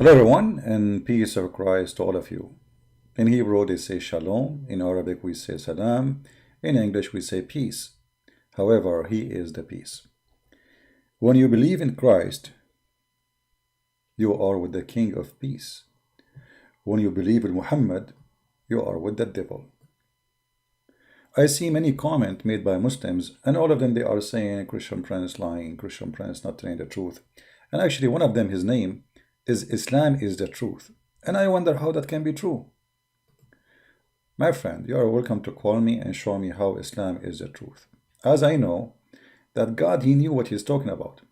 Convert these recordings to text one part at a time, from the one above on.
Hello everyone, and peace of Christ to all of you. In Hebrew they say shalom, in Arabic we say salam, in English we say peace. However, He is the peace. When you believe in Christ, you are with the King of peace. When you believe in Muhammad, you are with the devil. I see many comments made by Muslims, and all of them they are saying Christian Prince lying, Christian Prince not telling the truth. And actually one of them, his name is Islam is the truth. And I wonder how that can be true. My friend, you are welcome to call me and show me how Islam is the truth. As I know that God, He knew what He's talking about.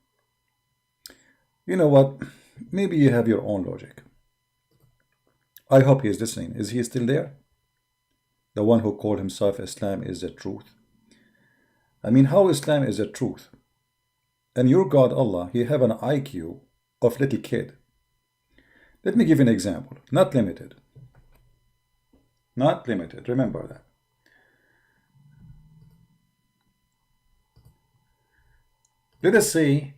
You know what? Maybe you have your own logic. I hope He is listening. Is He still there? The one who called himself Islam is the truth. I mean, how Islam is the truth? And your God, Allah, He have an IQ of little kid. Let me give you an example. Not limited. Not limited. Remember that. Let us say,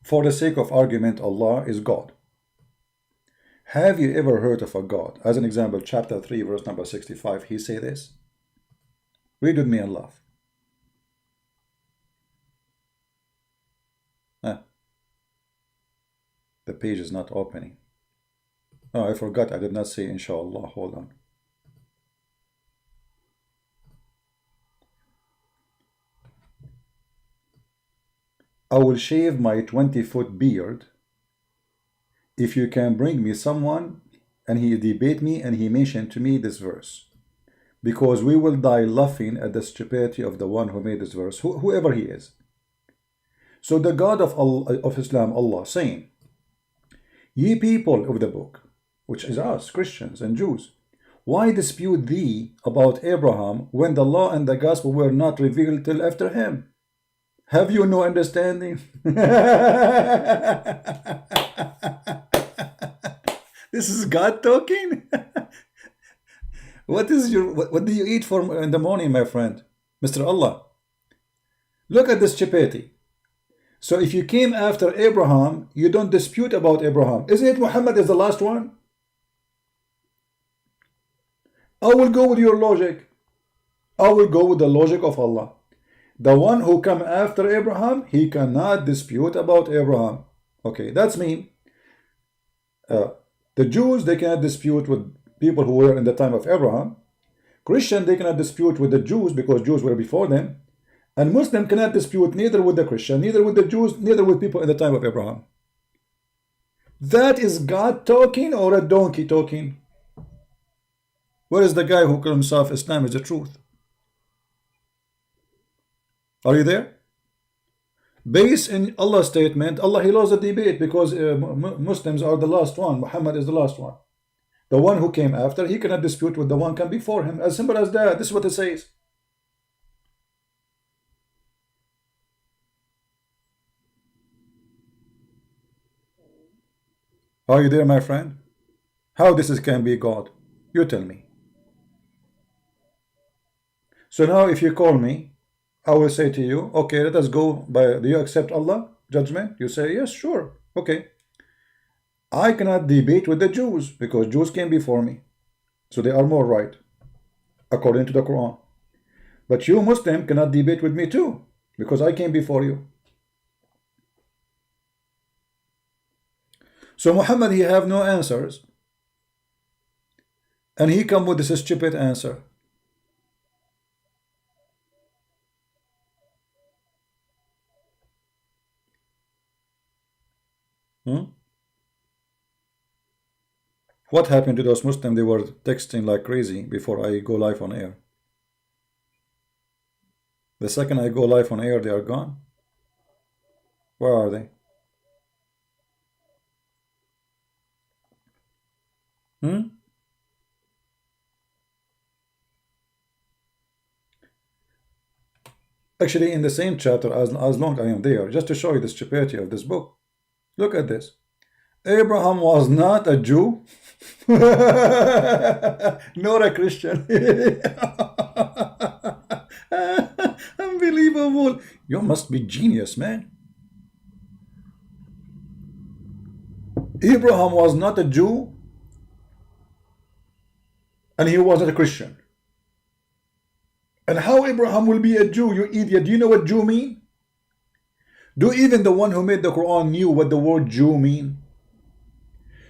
for the sake of argument, Allah is God. Have you ever heard of a God? As an example, chapter 3, verse number 65, He say this. Read with me and laugh. The page is not opening. Oh, I forgot. I did not say inshallah. Hold on. I will shave my 20-foot beard if you can bring me someone and he debate me and he mentioned to me this verse, because we will die laughing at the stupidity of the one who made this verse, whoever he is. So the God of Islam, Allah, saying, ye people of the book, which is us, Christians and Jews, why dispute thee about Abraham when the law and the gospel were not revealed till after him? Have you no understanding? This is God talking? What do you eat for in the morning, my friend? Mr. Allah. Look at this stupidity. So if you came after Abraham, you don't dispute about Abraham. Isn't it Muhammad is the last one? I will go with your logic. I will go with the logic of Allah. The one who come after Abraham, he cannot dispute about Abraham. Okay, that's me. The Jews, they cannot dispute with people who were in the time of Abraham. Christian, they cannot dispute with the Jews because Jews were before them. And Muslim cannot dispute neither with the Christian, neither with the Jews, neither with people in the time of Abraham. That is God talking or a donkey talking? Where is the guy who called himself Islam is the truth? Are you there? Based in Allah's statement, Allah, He lost the debate because Muslims are the last one. Muhammad is the last one. The one who came after, he cannot dispute with the one come before him. As simple as that. This is what it says. Are you there, my friend? How this can be God? You tell me. So now if you call me, I will say to you, okay, let us go by, do you accept Allah judgment? You say, yes, sure. Okay. I cannot debate with the Jews because Jews came before me. So they are more right, according to the Quran. But you Muslim cannot debate with me too, because I came before you. So Muhammad, he have no answers. And he come with this stupid answer. What happened to those Muslims? They were texting like crazy before I go live on air. The second I go live on air, they are gone. Where are they? Actually, in the same chapter, as long I am there, just to show you the stupidity of this book. Look at this. Abraham was not a Jew, nor a Christian. Unbelievable. You must be genius, man. Abraham was not a Jew and he was not a Christian. And how Abraham will be a Jew, you idiot? Do you know what Jew mean? Do even the one who made the Quran knew what the word Jew mean?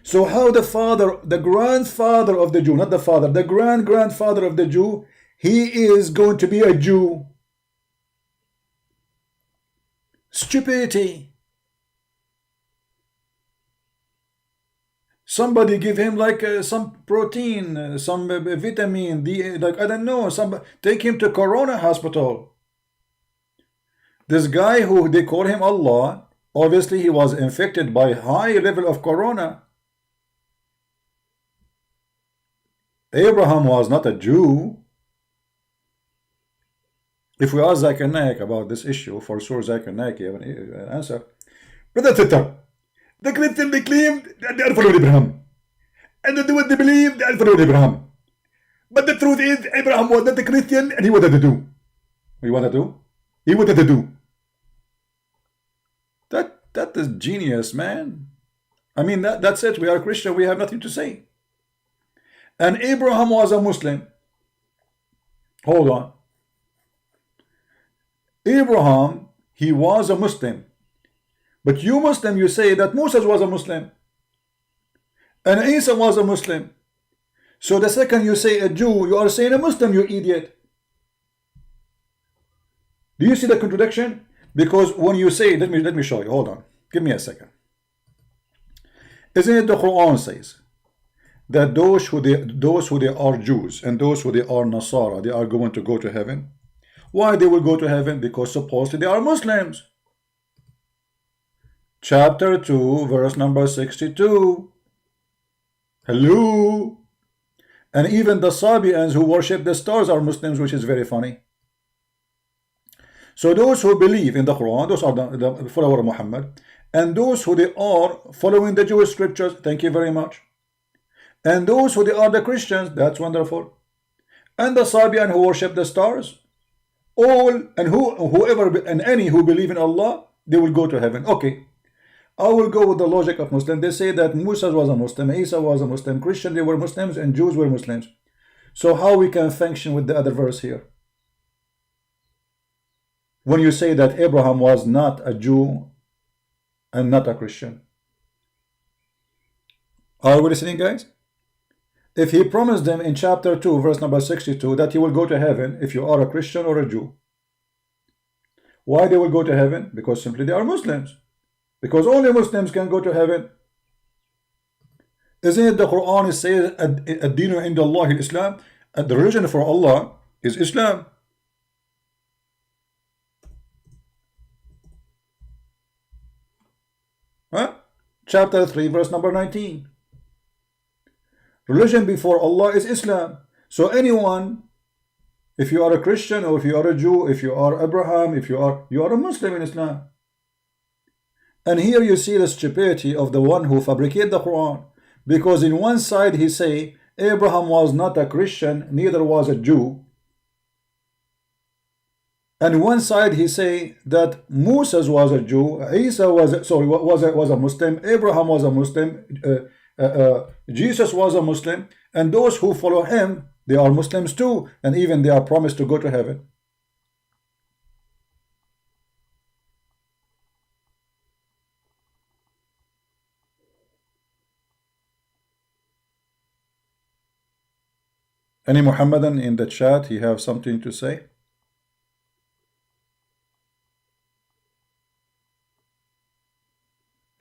So how the father, the grandfather of the Jew, not the father, the grandfather of the Jew, he is going to be a Jew? Stupidity. Somebody give him like some protein, some vitamin, like I don't know, take him to Corona hospital. This guy who they call him Allah, obviously he was infected by high level of Corona. Abraham was not a Jew. If we ask Zakir Naik about this issue, for sure Zakir Naik gave an answer. Brother Twitter, the Christian they claimed that they are following Abraham. And they do what they believe, they are following Abraham. But the truth is, Abraham was not a Christian and he wanted to do. He wanted to? He wanted to do. That is genius, man. I mean, that's it. We are Christian, we have nothing to say. And Abraham was a Muslim. Hold on. Abraham, he was a Muslim. But you Muslim, you say that Moses was a Muslim. And Isa was a Muslim. So the second you say a Jew, you are saying a Muslim, you idiot. Do you see the contradiction? Because when you say, let me show you, hold on, give me a second. Isn't it the Quran says that those who they are Jews and those who they are Nasara, they are going to go to heaven? Why they will go to heaven? Because supposedly they are Muslims. Chapter 2, verse number 62. Hello. And even the Sabians who worship the stars are Muslims, which is very funny. So those who believe in the Quran, those are the follower of Muhammad, and those who they are following the Jewish scriptures, thank you very much. And those who they are the Christians, that's wonderful. And the Sabian who worship the stars, all and whoever and any who believe in Allah, they will go to heaven. Okay, I will go with the logic of Muslim. They say that Musa was a Muslim, Isa was a Muslim, Christian they were Muslims, and Jews were Muslims. So how we can function with the other verse here? When you say that Abraham was not a Jew and not a Christian. Are we listening, guys? If he promised them in chapter 2, verse number 62, that he will go to heaven if you are a Christian or a Jew. Why they will go to heaven? Because simply they are Muslims. Because only Muslims can go to heaven. Isn't it the Quran says, Ad-dinu inda Allah Islam? The religion for Allah is Islam. Huh? Chapter 3, verse number 19. Religion before Allah is Islam. So anyone, if you are a Christian or if you are a Jew, if you are Abraham, you are a Muslim in Islam. And here you see the stupidity of the one who fabricated the Quran. Because in one side he say Abraham was not a Christian, neither was a Jew. And one side he say that Moses was a Jew, Isa was a Muslim, Abraham was a Muslim, Jesus was a Muslim, and those who follow him, they are Muslims too, and even they are promised to go to heaven. Any Muhammadan in the chat, he have something to say?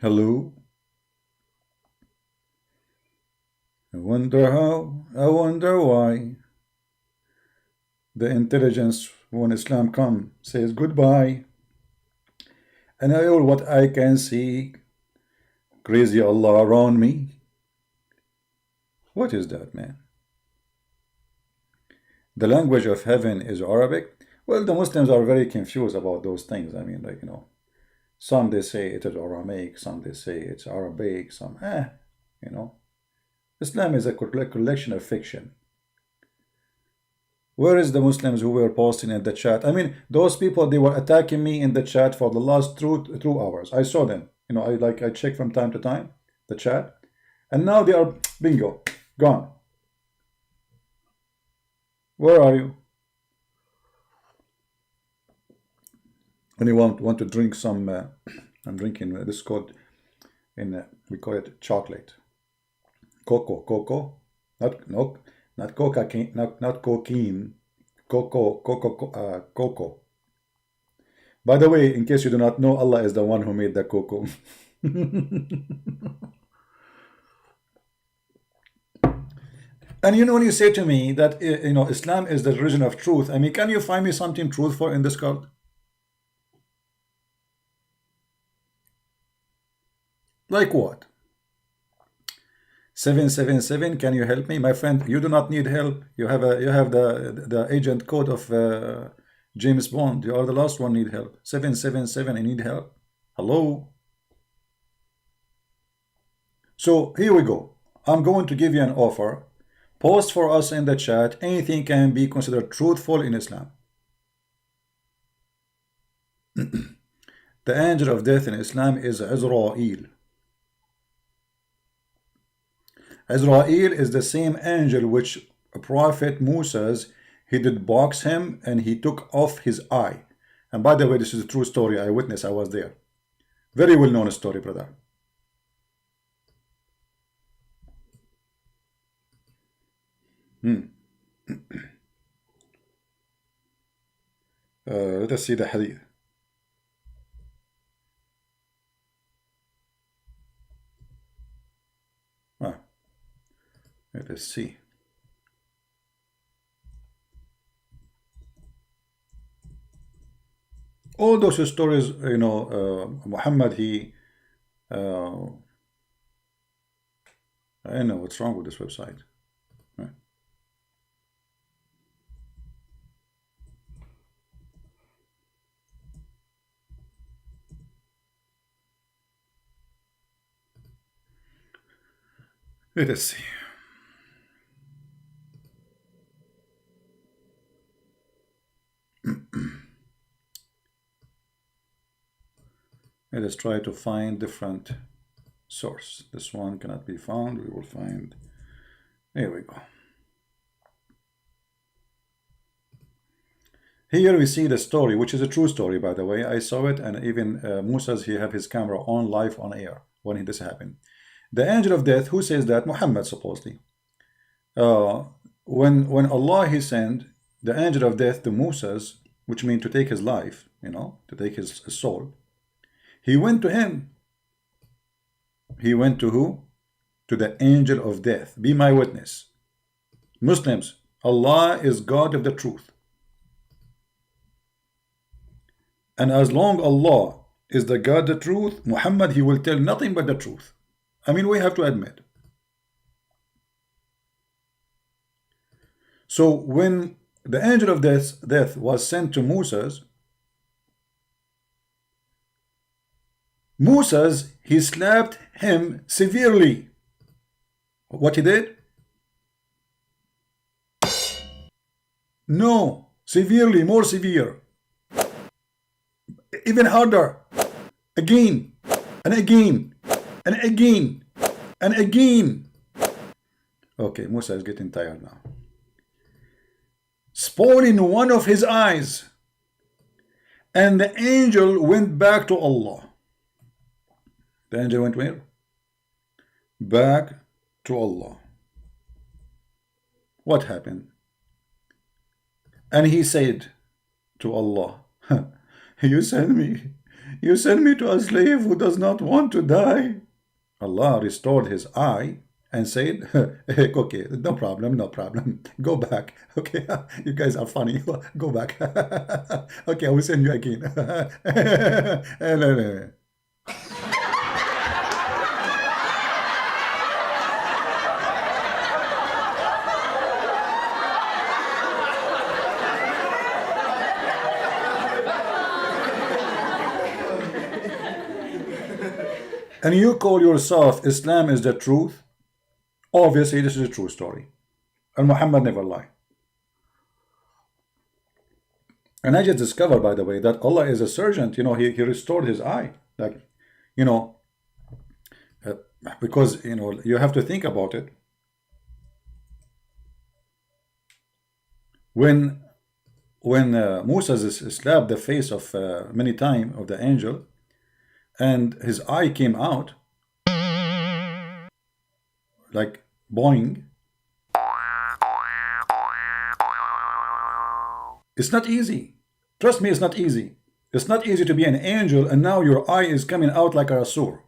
Hello? I wonder how, I wonder why. The intelligence when Islam come says goodbye. And all what I can see, crazy Allah around me. What is that, man? The language of heaven is Arabic. Well, the Muslims are very confused about those things. I mean, like, you know, some they say it is Aramaic, some they say it's Arabic, some, you know. Islam is a collection of fiction. Where is the Muslims who were posting in the chat? I mean, those people, they were attacking me in the chat for the last two hours. I saw them. You know, I check from time to time. the chat, and now they are bingo, gone. Where are you? Anyone want to drink some? I'm drinking this called we call it chocolate. Cocoa, not cocaine, not cocaine, cocoa. By the way, in case you do not know, Allah is the one who made the cocoa. And you know, when you say to me that Islam is the religion of truth, I mean, can you find me something truthful in this cult? Like what? 777, can you help me? My friend, you do not need help. You have the agent code of James Bond. You are the last one need help. 777, I need help. Hello? So here we go. I'm going to give you an offer. Post for us in the chat. Anything can be considered truthful in Islam. The angel of death in Islam is Israel. Israel is the same angel which Prophet Moses, he did box him and he took off his eye. And by the way, this is a true story. I witnessed, I was there. Very well known story, brother. Let us see the hadith. Let us see. All those stories, Muhammad, I don't know what's wrong with this website. Let us see. Let us try to find different source. This one cannot be found. We will find. Here we go. Here we see the story, which is a true story, by the way. I saw it, and even Musa's, he have his camera on live on air when this happened. The angel of death, who says that? Muhammad, supposedly. When Allah, he sent the angel of death to Musa's, which means to take his life, to take his soul. He went to him. He went to who? To the angel of death. Be my witness. Muslims, Allah is God of the truth. And as long Allah is the God of the truth, Muhammad, he will tell nothing but the truth. I mean, we have to admit. So when the angel of death was sent to Moses, he slapped him severely. What he did? No, severely, more severe. Even harder. Again, and again, and again, and again. Okay, Musa is getting tired now. Spoiling one of his eyes. And the angel went back to Allah. The angel went where? Back to Allah. What happened? And he said to Allah, you send me to a slave who does not want to die. Allah restored his eye and said, okay, no problem. Go back. Okay, you guys are funny. Go back. Okay, I will send you again. And you call yourself Islam is the truth? Obviously, this is a true story. And Muhammad never lied. And I just discovered, by the way, that Allah is a surgeon. He restored his eye. Like, Because, you know, you have to think about it. When Musa slapped the face of many times of the angel, and his eye came out like boing. It's not easy. Trust me, it's not easy. It's not easy to be an angel and now your eye is coming out like a rasur.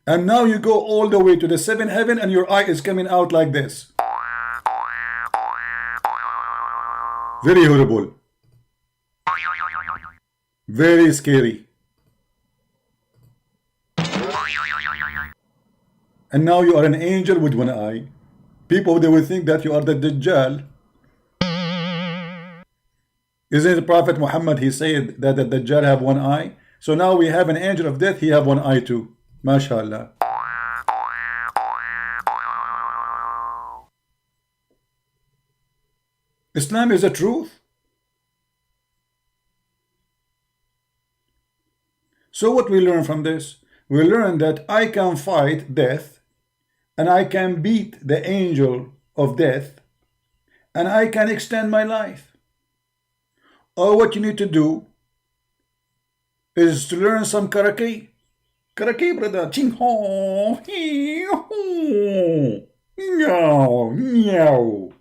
And now you go all the way to the seventh heaven and your eye is coming out like this. Very horrible. Very scary. And now you are an angel with one eye. People, they will think that you are the Dajjal. Isn't it Prophet Muhammad, he said that the Dajjal have one eye? So now we have an angel of death, he have one eye too. MashaAllah. Islam is the truth. So what we learn from this? We learn that I can fight death, and I can beat the angel of death, and I can extend my life. All what you need to do is to learn some karate. Karate, brother. Ching ho, hee ho, meow, meow.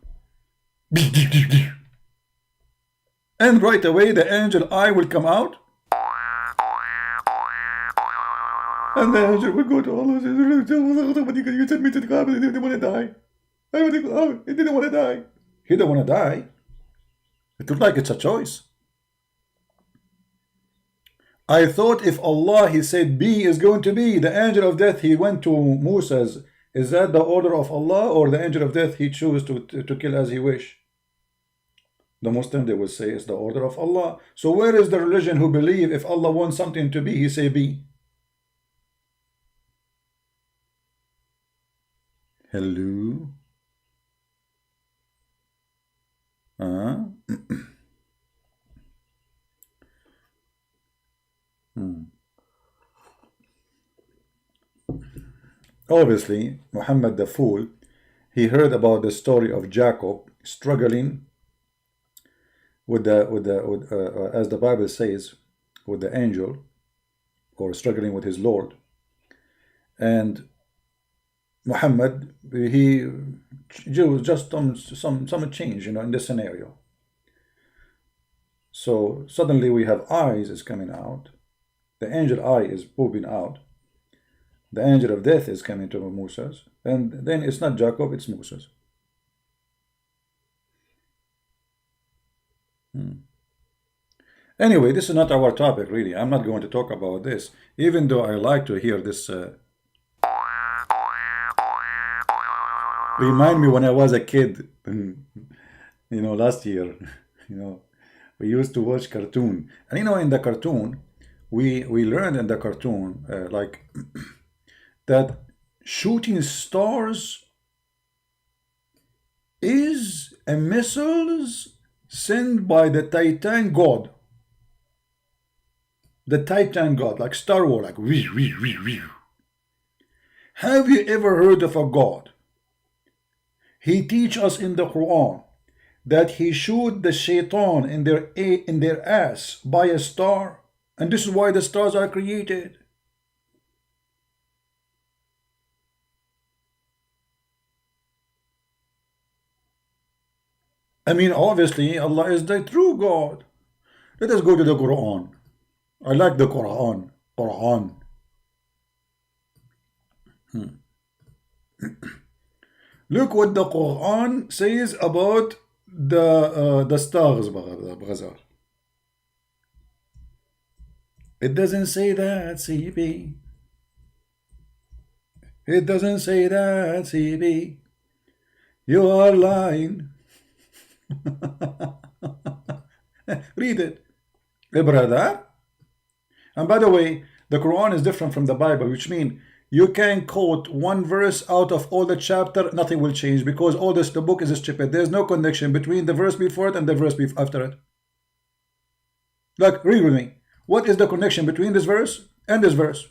And right away the angel eye will come out. And the angel will go to Allah and say, you sent me to the Kaaba, I didn't want to die. I didn't want to die. He didn't want to die. It looks like it's a choice. I thought if Allah, he said B is going to be the angel of death, he went to Musa's. Is that the order of Allah, or the angel of death he chose to kill as he wish? The Muslim, they will say it's the order of Allah. So where is the religion who believe if Allah wants something to be, he say be? Hello? Obviously, Muhammad the fool, he heard about the story of Jacob struggling with as the Bible says, with the angel, or struggling with his Lord. And Muhammad, he just some change, in this scenario. So suddenly we have eyes is coming out. The angel eye is pooping out. The angel of death is coming to Moses. And then it's not Jacob, it's Moses. Anyway, this is not our topic, really. I'm not going to talk about this, even though I like to hear this. Remind me when I was a kid, last year, we used to watch cartoon. And in the cartoon, we learned in the cartoon, like, that shooting stars is a missiles sent by the Titan God. The Titan God, like Star Wars, like wee, wee, wee, wee. Have you ever heard of a God? He teach us in the Quran that he shoot the shaitan in their ass by a star, and this is why the stars are created. I mean, obviously, Allah is the true God. Let us go to the Quran. I like the Quran. Look what the Quran says about the stars, Baghazar. It doesn't say that, CB. It doesn't say that, CB. You are lying. Read it, brother. And by the way, the Quran is different from the Bible, which means you can quote one verse out of all the chapter, nothing will change, because all this, the book is stupid. There's no connection between the verse before it and the verse after it. Like, read with me. What is the connection between this verse And this verse.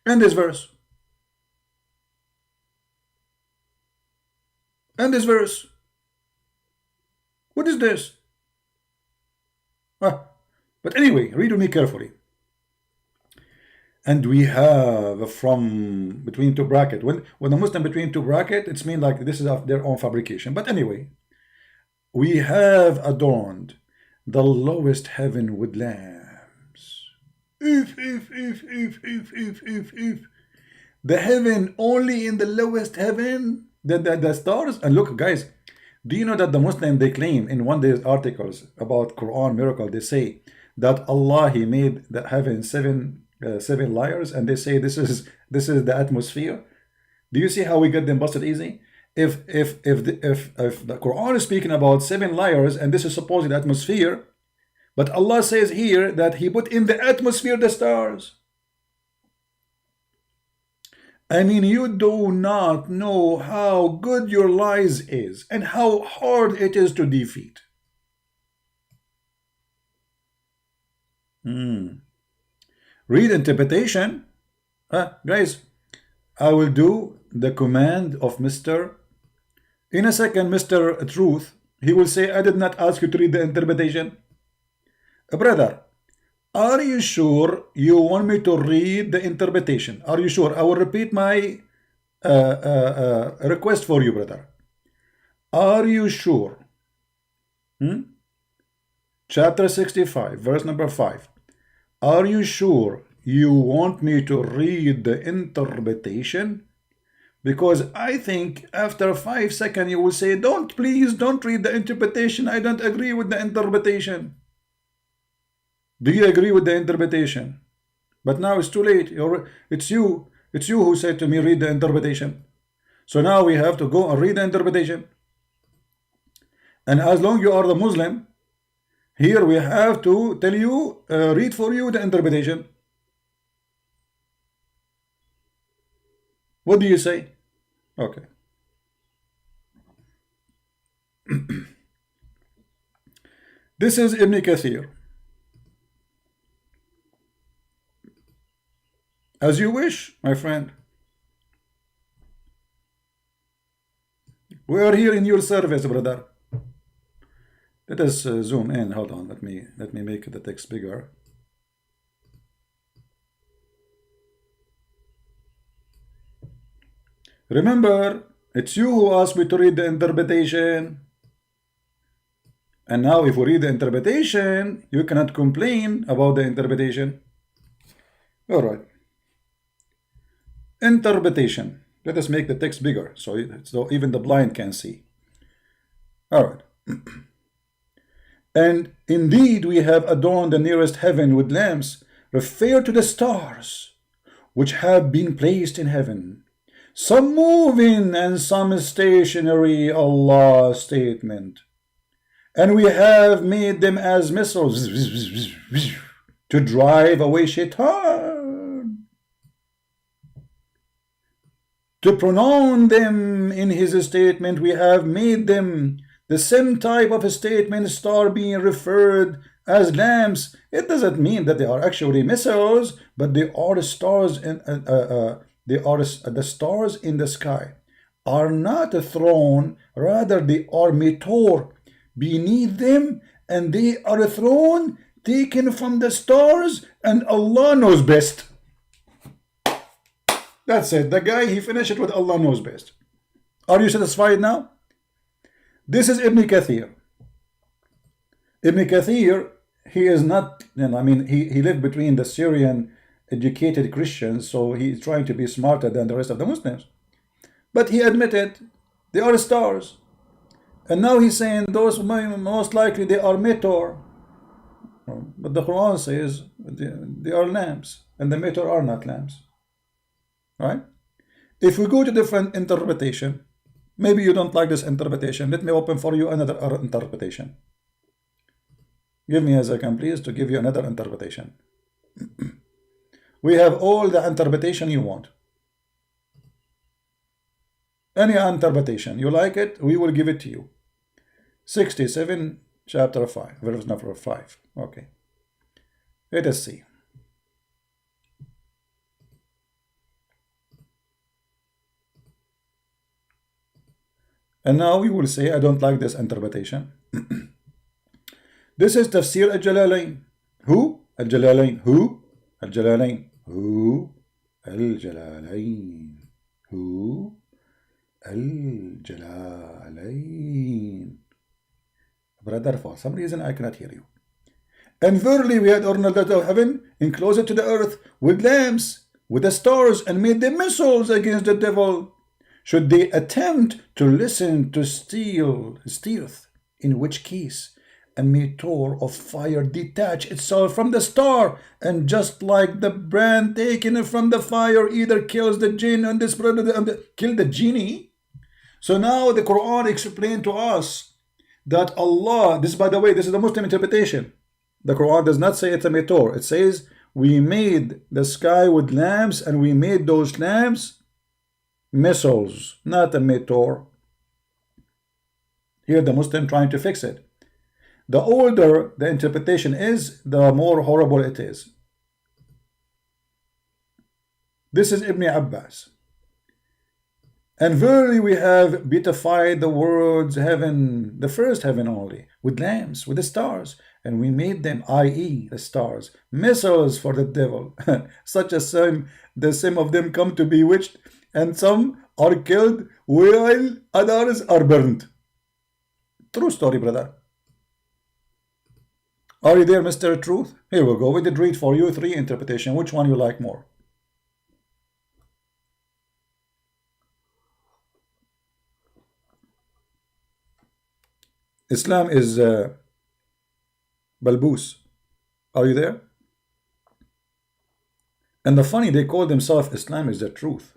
And this verse. And this verse. What is this? But anyway, read with me carefully. And we have from between two brackets. When a Muslim between two brackets, it's mean like this is of their own fabrication. But anyway, we have adorned the lowest heaven with lamps. If the heaven only in the lowest heaven, the stars. And look, guys, do you know that the Muslim, they claim in one day's articles about Quran miracle, they say that Allah, he made the heaven seven layers, and they say this is the atmosphere. Do you see how we get them busted easy? If the Quran is speaking about 7 layers and this is supposedly the atmosphere, but Allah says here that he put in the atmosphere the stars. I mean, you do not know how good your lies is and how hard it is to defeat. Read interpretation. Guys, I will do the command of Mr. In a second, Mr. Truth, he will say, I did not ask you to read the interpretation. Brother, are you sure you want me to read the interpretation? Are you sure? I will repeat my request for you, brother. Are you sure? Chapter 65, verse number 5. Are you sure you want me to read the interpretation? Because I think after 5 seconds you will say, please don't read the interpretation. I don't agree with the interpretation. Do you agree with the interpretation? But now it's too late. It's you who said to me, read the interpretation. So now we have to go and read the interpretation. And as long you are the Muslim, here we have to tell you, read for you the interpretation. What do you say? Okay. This is Ibn Kathir. As you wish, my friend. We are here in your service, brother. Let us zoom in. Hold on. Let me make the text bigger. Remember, it's you who asked me to read the interpretation. And now if we read the interpretation, you cannot complain about the interpretation. All right. Interpretation. Let us make the text bigger so even the blind can see. All right. And indeed we have adorned the nearest heaven with lamps, refer to the stars which have been placed in heaven, some moving and some stationary. Allah statement. And we have made them as missiles to drive away shaitan. To pronoun them in his statement, we have made them the same type of a statement, star being referred as lamps. It doesn't mean that they are actually missiles, but they are stars in the stars in the sky. Are not thrown, rather they are meteor beneath them, and they are thrown, taken from the stars, and Allah knows best. That's it. The guy, he finished it with Allah knows best. Are you satisfied now? This is Ibn Kathir. Ibn Kathir, he is not, I mean, he lived between the Syrian educated Christians, so he's trying to be smarter than the rest of the Muslims. But he admitted they are stars. And now he's saying those most likely they are meteor. But the Quran says they are lamps, and the meteor are not lamps. Right? If we go to different interpretation, maybe you don't like this interpretation. Let me open for you another interpretation. Give me a second, please, to give you another interpretation. We have all the interpretation you want. Any interpretation. You like it, we will give it to you. 67, chapter 5, verse number 5. Okay. Let us see. And now you will say, I don't like this interpretation. This is Tafsir al-Jalalain. Who? Al-Jalalain. Who? Al-Jalalain. Who? Al-Jalalain. Who? Al-Jalalain. Brother, for some reason I cannot hear you. And verily we had ordered the heaven enclosed it to the earth with lamps, with the stars, and made them missiles against the devil, should they attempt to listen to stealth, in which case a meteor of fire detach itself from the star, and just like the brand taken from the fire either kills the jinn and kill the genie. So now the Quran explained to us that Allah, this by the way, this is the Muslim interpretation. The Quran does not say it's a meteor. It says we made the sky with lamps, and we made those lamps missiles, not a meteor. Here the Muslim trying to fix it. The older the interpretation is, the more horrible it is. This is Ibn Abbas. And verily we have beatified the world's heaven, the first heaven only, with lamps, with the stars, and we made them, i.e. the stars, missiles for the devil, such as some of them come to be bewitched, and some are killed while others are burned. True story, brother. Are you there, Mr. Truth? Here we go. We did read for you 3 interpretations. Which one you like more? Islam is Balboos. Are you there? And the funny, they call themselves Islam is the truth.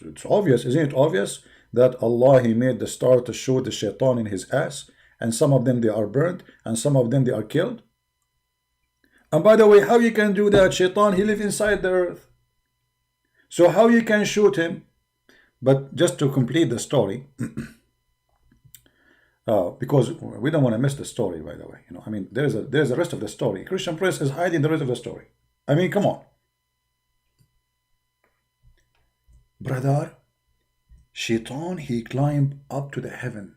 It's obvious, isn't it obvious that Allah, He made the star to show the shaitan in his ass, and some of them they are burnt, and some of them they are killed. And by the way, how you can do that? Shaitan, he lives inside the earth. So how you can shoot him? But just to complete the story, because we don't want to miss the story, by the way. You know, I mean, there's a rest of the story. Christian Prince is hiding the rest of the story. I mean, come on. Brother, Shaitan, he climbed up to the heaven,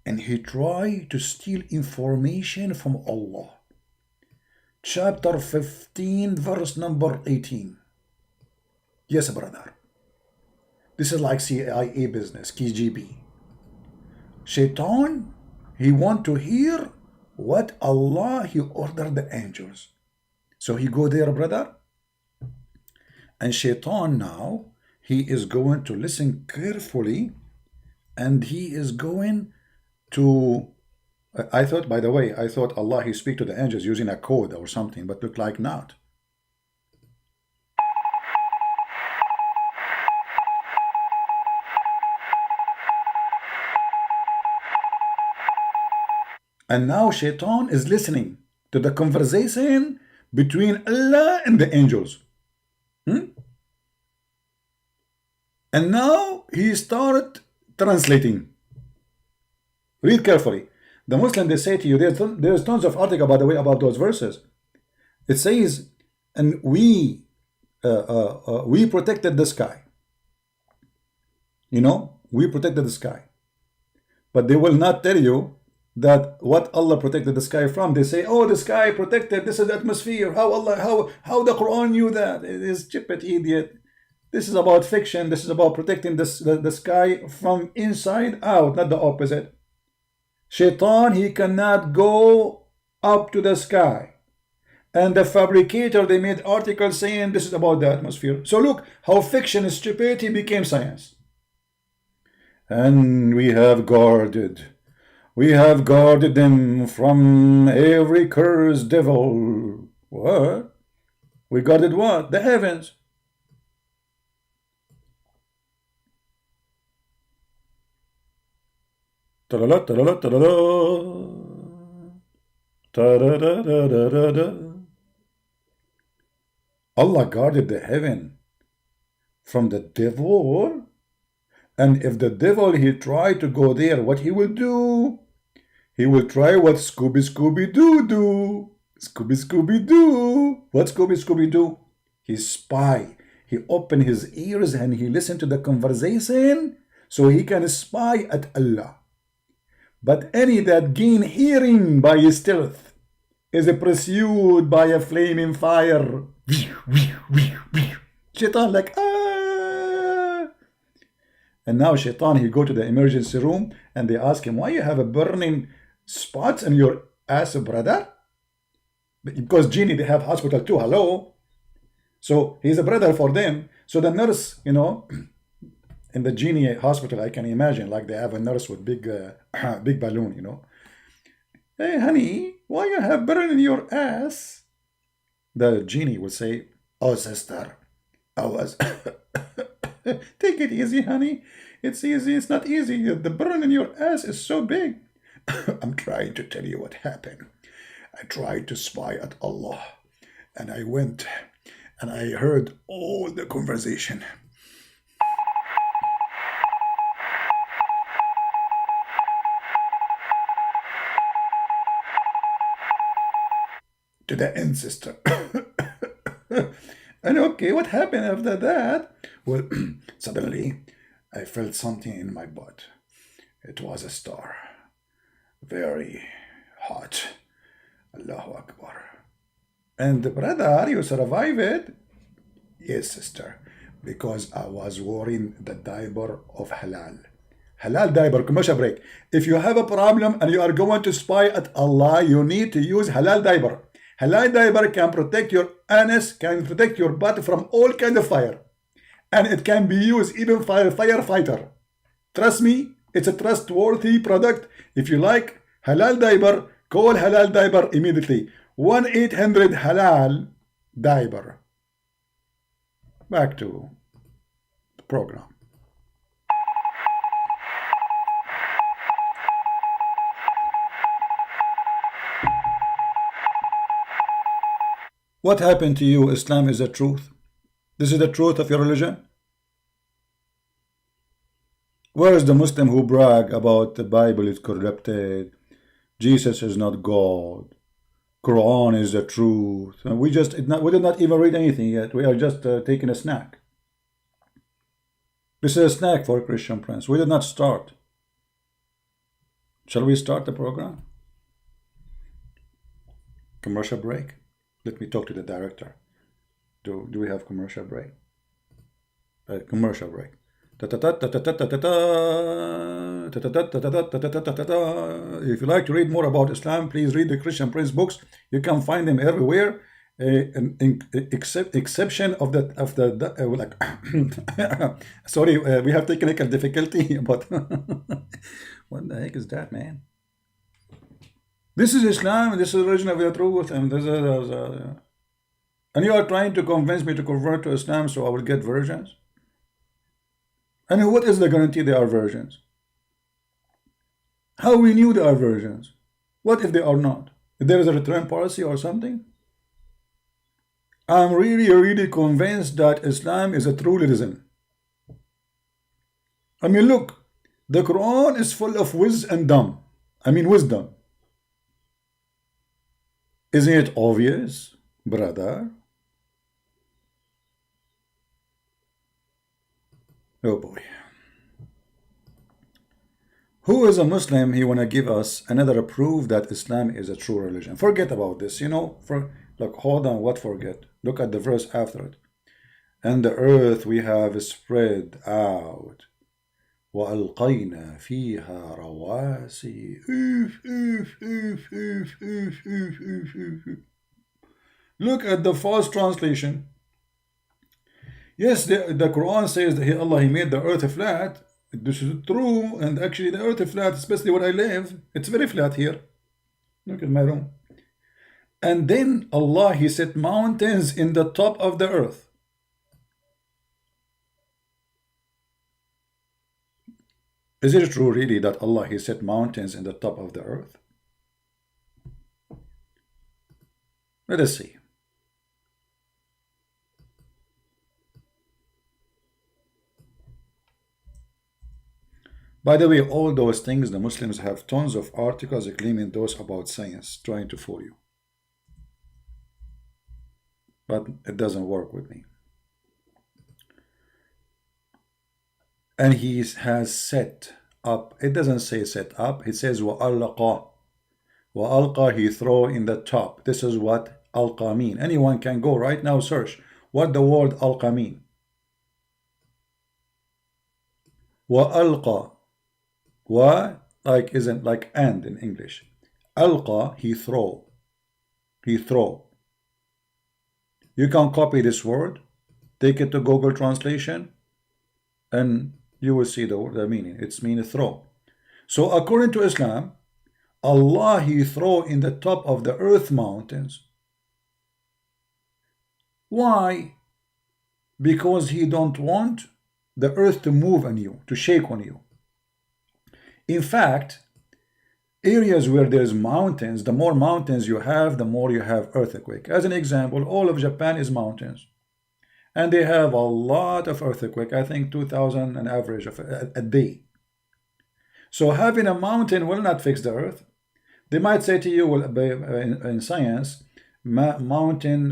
and he tried to steal information from Allah. Chapter 15, verse number 18. Yes, brother. This is like CIA business, KGB. Shaitan, he want to hear what Allah, he ordered the angels. So he go there, brother. And Shaitan now, he is going to listen carefully, and he is going to, I thought, by the way, I thought Allah, he speak to the angels using a code or something, but look like not. And now Shaitan is listening to the conversation between Allah and the angels. And now he started translating. Read carefully. The Muslim, they say to you, there's tons of article, by the way, about those verses. It says, and we protected the sky. You know, we protected the sky. But they will not tell you that what Allah protected the sky from. They say, oh, the sky protected, this is the atmosphere. How the Quran knew that? It is stupid idiot. This is about fiction. This is about protecting the sky from inside out, not the opposite. Shaitan, he cannot go up to the sky. And the fabricator, they made articles saying this is about the atmosphere. So look how fiction is stupidity became science. And we have guarded them from every cursed devil. What? We guarded what? The heavens. Allah guarded the heaven from the devil. And if the devil, he tried to go there, what he will do? He will try what Scooby-Doo do. Scooby-Doo. What Scooby-Doo do? He spy. He opened his ears and he listened to the conversation so he can spy at Allah. But any that gain hearing by stealth is pursued by a flaming fire. Shaitan like, ah. And now Shaitan, he go to the emergency room and they ask him, why you have a burning spots in your ass, brother? Because genie, they have hospital too, hello? So he's a brother for them. So the nurse, you know, in the genie hospital, I can imagine, like they have a nurse with big big balloon, you know. Hey, honey, why you have burn in your ass? The genie would say, oh, sister, I was... Take it easy, honey. It's easy. It's not easy. The burn in your ass is so big. I'm trying to tell you what happened. I tried to spy at Allah. And I went and I heard all the conversation. To the end, sister. And okay, what happened after that? Well, suddenly I felt something in my butt. It was a star. Very hot. Allahu Akbar. And brother, you survived it? Yes, sister. Because I was wearing the diaper of halal. Halal diaper, commercial break. If you have a problem and you are going to spy at Allah, you need to use halal diaper. Halal diaper can protect your anus, can protect your butt from all kind of fire. And it can be used even for a firefighter. Trust me, it's a trustworthy product. If you like halal diaper, call halal diaper immediately. 1-800-HALAL diaper. Back to the program. What happened to you? Islam is the truth. This is the truth of your religion. Where is the Muslim who brag about the Bible is corrupted, Jesus is not God, Quran is the truth? And we did not even read anything yet. We are just taking a snack. This is a snack for Christian Prince. We did not start. Shall we start the program? Commercial break. Let me talk to the director. Do we have commercial break? Commercial break. If you like to read more about Islam, please read the Christian Prince books. You can find them everywhere, exception of the sorry, we have technical difficulty, but what the heck is that, man? This is Islam. This is the religion of the truth, and this is and you are trying to convince me to convert to Islam so I will get virgins. And what is the guarantee they are virgins? How we knew they are virgins? What if they are not? If there is a return policy or something? I'm really convinced that Islam is a true religion. I mean, look, the Quran is full of wisdom. Isn't it obvious, brother? Oh boy. Who is a Muslim? He want to give us another proof that Islam is a true religion. Forget about this, you know. Look, hold on, what forget? Look at the verse after it. And the earth we have spread out. وَأَلْقَيْنَا فِيهَا رَوَاسِي. Look at the false translation. Yes, the Quran says that Allah, He made the earth flat. This is true, and actually the earth is flat, especially where I live. It's very flat here. Look at my room. And then Allah, He set mountains in the top of the earth. Is it true really that Allah, He set mountains in the top of the earth? Let us see. By the way, all those things, the Muslims have tons of articles claiming those about science, trying to fool you. But it doesn't work with me. And he has set up. It doesn't say set up. It says وَأَلْقَى. وَأَلْقَى, he throw in the top. This is what alqa mean. Anyone can go right now search what the word alqa mean. وَأَلْقَى. Wa like isn't like and in English. Alqa, he throw. He throw. You can copy this word, take it to Google Translation, and you will see the meaning. It's mean throw. So according to Islam, Allah he throw in the top of the earth mountains. Why? Because he don't want the earth to move on you, to shake on you. In fact, areas where there's mountains, the more mountains you have, the more you have earthquake. As an example, all of Japan is mountains. And they have a lot of earthquake, I think 2,000 an average of a day. So having a mountain will not fix the earth. They might say to you, well, in science, mountain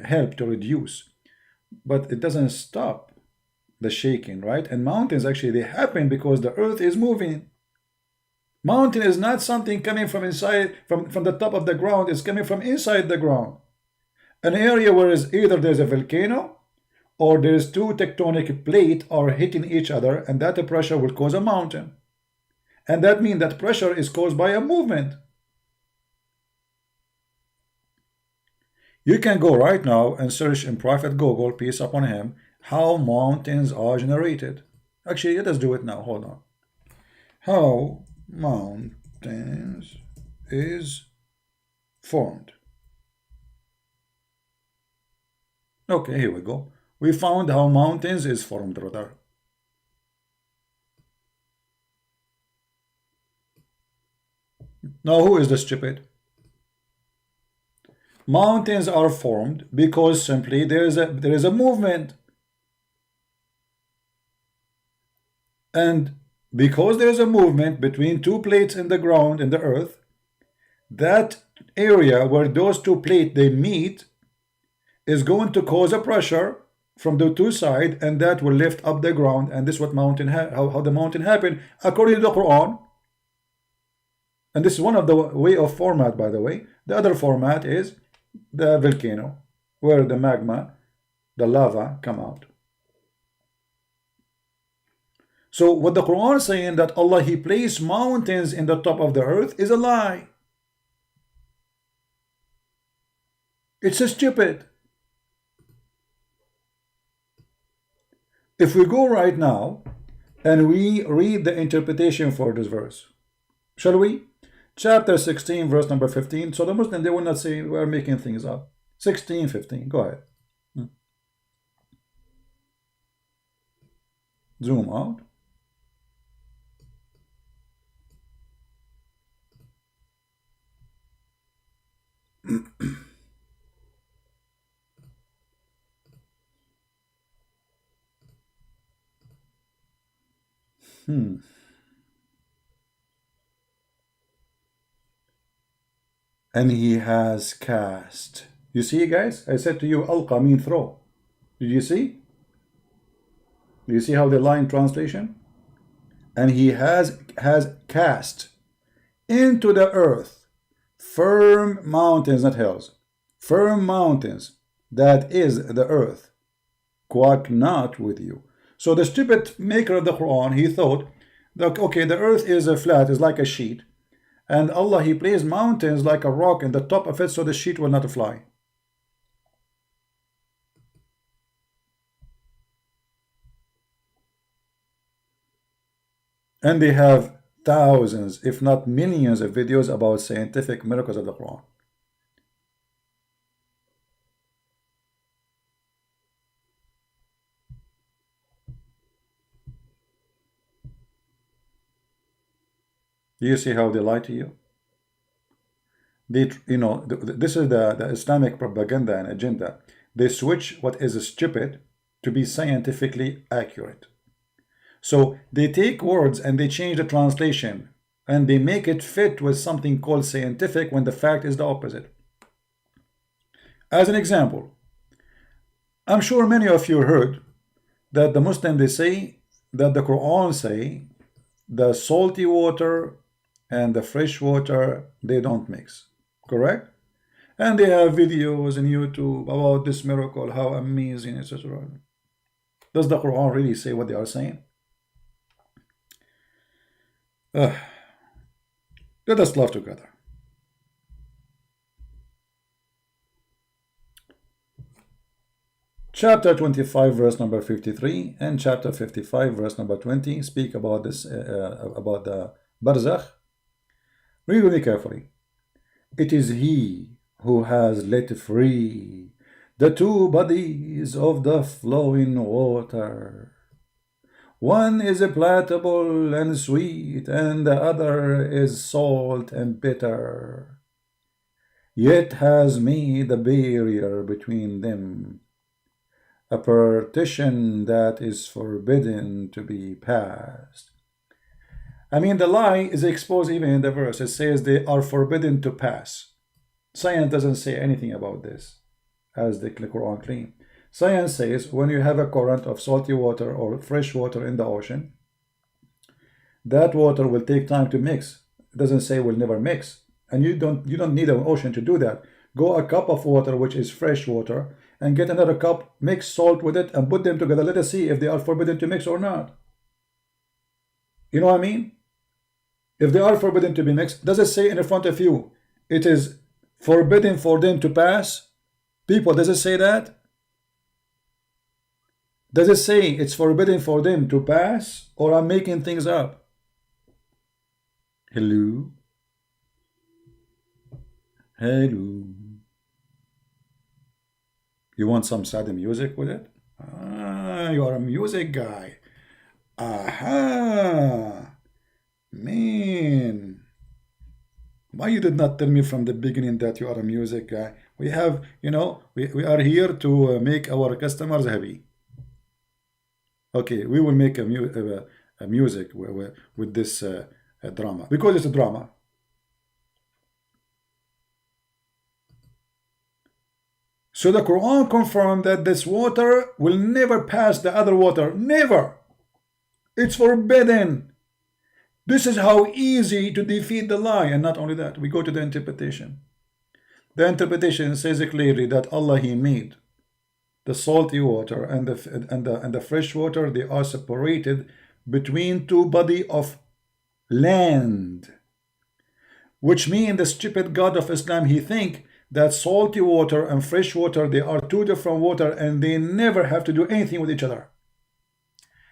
help to reduce, but it doesn't stop the shaking, right? And mountains actually, they happen because the earth is moving. Mountain is not something coming from inside, from the top of the ground. It's coming from inside the ground. An area where is either there's a volcano or there's two tectonic plates are hitting each other, and that pressure will cause a mountain. And that means that pressure is caused by a movement. You can go right now and search in Prophet Google, peace upon him, how mountains are generated. Actually, let us do it now. Hold on. How mountains is formed. Okay, here we go. We found how mountains is formed, brother. Now, who is the stupid? Mountains are formed because simply there is a movement. And because there is a movement between two plates in the ground, in the earth, that area where those two plates they meet is going to cause a pressure from the two sides, and that will lift up the ground. And this is what mountain how the mountain happened according to the Quran. And this is one of the way of format, by the way. The other format is the volcano, where the magma, the lava come out. So what the Quran is saying that Allah he placed mountains in the top of the earth is a lie. It's a stupid. If we go right now and we read the interpretation for this verse, shall we? Chapter 16, verse number 15. So the Muslim, they will not say we're making things up. 16, 15. Go ahead. Zoom out. And he has cast. You see, guys? I said to you, alqa mean throw. Did you see? Do you see how they lie in translation? And he has cast into the earth firm mountains, not hills, firm mountains, that is the earth. Quack not with you. So the stupid maker of the Quran, he thought that, okay, the earth is a flat, is like a sheet, and Allah he placed mountains like a rock in the top of it so the sheet will not fly. And they have thousands, if not millions of videos about scientific miracles of the Quran. Do you see how they lie to you? They, this is the Islamic propaganda and agenda. They switch what is stupid to be scientifically accurate. So they take words and they change the translation and they make it fit with something called scientific when the fact is the opposite. As an example, I'm sure many of you heard that the Muslim, they say that the Quran say the salty water and the fresh water, they don't mix, correct? And they have videos on YouTube about this miracle, how amazing, etc. Does the Quran really say what they are saying? Let us laugh together. Chapter 25, verse number 53, and chapter 55, verse number 20 speak about this, about the barzakh. Read with me carefully. It is He who has let free the two bodies of the flowing water. One is palatable and sweet, and the other is salt and bitter. Yet has made a barrier between them, a partition that is forbidden to be passed. I mean, the lie is exposed even in the verse. It says they are forbidden to pass. Science doesn't say anything about this, as the Quran claims. Science says when you have a current of salty water or fresh water in the ocean, that water will take time to mix. It doesn't say will never mix. And you don't need an ocean to do that. Go a cup of water, which is fresh water, and get another cup, mix salt with it, and put them together. Let us see if they are forbidden to mix or not. You know what I mean? If they are forbidden to be mixed, does it say in front of you, it is forbidden for them to pass? People, does it say that? Does it say it's forbidden for them to pass? Or I'm making things up? Hello? Hello? You want some sad music with it? Ah, you are a music guy. Aha! Man, why you did not tell me from the beginning that you are a music guy? We have, you know, we are here to make our customers happy. Okay, we will make a music with this drama, because it's a drama. So the Quran confirmed that this water will never pass the other water. Never. It's forbidden. This is how easy to defeat the lie. And not only that, we go to the interpretation. The interpretation says clearly that Allah, He made the salty water and the fresh water, they are separated between two bodies of land. Which means the stupid God of Islam, he think that salty water and fresh water, they are two different water and they never have to do anything with each other.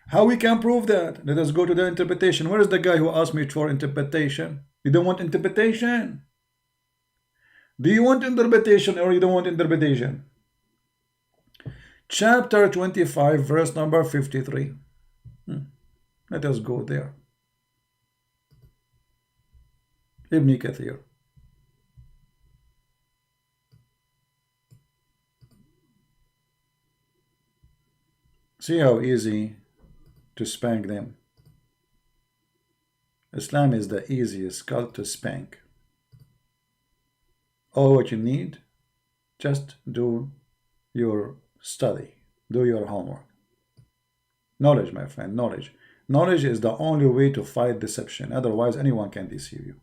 How we can prove that? Let us go to the interpretation. Where is the guy who asked me for interpretation? You don't want interpretation? Do you want interpretation or you don't want interpretation? Chapter 25, verse number 53. Let us go there. Ibn Kathir. See how easy to spank them. Islam is the easiest cult to spank. All what you need, just do your study, do your homework. Knowledge, my friend, knowledge. Knowledge is the only way to fight deception. Otherwise, anyone can deceive you.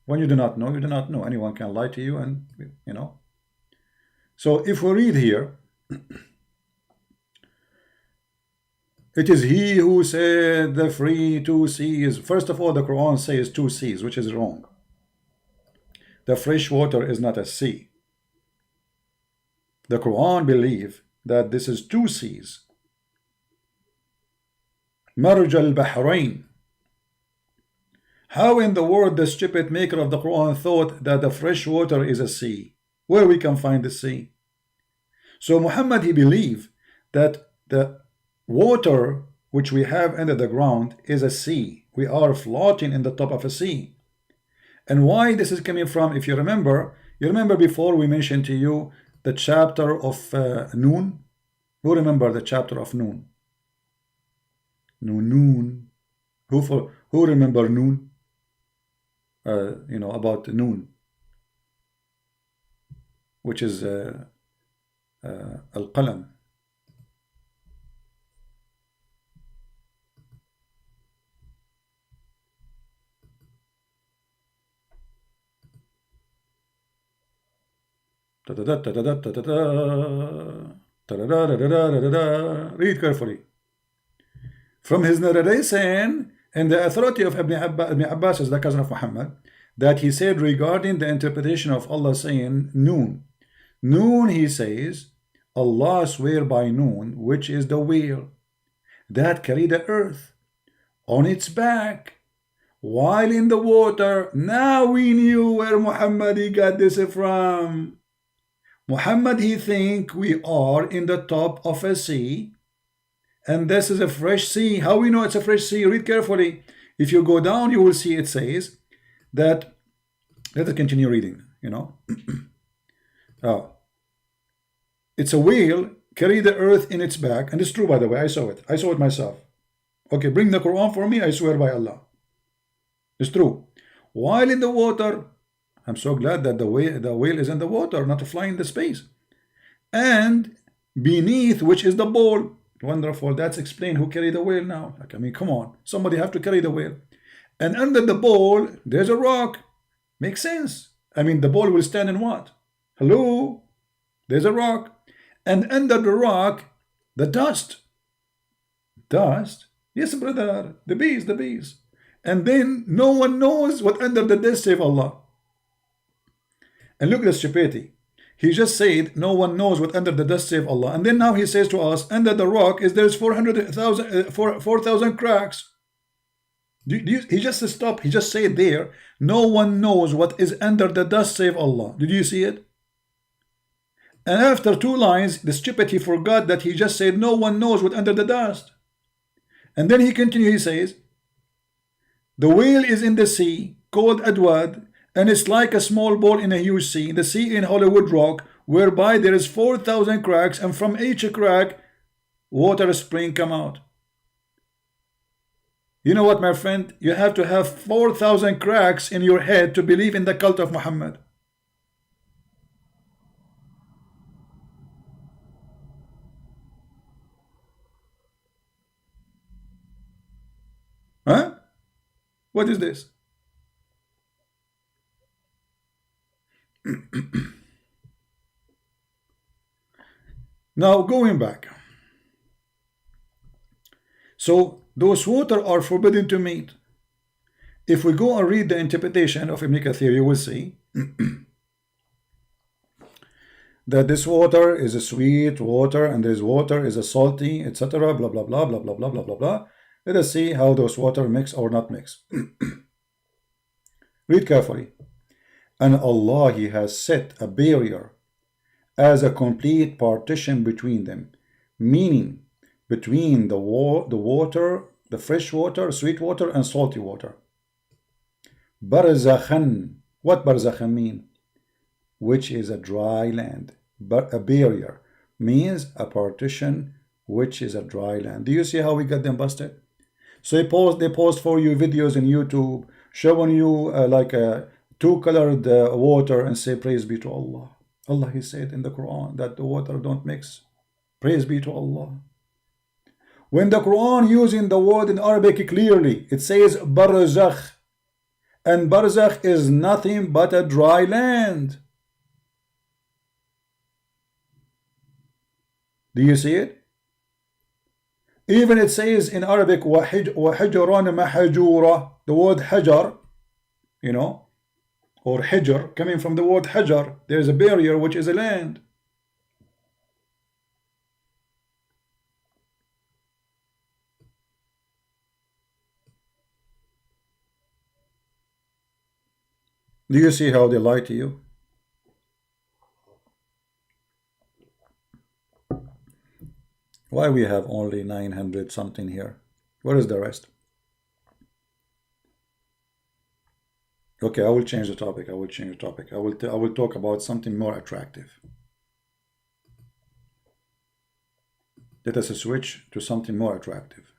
When you do not know, you do not know. Anyone can lie to you, and you know. So if we read here, it is He who said the free two seas. First of all, the Quran says two seas, which is wrong. The fresh water is not a sea. The Quran believes that this is two seas. Marj al-Bahrain. How in the world the stupid maker of the Quran thought that the fresh water is a sea? Where we can find the sea? So Muhammad, he believed that the water which we have under the ground is a sea. We are floating in the top of a sea. And why this is coming from, if you remember before we mentioned to you the chapter of Noon. Who remember the chapter of Noon? Noon. Who remember Noon? You know about Noon, which is Al-Qalam. Read carefully. From his narration and the authority of Ibn Abbas, is the cousin of Muhammad, that he said regarding the interpretation of Allah saying Noon. Noon, he says, Allah swear by Noon, which is the wheel that carried the earth on its back while in the water. Now we knew where Muhammad he got this from. Muhammad, he think we are in the top of a sea, and this is a fresh sea. How we know it's a fresh sea? Read carefully. If you go down, you will see it says that, let us continue reading, you know. It's a wheel carry the earth in its back, and it's true, by the way. I saw it myself. Okay, bring the Quran for me. I swear by Allah, it's true. While in the water, I'm so glad that the whale is in the water, not flying in the space. And beneath, which is the bowl. Wonderful. That's explain who carried the whale now. Like, I mean, come on, somebody have to carry the whale. And under the bowl, there's a rock. Makes sense. I mean, the bowl will stand in what? Hello? There's a rock. And under the rock, the dust. Dust? Yes, brother. The bees. And then no one knows what under the dust save Allah. And look at the stupidity. He just said no one knows what under the dust save Allah. And then now he says to us, under the rock is there's 4,000 cracks. He just stopped. He just said there, no one knows what is under the dust save Allah. Did you see it? And after 2 lines, the stupid, he forgot that he just said no one knows what under the dust. And then he continues, he says, the whale is in the sea, called Adwad, and it's like a small ball in a huge sea, the sea in Hollywood Rock, whereby there is 4,000 cracks, and from each crack, water spring come out. You know what, my friend? You have to have 4,000 cracks in your head to believe in the cult of Muhammad. Huh? What is this? Now going back. So those water are forbidden to meet. If we go and read the interpretation of Ibn Kathir, you will see that this water is a sweet water and this water is a salty, etc. Blah blah blah blah blah blah blah blah blah. Let us see how those water mix or not mix. Read carefully. And Allah, he has set a barrier as a complete partition between them, meaning between the water, the fresh water, sweet water, and salty water. Barzakhan. What barzakhan mean? Which is a dry land. But a barrier means a partition, which is a dry land. Do you see how we got them busted? So they post for you videos on YouTube showing you like a 2-colored water and say praise be to Allah. Allah, he said in the Quran that the water don't mix. Praise be to Allah. When the Quran using the word in Arabic clearly, it says barzakh, and barzakh is nothing but a dry land. Do you see it? Even it says in Arabic وَحِجْرًا مَحَجُورًا, the word hajar, you know, or hijr, coming from the word hajar. There is a barrier which is a land. Do you see how they lie to you? Why we have only 900 something here? Where is the rest? Okay, I will change the topic. I will talk about something more attractive. Let us switch to something more attractive.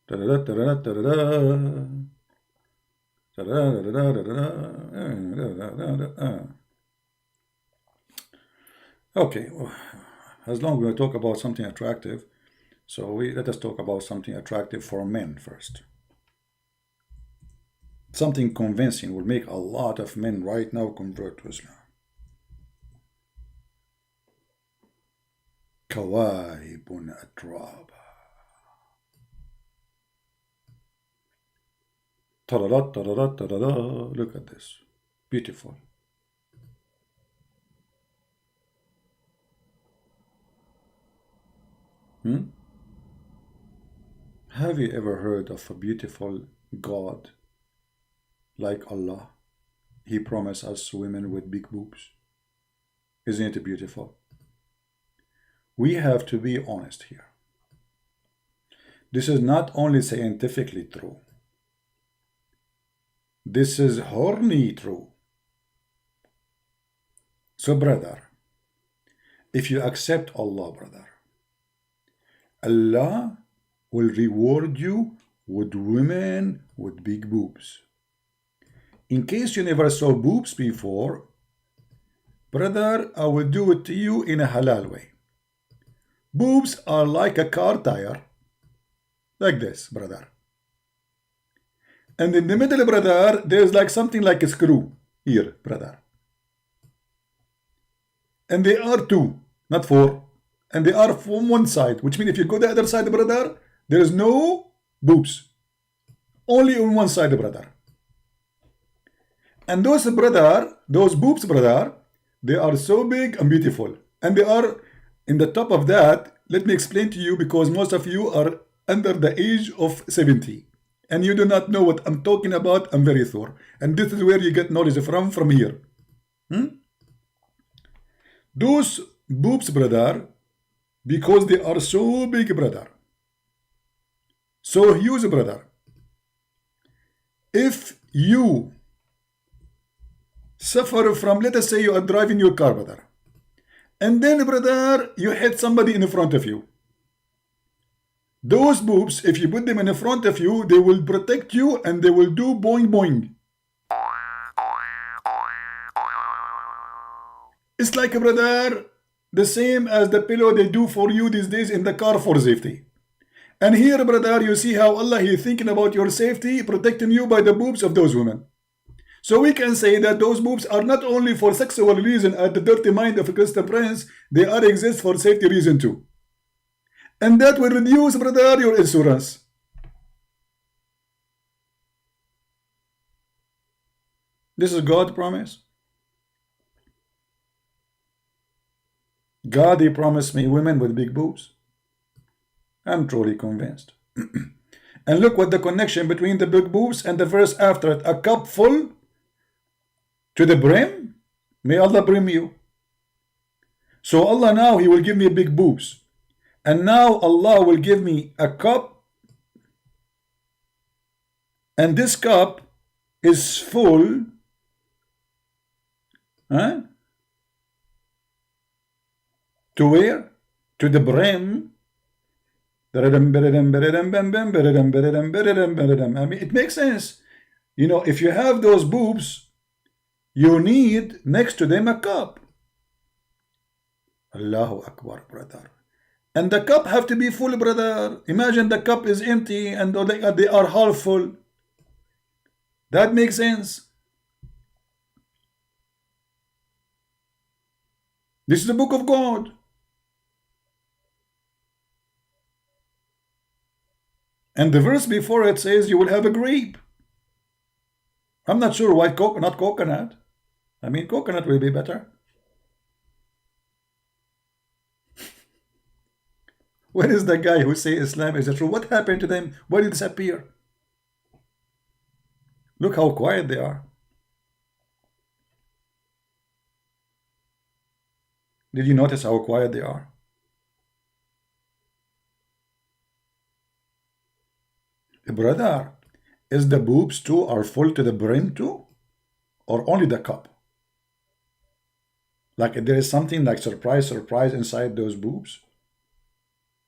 Okay, as long as we talk about something attractive, so let us talk about something attractive for men first. Something convincing will make a lot of men right now convert to Islam. كواهب أترابا. Look at this. Beautiful. Have you ever heard of a beautiful God like Allah? He promised us women with big boobs. Isn't it beautiful? We have to be honest here. This is not only scientifically true. This is horny true. So brother, if you accept Allah, brother, Allah will reward you with women with big boobs. In case you never saw boobs before, brother, I will do it to you in a halal way. Boobs are like a car tire, like this, brother. And in the middle, brother, there's like something like a screw here, brother. And they are two, not four. And they are from one side, which means if you go the other side, brother, there is no boobs. Only on one side, brother. And those boobs, brother, they are so big and beautiful. And they are in the top of that. Let me explain to you, because most of you are under the age of 70. And you do not know what I'm talking about. I'm very sure. And this is where you get knowledge from here. Those boobs, brother, because they are so big, brother, so huge, brother, if you suffer from, let us say you are driving your car, brother, and then, brother, you hit somebody in front of you. Those boobs, if you put them in front of you, they will protect you and they will do boing boing. It's like, brother, the same as the pillow they do for you these days in the car for safety. And here, brother, you see how Allah is thinking about your safety, protecting you by the boobs of those women. So we can say that those boobs are not only for sexual reason at the dirty mind of a Christian prince, they are exist for safety reason too. And that will reduce, brother, your insurance. This is God's promise. God, He promised me women with big boobs. I'm truly convinced. And look what the connection between the big boobs and the verse after it. A cup full to the brim. May Allah brim you. So Allah now, He will give me big boobs. And now Allah will give me a cup. And this cup is full. To where? To the brim. I mean, it makes sense. You know, if you have those boobs, you need next to them a cup. Allahu Akbar, brother. And the cup have to be full, brother. Imagine the cup is empty and they are half full. That makes sense. This is the book of God. And the verse before it says you will have a grape. I'm not sure why not coconut. I mean, coconut will be better. Where is the guy who say Islam is true? What happened to them? Why did they disappear? Look how quiet they are. Did you notice how quiet they are? Brother, is the boobs too are full to the brim too? Or only the cup? Like there is something like surprise inside those boobs?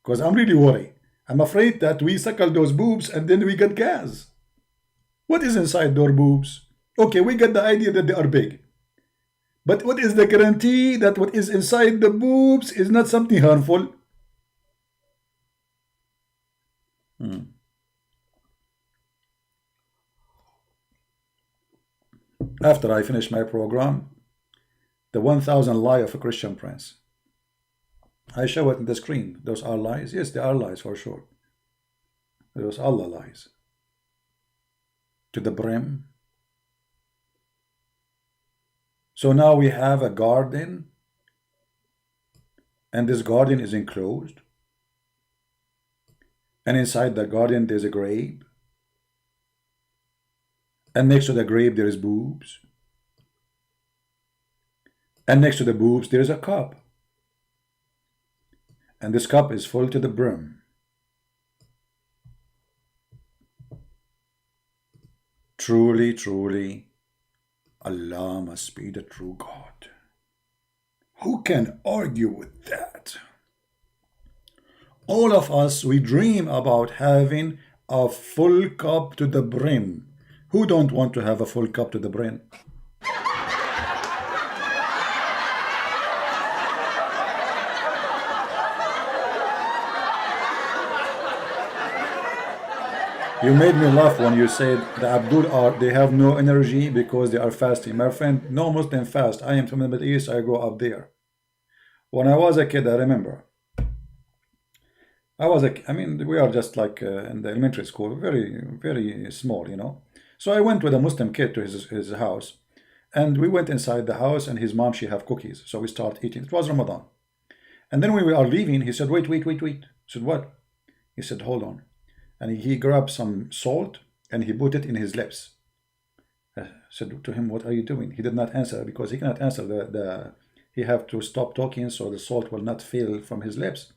Because I'm really worried. I'm afraid that we suckle those boobs and then we get gas. What is inside those boobs? Okay, we get the idea that they are big. But what is the guarantee that what is inside the boobs is not something harmful? after I finish my program, the 1000 lie of a Christian prince. I show it on the screen. Those are lies. Yes, they are lies for sure. Those Allah lies. To the brim. So now we have a garden, and this garden is enclosed, and inside the garden there's a grape, and next to the grape there is boobs, and next to the boobs there is a cup, and this cup is full to the brim. Truly, truly, Allah must be the true God. Who can argue with that? All of us, we dream about having a full cup to the brim. Who don't want to have a full cup to the brim? You made me laugh when you said the Abdul they have no energy because they are fasting. My friend, no Muslim fast. I am from the Middle East. I grew up there. When I was a kid, I remember. I mean, we are just like in the elementary school, very, very small, you know. So I went with a Muslim kid to his house, and we went inside the house, and his mom, she have cookies. So we start eating. It was Ramadan. And then when we are leaving, he said, wait. I said, what? He said, hold on. And he grabbed some salt and he put it in his lips. I said to him, what are you doing? He did not answer because he cannot answer. He have to stop talking so the salt will not fall from his lips.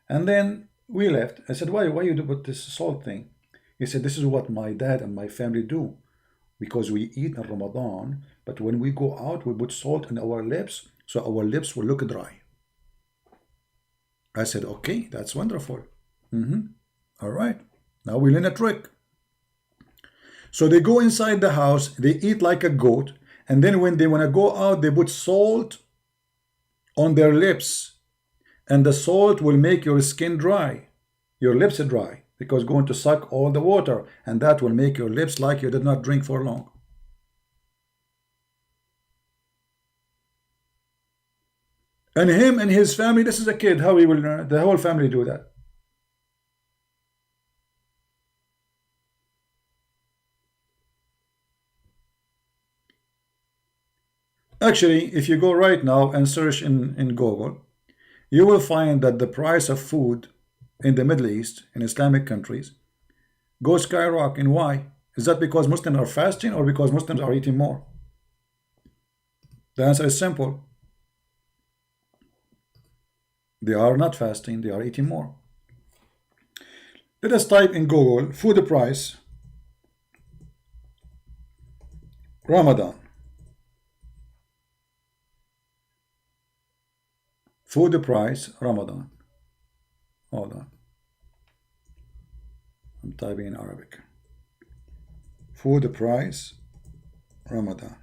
And then we left. I said, why you do with this salt thing? He said, this is what my dad and my family do. Because we eat in Ramadan, but when we go out, we put salt in our lips so our lips will look dry. I said, okay, that's wonderful. All right, now we learn a trick. So they go inside the house, they eat like a goat, and then when they want to go out, they put salt on their lips, and the salt will make your skin dry, your lips are dry, because going to suck all the water, and that will make your lips like you did not drink for long. And him and his family, this is a kid, how he will learn? The whole family do that. Actually, if you go right now and search in Google, you will find that the price of food in the Middle East, in Islamic countries, goes skyrocketing. Why? Is that because Muslims are fasting or because Muslims are eating more? The answer is simple. They are not fasting, they are eating more. Let us type in Google, food price, Ramadan. Food price, Ramadan. Hold on. I'm typing in Arabic. Food price, Ramadan.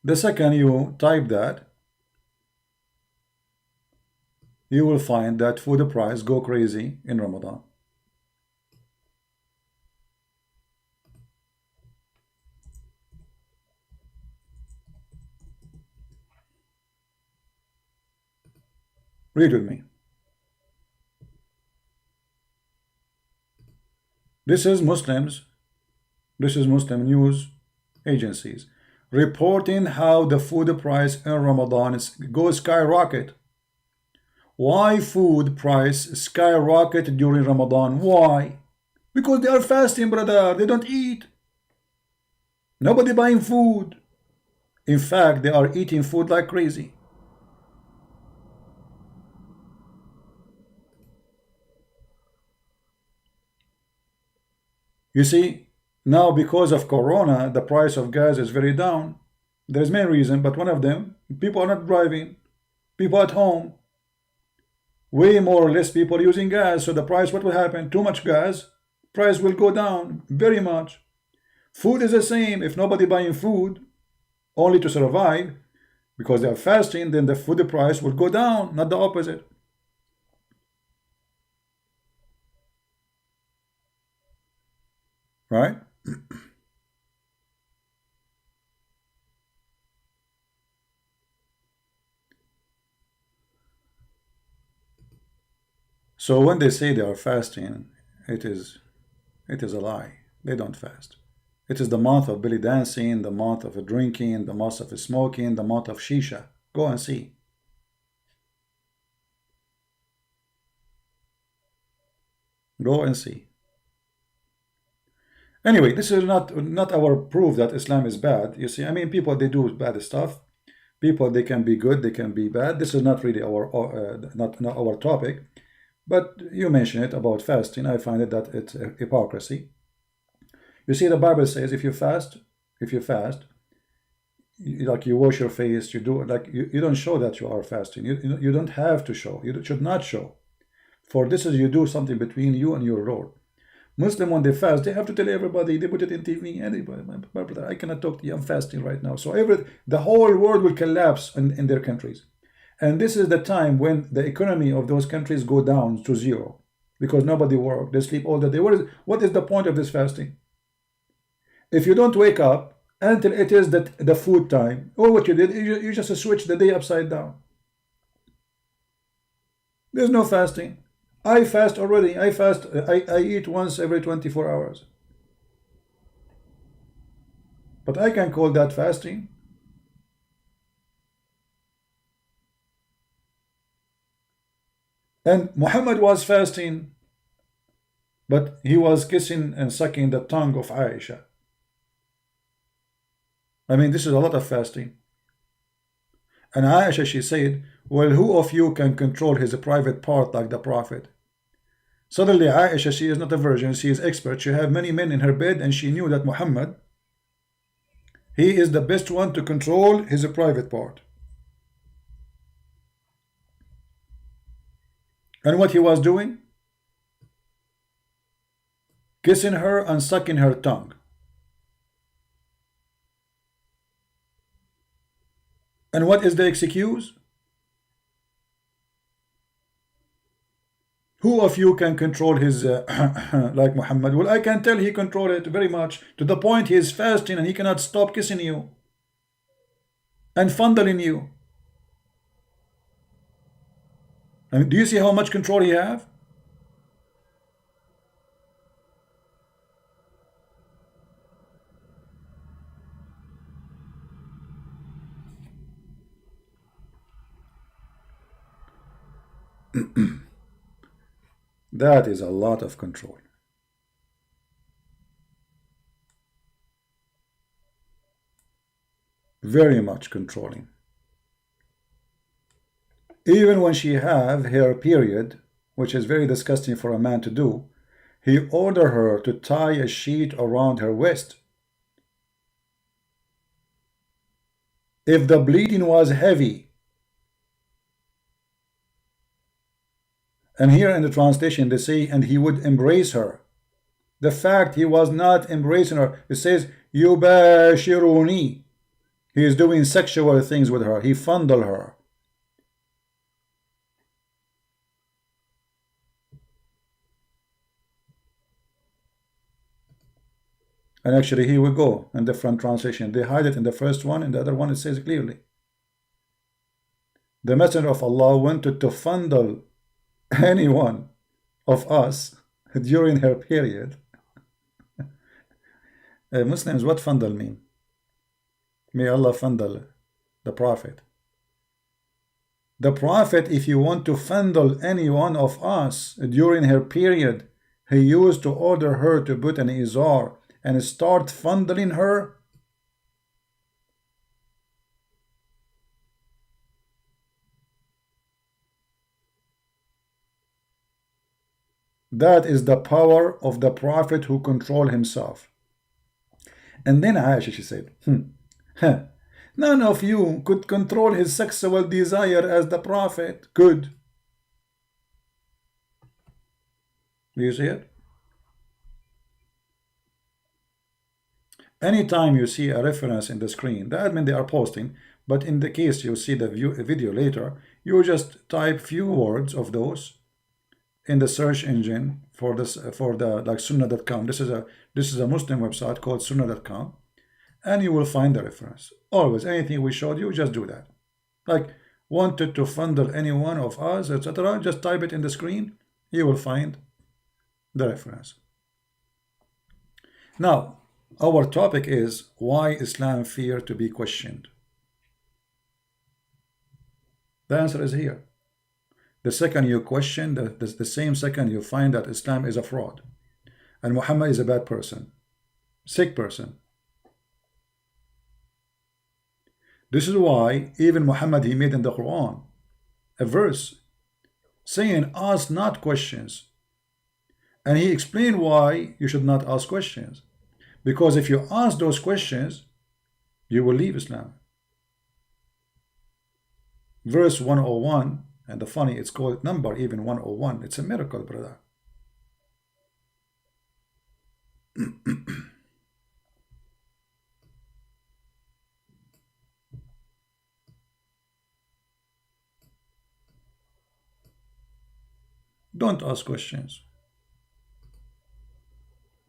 The second you type that, you will find that food price go crazy in Ramadan. Read with me. This is Muslim news agencies reporting how the food price in Ramadan goes skyrocket. Why food price skyrocket during Ramadan? Why? Because they are fasting, brother. They don't eat. Nobody buying food. In fact, they are eating food like crazy. You see, now because of Corona, the price of gas is very down. There is many reasons, but one of them, people are not driving. People at home. Way more or less people using gas. So the price, what will happen? Too much gas, price will go down very much. Food is the same. If nobody buying food, only to survive, because they are fasting, then the food price will go down, not the opposite. right? So when they say they are fasting, it is a lie. They don't fast. It is the month of belly dancing, the month of drinking, the month of smoking, the month of shisha. Go and see. Go and see. Anyway, this is not our proof that Islam is bad. You see, I mean, people, they do bad stuff. People, they can be good, they can be bad. This is not really our not our topic. But you mention it about fasting. I find it that it's a hypocrisy. You see, the Bible says if you fast, like you wash your face, you do like you don't show that you are fasting. You don't have to show. You should not show. For this is you do something between you and your Lord. Muslim, when they fast, they have to tell everybody. They put it in TV. Anybody, my brother, I cannot talk to you. I'm fasting right now. So the whole world will collapse in their countries. And this is the time when the economy of those countries go down to zero because nobody works. They sleep all the day. What is the point of this fasting? If you don't wake up until it is the food time, or what you did, you just switch the day upside down. There's no fasting. I fast already. I eat once every 24 hours. But I can call that fasting. And Muhammad was fasting, but he was kissing and sucking the tongue of Aisha. I mean, this is a lot of fasting. And Aisha, she said, well, who of you can control his private part like the Prophet? Suddenly, Aisha, she is not a virgin, she is expert. She had many men in her bed, and she knew that Muhammad, he is the best one to control his private part. And what he was doing? Kissing her and sucking her tongue. And what is the excuse? Who of you can control his like Muhammad? Well, I can tell he controls it very much, to the point he is fasting and he cannot stop kissing you and fondling you. I mean, do you see how much control he have? That is a lot of control. Very much controlling. Even when she have her period, which is very disgusting for a man to do, he ordered her to tie a sheet around her waist. If the bleeding was heavy, and here in the translation they say, and he would embrace her. The fact he was not embracing her, it says, yubashiruni. He is doing sexual things with her. He fondled her. And actually, here we go in different translation. They hide it in the first one, and the other one it says clearly. The Messenger of Allah wanted to fondle any one of us during her period. Muslims, what fondle mean? May Allah fondle the Prophet. The Prophet, if you want to fondle any one of us during her period, he used to order her to put an izar and start fondling her. That is the power of the Prophet who controls himself. And then Aisha, she said, none of you could control his sexual desire as the Prophet could. Do you see it? Anytime you see a reference in the screen, that means they are posting, but in the case you see the video later, you just type few words of those in the search engine for this like sunnah.com. This is a Muslim website called sunnah.com, and you will find the reference. Always, anything we showed you, just do that. Like, wanted to fundle any one of us, etc., just type it in the screen, you will find the reference. Now, our topic is why Islam fear to be questioned. The answer is here. The second you question, the same second you find that Islam is a fraud and Muhammad is a bad person, sick person. This is why even Muhammad, he made in the Quran a verse saying, ask not questions. And he explained why you should not ask questions. Because if you ask those questions, you will leave Islam. Verse 101, and the funny, it's called number even 101. It's a miracle, brother. Don't ask questions.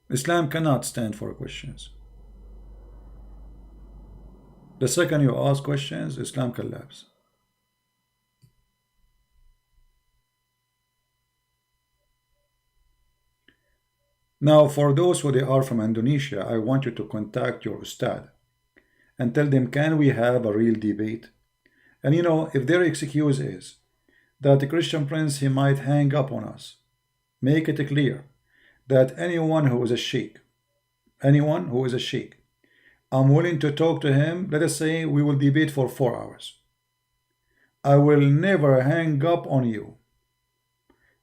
Islam cannot stand for questions. The second you ask questions, Islam collapses. Now, for those who they are from Indonesia, I want you to contact your ustad and tell them, can we have a real debate? And you know, if their excuse is that the Christian prince, he might hang up on us, make it clear that anyone who is a sheikh, I'm willing to talk to him. Let us say we will debate for 4 hours. I will never hang up on you.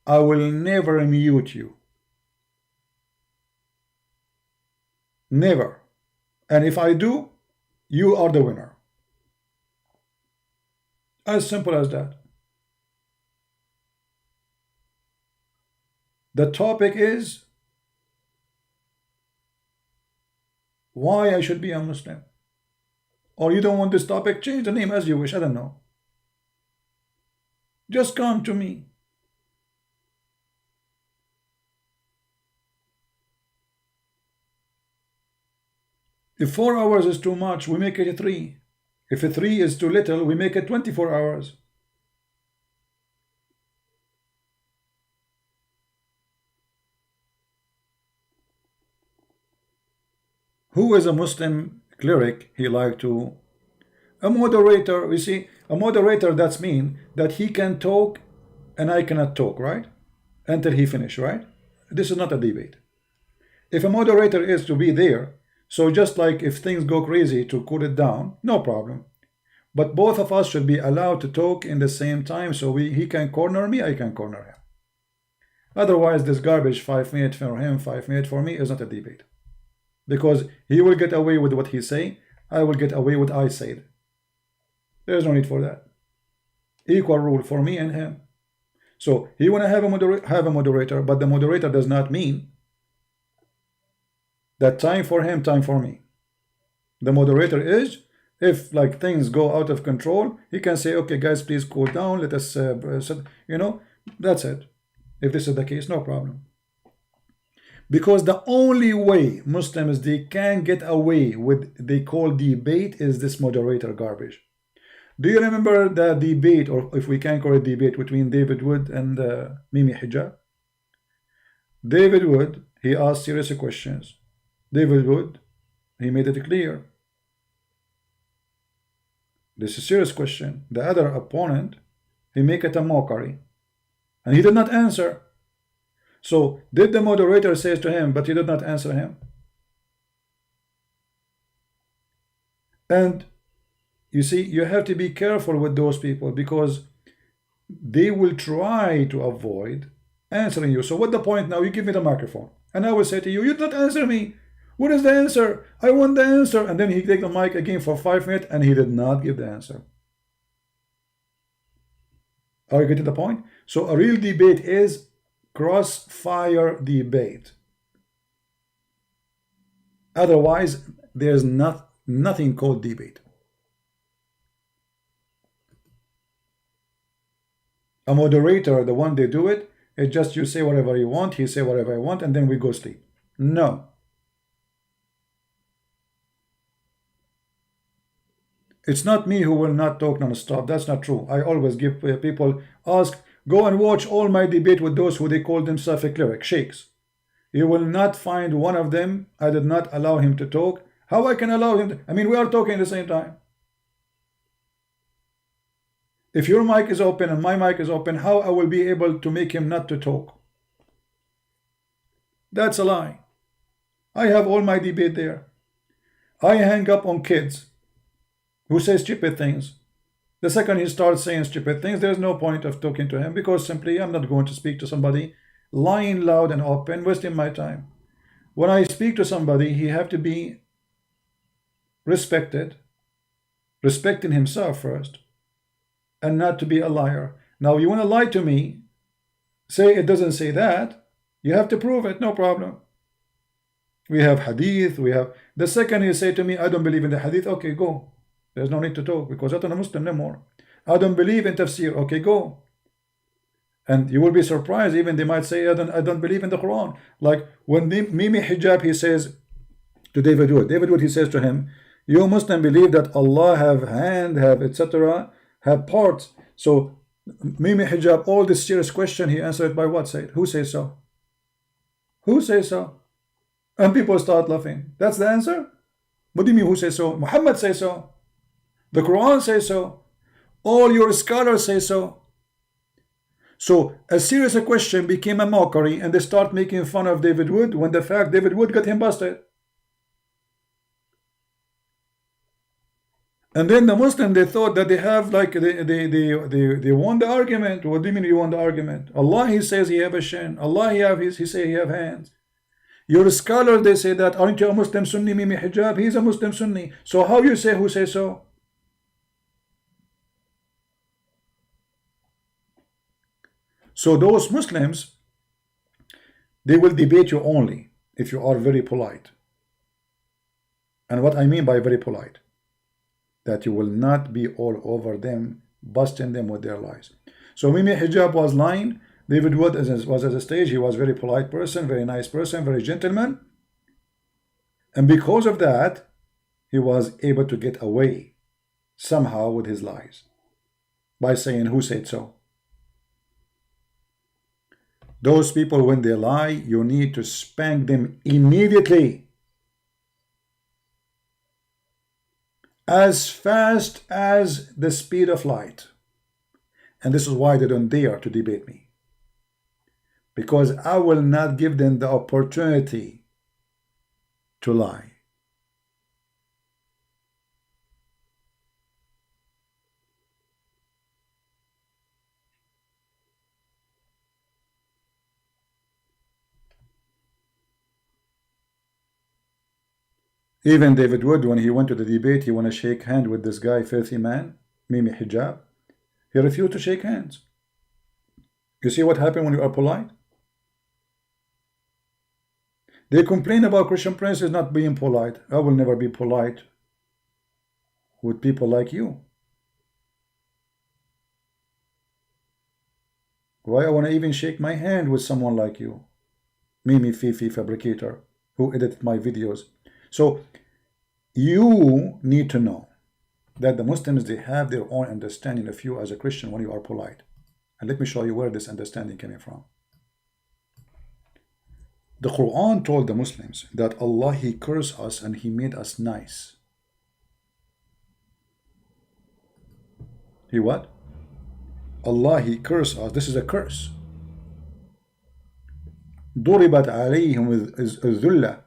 I will never mute you. Never. And if I do, you are the winner. As simple as that. The topic is why I should be a Muslim. Or you don't want this topic, change the name as you wish, I don't know. Just come to me. If 4 hours is too much, we make it 3. If 3 is too little, we make it 24 hours. Who is a Muslim cleric? He like to... A moderator, you see, a moderator, that's mean that he can talk and I cannot talk, right? Until he finish, right? This is not a debate. If a moderator is to be there, so just like if things go crazy to cool it down, no problem. But both of us should be allowed to talk in the same time, so he can corner me, I can corner him. Otherwise, this garbage, 5 minutes for him, 5 minutes for me, is not a debate. Because he will get away with what he say, I will get away with what I said. There is no need for that. Equal rule for me and him. So he want to have a moderator, but the moderator does not mean that time for him, time for me. The moderator is, if like things go out of control, he can say, okay guys, please cool down, let us you know, that's it. If this is the case, no problem. Because the only way Muslims, they can get away with, they call debate, is this moderator garbage. Do you remember the debate, or if we can call it debate, between David Wood and Mimi Hijab? David Wood, he asked serious questions. David Wood, he made it clear. This is a serious question. The other opponent, he make it a mockery. And he did not answer. So, did the moderator say to him, but he did not answer him? And you see, you have to be careful with those people, because they will try to avoid answering you. So, what's the point now? You give me the microphone, and I will say to you, you did not answer me. What is the answer? I want the answer. And then he take the mic again for 5 minutes, and he did not give the answer. Are you getting the point? So, a real debate is crossfire debate. Otherwise, there's nothing called debate. A moderator, the one they do it, It's just you say whatever you want, he say whatever I want, and then we go sleep. No. It's not me who will not talk non-stop. That's not true. I always give people, go and watch all my debate with those who they call themselves a cleric, sheikhs. You will not find one of them. I did not allow him to talk. How I can allow him I mean, we are talking at the same time. If your mic is open and my mic is open, how I will be able to make him not to talk? That's a lie. I have all my debate there. I hang up on kids who say stupid things. The second he starts saying stupid things, there's no point of talking to him, because simply I'm not going to speak to somebody lying loud and open, wasting my time. When I speak to somebody, he have to be respected, respecting himself first, and not to be a liar. Now, you want to lie to me, say it doesn't say that, you have to prove it, no problem. We have hadith, we have, the second you say to me, I don't believe in the hadith, okay, go. There's no need to talk, because I'm not a Muslim no more. I don't believe in tafsir, okay, go. And you will be surprised, even they might say, I don't believe in the Quran. Like when Mimi Hijab, he says to David Wood, he says to him, you Muslim believe that Allah have hand, have etc., have parts. So Mimi Hijab, all this serious question, he answered by what? Said, who says so? Who says so? And people start laughing. That's the answer? What do you mean, who says so? Muhammad says so. The Quran says so. All your scholars say so. So a serious question became a mockery, and they start making fun of David Wood, when the fact David Wood got him busted. And then the Muslim, they thought that they have, like, they won the argument. What do you mean you won the argument? Allah, he says he have a shin. Allah, he say he have hands. Your scholar, they say that, aren't you a Muslim Sunni, Mimi Hijab? He's a Muslim Sunni. So how you say who says so? So those Muslims, they will debate you only if you are very polite. And what I mean by very polite, that you will not be all over them, busting them with their lies. So Mimi Hijab was lying. David Wood was at the stage. He was a very polite person, very nice person, very gentleman. And because of that, he was able to get away somehow with his lies by saying, who said so? Those people, when they lie, you need to spank them immediately, as fast as the speed of light. And this is why they don't dare to debate me, because I will not give them the opportunity to lie. Even David Wood, when he went to the debate, he wanted to shake hand with this guy, filthy man, Mimi Hijab. He refused to shake hands. You see what happened when you are polite? They complain about Christian princes not being polite. I will never be polite with people like you. Why I want to even shake my hand with someone like you, Mimi Fifi Fabricator, who edited my videos. So you need to know that the Muslims, they have their own understanding of you as a Christian when you are polite. And let me show you where this understanding came from. The Quran told the Muslims that Allah, he cursed us and he made us nice. He what? Allah, he cursed us. This is a curse. ضربت عليهم الذلة.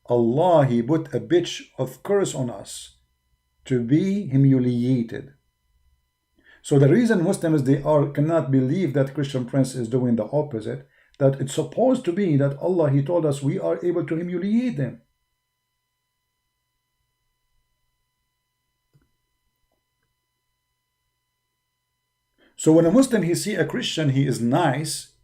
Allah, he put a bitch of curse on us to be humiliated. So the reason Muslims, they cannot believe that Christian prince is doing the opposite, that it's supposed to be that Allah, he told us we are able to humiliate them. So when a Muslim, he see a Christian, he is nice,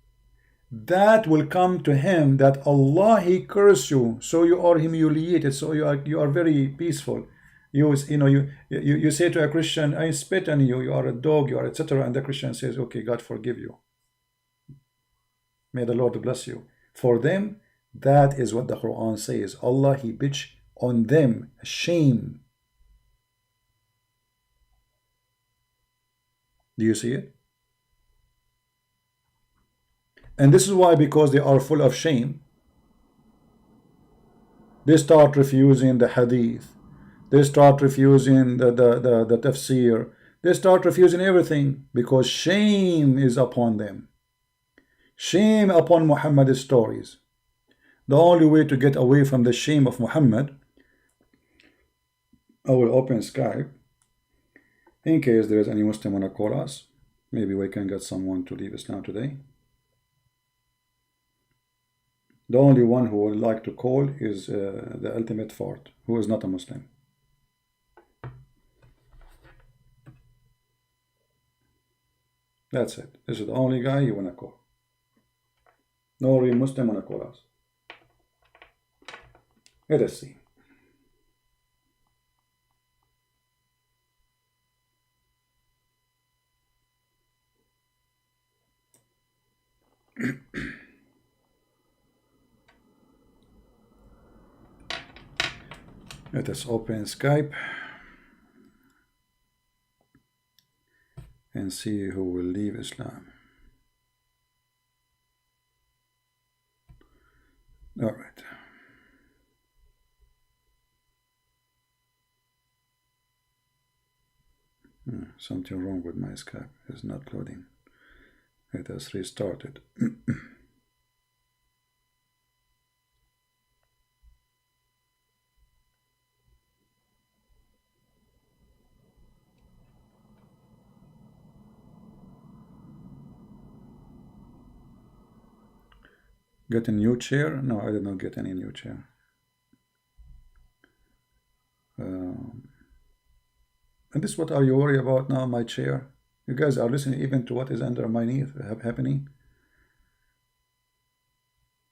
that will come to him that Allah, he curse you, so you are humiliated, so you are very peaceful. You say to a Christian, I spit on you, you are a dog, you are etc., and the Christian says, okay, God forgive you. May the Lord bless you. For them, that is what the Quran says. Allah, He pitch on them shame. Do you see it? And this is why, because they are full of shame, they start refusing the hadith. They start refusing the tafsir. They start refusing everything because shame is upon them. Shame upon Muhammad's stories. The only way to get away from the shame of Muhammad, I will open Skype in case there is any Muslim want to call us. Maybe we can get someone to leave Islam today. The only one who would like to call is the ultimate fart, who is not a Muslim. That's it. This is the only guy you want to call. No real Muslim want to call us. Let us see. Let us open Skype and see who will leave Islam. All right. Something wrong with my Skype. It's not loading. Let us restart it. Get a new chair? No, I did not get any new chair. And this, what are you worried about now, my chair? You guys are listening even to what is under my knee happening.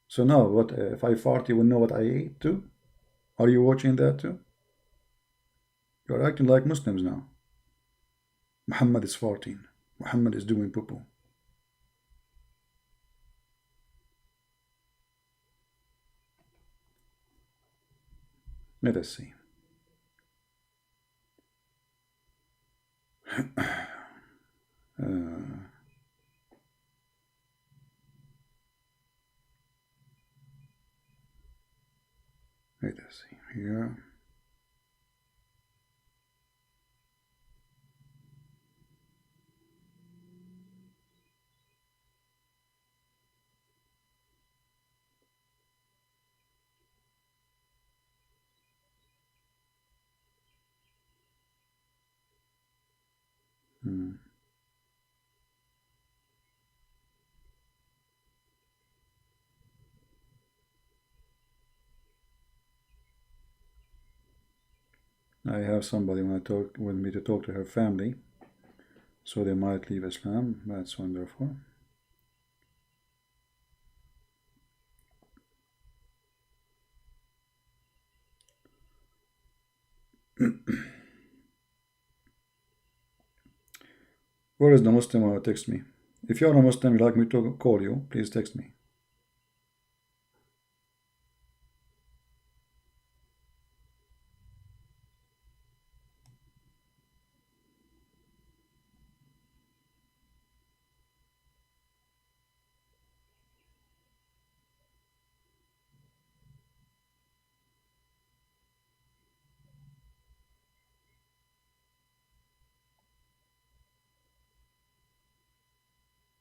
So now, what if I fart, you will know what I ate too? Are you watching that too? You're acting like Muslims now. Muhammad is farting. Muhammad is doing poo-poo. Let us see. Let us see here. I have somebody want to talk with me to talk to her family, so they might leave Islam. That's wonderful. Where is the Muslim who text me? If you're a Muslim, you'd like me to call you, please text me.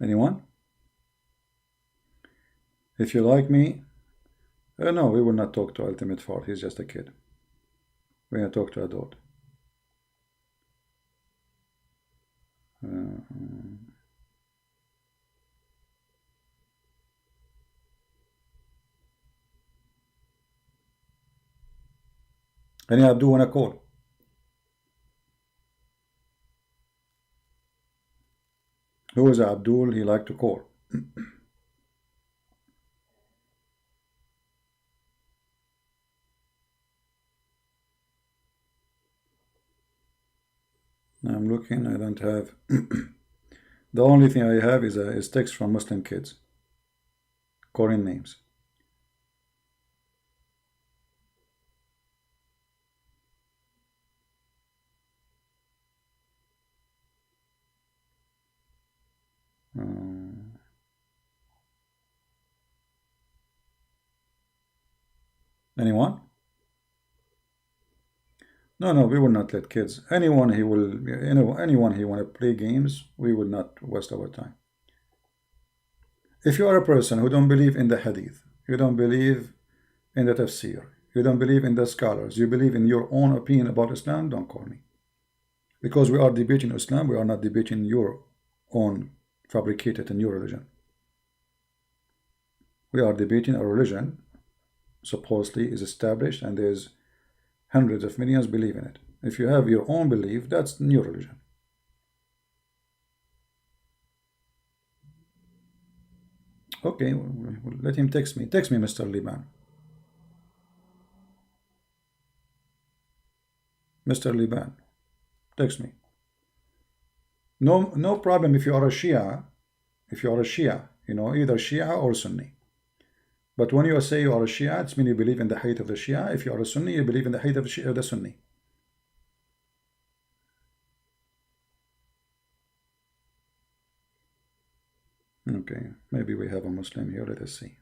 Anyone? If you like me, no, we will not talk to Ultimate Fart. He's just a kid. We're going to talk to adult. Any Abdul want to call? Who is Abdul? He like to call. I'm looking. I don't have. The only thing I have is text from Muslim kids. Korean names. Uh, anyone? No, no, we will not let kids. Anyone he will, anyone he want to play games, we will not waste our time. If you are a person who don't believe in the hadith, you don't believe in the tafsir, you don't believe in the scholars, you believe in your own opinion about Islam, don't call me. Because we are debating Islam, we are not debating your own fabricated and your religion. We are debating a religion supposedly is established and there's hundreds of millions believe in it. If you have your own belief, that's your religion. Okay, let him text me. Text me, Mr. Liban. Mr. Liban, text me. No, no problem if you are a Shia. If you are a Shia, you know, either Shia or Sunni. But when you say you are a Shia, it means you believe in the height of the Shia. If you are a Sunni, you believe in the height of the Sunni. Okay, maybe we have a Muslim here. Let us see.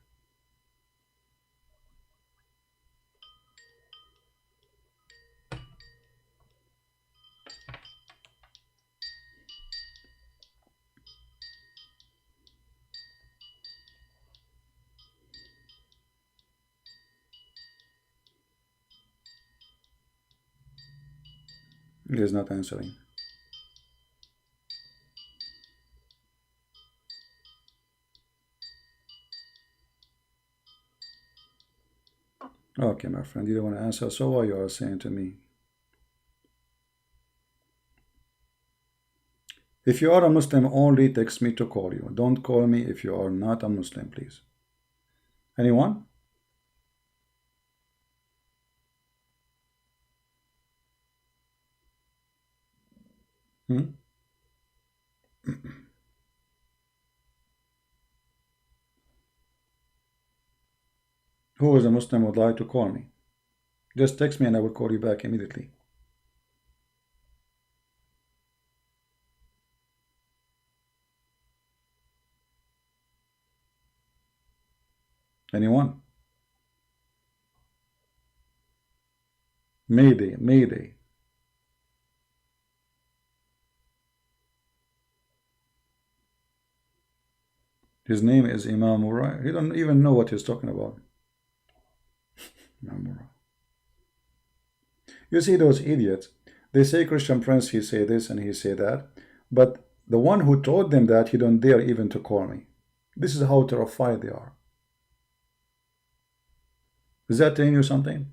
He is not answering. Okay, my friend, you don't want to answer, so what you are saying to me? If you are a Muslim, only text me to call you. Don't call me if you are not a Muslim, please. Anyone? Hmm? Who is a Muslim would like to call me? Just text me and I will call you back immediately. Anyone? Maybe, maybe. His name is Imam Murray. He don't even know what he's talking about. Imam Murray. You see those idiots, they say Christian Prince, he say this and he say that, but the one who told them that, he don't dare even to call me. This is how terrified they are. Is that telling you something?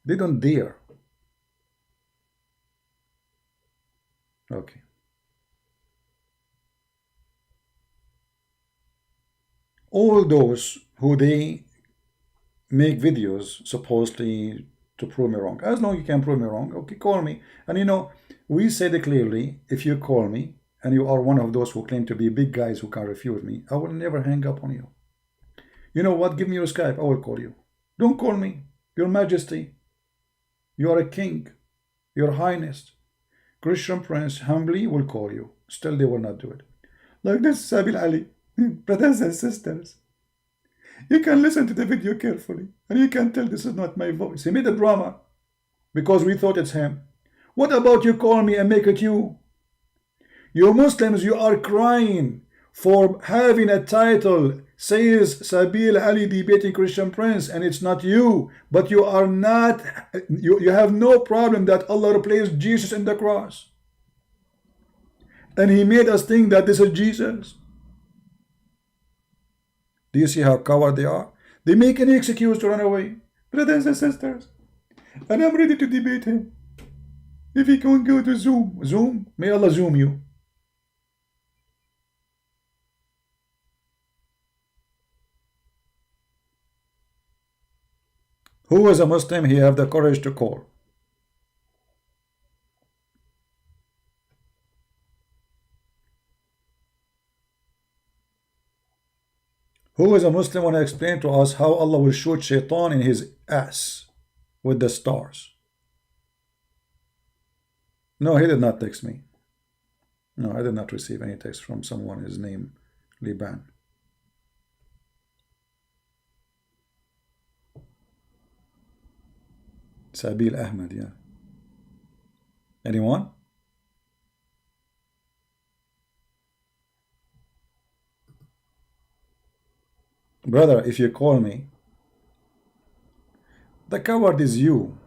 They don't dare. Okay. All those who they make videos supposedly to prove me wrong. As long as you can prove me wrong, okay, call me. And you know, we said it clearly, if you call me and you are one of those who claim to be big guys who can refute me, I will never hang up on you. You know what? Give me your Skype. I will call you. Don't call me. Your Majesty. You are a king. Your Highness. Christian Prince humbly will call you. Still, they will not do it. Like this, Sabil Ali. Brothers and sisters. You can listen to the video carefully. And you can tell this is not my voice. He made a drama. Because we thought it's him. What about you call me and make it you? You Muslims, you are crying for having a title says Sabil Ali debating Christian Prince, and it's not you, but you are not, you have no problem that Allah replaced Jesus in the cross. And he made us think that this is Jesus. Do you see how coward they are? They make any excuse to run away. Brothers and sisters, and I'm ready to debate him. If he can go to Zoom, may Allah Zoom you. Who is a Muslim, he have the courage to call. Who is a Muslim want to explain to us how Allah will shoot shaitan in his ass with the stars? No, he did not text me. No, I did not receive any text from someone, his name Liban. Sabil Ahmed, yeah. Anyone? Brother, if you call me, the coward is you,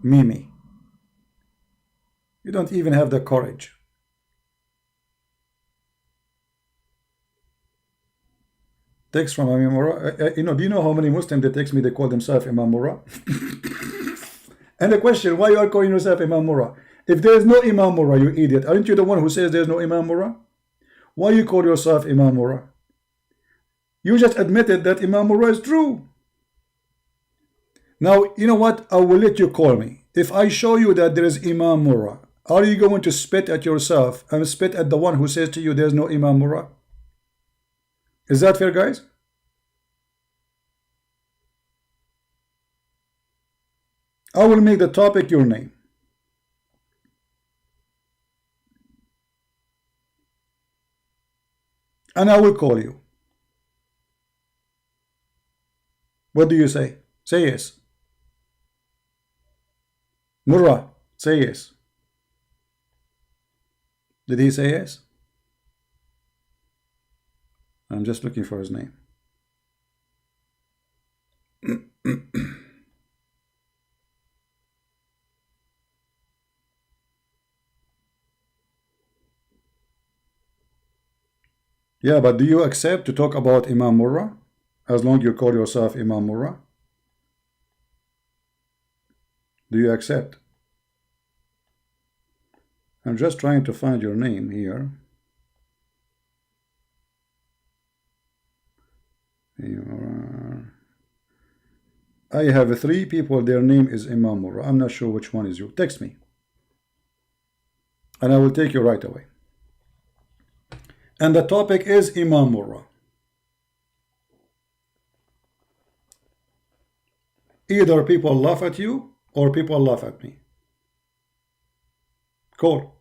Mimi. You don't even have the courage. Text from Imam Murrah. Do you know how many Muslims they text me, they call themselves Imam Murrah? And the question, why you are calling yourself Imam Murrah? If there is no Imam Murrah, you idiot, aren't you the one who says there is no Imam Murrah? Why you call yourself Imam Murrah? You just admitted that Imam Murrah is true. Now, you know what? I will let you call me. If I show you that there is Imam Murrah, are you going to spit at yourself and spit at the one who says to you there is no Imam Murrah? Is that fair, guys? I will make the topic your name. And I will call you. What do you say? Say yes. Murrah, say yes. Did he say yes? I'm just looking for his name. Yeah, but do you accept to talk about Imam Murrah? As long as you call yourself Imam Murrah? Do you accept? I'm just trying to find your name here. I have 3 people, their name is Imam Murrah. I'm not sure which one is you. Text me. And I will take you right away. And the topic is Imam Murrah. Either people laugh at you or people laugh at me. Call.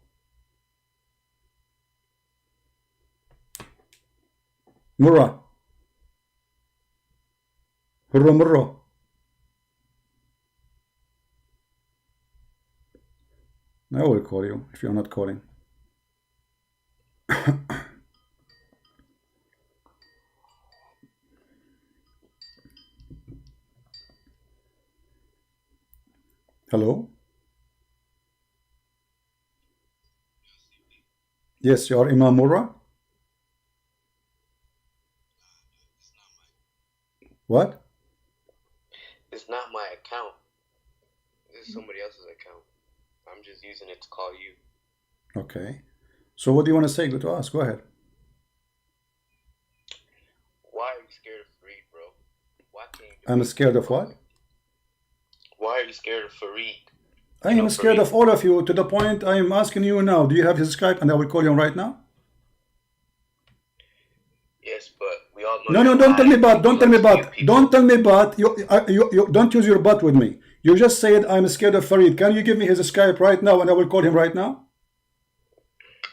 Murrah. Hurra Murrah. I will call you if you're not calling. Hello? Yes, you are Imam Murrah? What? It's not my account. This is somebody else's account. I'm just using it to call you. Okay. So what do you want to say to us? Go ahead. Why are you scared of Fareed, bro? Why can't you I'm scared of what? Why are you scared of Fareed? I am scared of all of you to the point I am asking you now. Do you have his Skype? And I will call him right now. Yes, but we all know. No, don't tell me but. Don't tell me but. Don't tell me but. You don't use your butt with me. You just said I'm scared of Fareed. Can you give me his Skype right now and I will call him right now?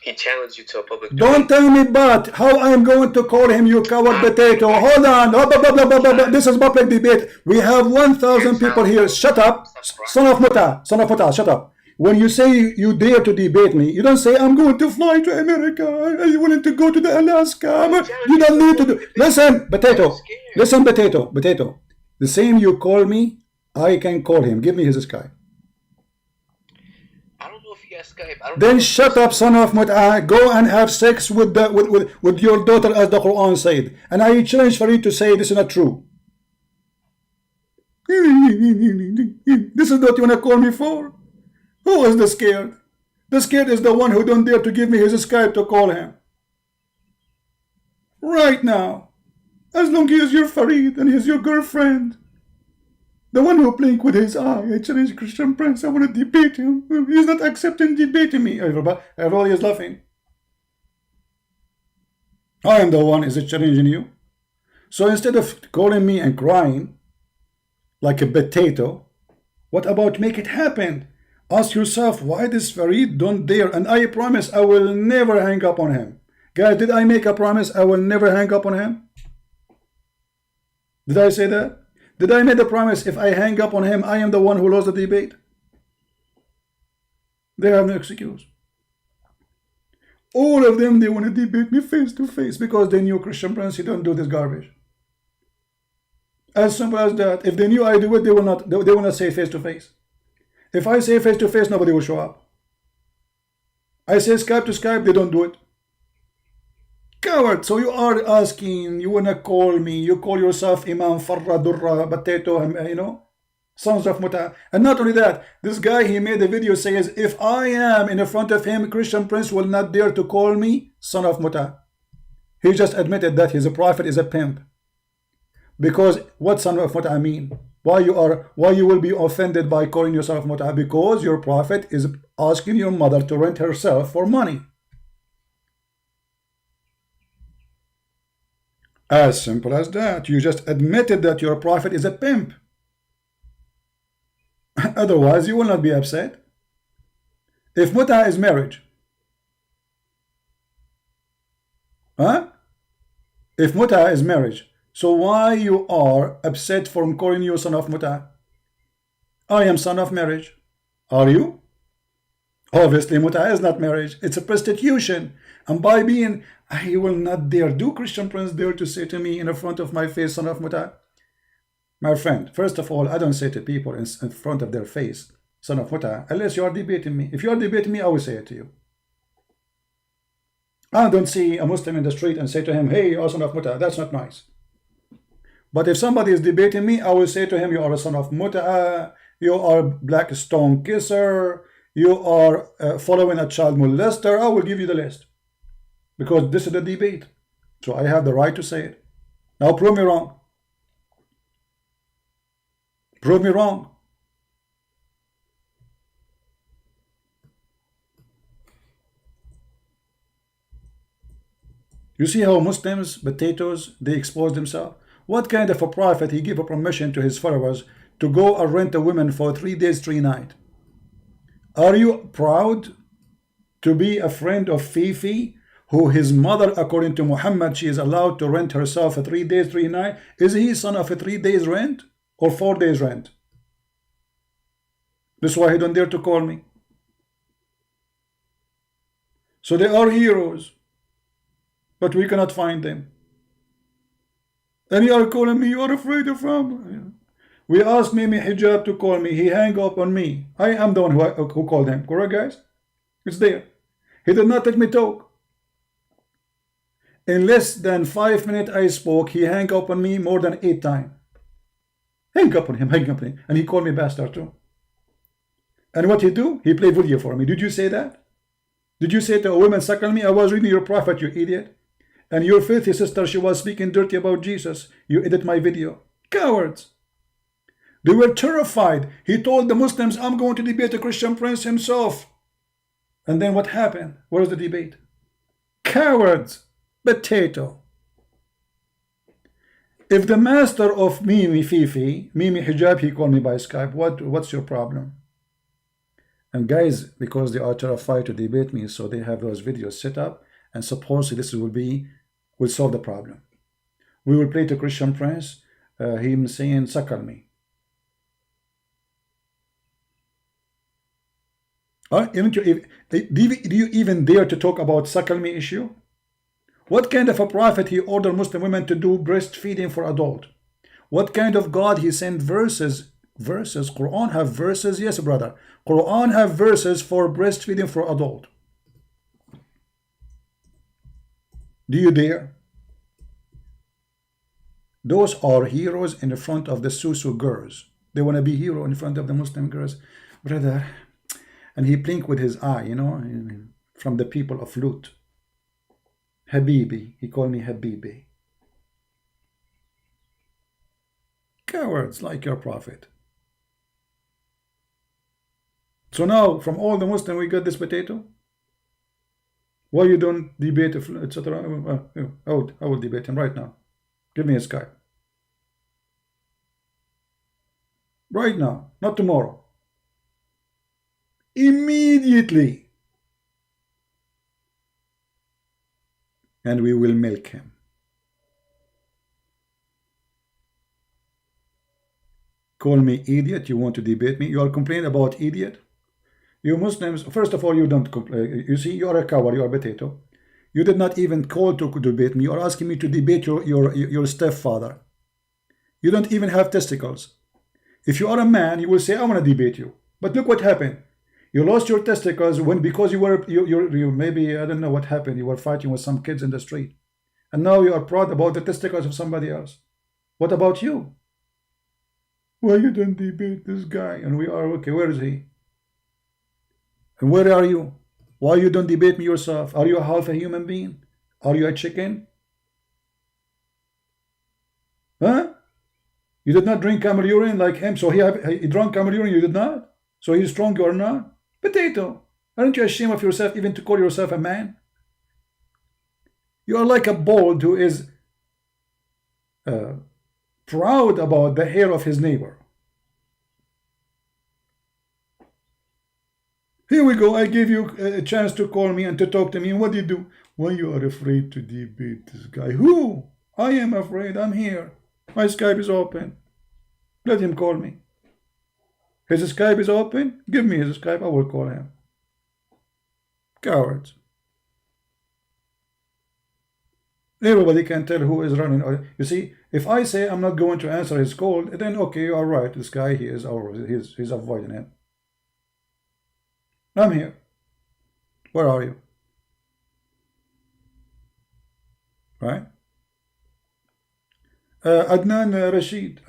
He challenged you to a public debate. Don't tell me but. How I am going to call him, you coward potato? Hold on. This is public debate. We have 1,000 people here. Shut up. Son of Muta. Son of Muta. Shut up. When you say you dare to debate me, you don't say I'm going to fly to America. Are you willing to go to the Alaska? You don't need to do. Listen, potato. Listen, potato. Potato. The same you call me, I can call him. Give me his Skype. I don't know if he has Skype. Then shut up, son of Mut'ah. Go and have sex with your daughter, as the Quran said. And I challenge for you to say this is not true. This is what you want to call me for? Who is the scared? The scared is the one who don't dare to give me his Skype to call him. Right now. As long as you're Fareed and he's your girlfriend. The one who playing with his eye. I challenge Christian Prince. I want to debate him. He's not accepting debating me. Everybody is laughing. I am the one is challenging you. So instead of calling me and crying like a potato, what about make it happen? Ask yourself why this Farid don't dare, and I promise I will never hang up on him. Guys, did I make a promise I will never hang up on him? Did I say that? Did I make a promise if I hang up on him, I am the one who lost the debate? They have no excuse. All of them, they want to debate me face to face because they knew Christian Prince, he don't do this garbage. As simple as that. If they knew I do it, they will not say face to face. If I say face to face, nobody will show up. I say Skype to Skype, they don't do it. Coward. So you are asking, you wanna call me, you call yourself Imam Farra Durra Potato, you know, sons of Muta. And not only that, this guy, he made a video says, if I am in front of him, Christian Prince will not dare to call me son of Muta. He just admitted that he's a prophet, is a pimp. Because what son of Muta mean? Why you will be offended by calling yourself Muta? Because your prophet is asking your mother to rent herself for money. As simple as that. You just admitted that your prophet is a pimp. Otherwise, you will not be upset. If Muta is marriage, huh? If Muta is marriage, so why you are upset from calling you son of Muta? I am son of marriage. Are you? Obviously, Muta is not marriage. It's a prostitution. And by being, I will not dare. Do Christian Prince dare to say to me in front of my face, son of Muta? My friend, first of all, I don't say to people in front of their face, son of Muta, unless you are debating me. If you are debating me, I will say it to you. I don't see a Muslim in the street and say to him, hey, you are son of Muta. That's not nice. But if somebody is debating me, I will say to him, you are a son of Muta, you are black stone kisser, you are following a child molester. I will give you the list. Because this is the debate. So I have the right to say it. Now prove me wrong. Prove me wrong. You see how Muslims, potatoes, they expose themselves? What kind of a prophet he give a permission to his followers to go and rent a woman for 3 days, 3 nights? Are you proud to be a friend of Fifi, who his mother, according to Muhammad, she is allowed to rent herself for 3 days, 3 nights? Is he son of a 3 days rent or 4 days rent? That's why he don't dare to call me. So they are heroes, but we cannot find them. And you are calling me, you are afraid of him. We asked Mimi Hijab to call me. He hung up on me. I am the one who called him. Correct, guys? It's there. He did not let me talk. In less than 5 minutes I spoke, he hung up on me more than 8 times. Hang up on him, hang up on him. And he called me bastard too. And what he do? He played video for me. Did you say that? Did you say to a woman, suckle me? I was reading your prophet, you idiot. And your filthy sister, she was speaking dirty about Jesus. You edit my video. Cowards. They were terrified. He told the Muslims, I'm going to debate the Christian Prince himself. And then what happened? Where is the debate? Cowards. Potato. If the master of Mimi Fifi, Mimi Hijab, he called me by Skype, what's your problem? And guys, because they are terrified to debate me, so they have those videos set up, and supposedly this will solve the problem. We will play to Christian Prince, him saying, suckle me. Do you even dare to talk about suckle me issue? What kind of a prophet he ordered Muslim women to do breastfeeding for adult? What kind of God he sent verses? Quran have verses? Yes, brother. Quran have verses for breastfeeding for adult. Do you dare? Those are heroes in front of the Susu girls. They want to be hero in front of the Muslim girls. Brother. And he blinked with his eye, you know, from the people of Lut. Habibi. He called me Habibi. Cowards like your prophet. So now, from all the Muslims, we got this potato. Why you don't debate, etc.? I will debate him right now. Give me a Skype. Right now, not tomorrow. Immediately. And we will milk him. Call me idiot. You want to debate me? You are complaining about idiot? You Muslims, first of all, you don't complain. You see, you are a coward. You are a potato. You did not even call to debate me. You are asking me to debate your stepfather. You don't even have testicles. If you are a man, you will say, I want to debate you. But look what happened. You lost your testicles because you maybe, I don't know what happened. You were fighting with some kids in the street. And now you are proud about the testicles of somebody else. What about you? Why you don't debate this guy? And we are, okay, where is he? And where are you? Why you don't debate me yourself? Are you half a human being? Are you a chicken? Huh? You did not drink camel urine like him, so he drank camel urine, you did not? So he's strong, you are not? Potato. Aren't you ashamed of yourself even to call yourself a man? You are like a bald who is proud about the hair of his neighbor. Here we go. I gave you a chance to call me and to talk to me. And what do you do? Why you are afraid to debate this guy? Who? I am afraid. I'm here. My Skype is open. Let him call me. His Skype is open. Give me his Skype. I will call him. Cowards. Everybody can tell who is running. You see, if I say I'm not going to answer his call, then okay, you are right. This guy, he's avoiding him. I'm here. Where are you? Right? Adnan Rashid.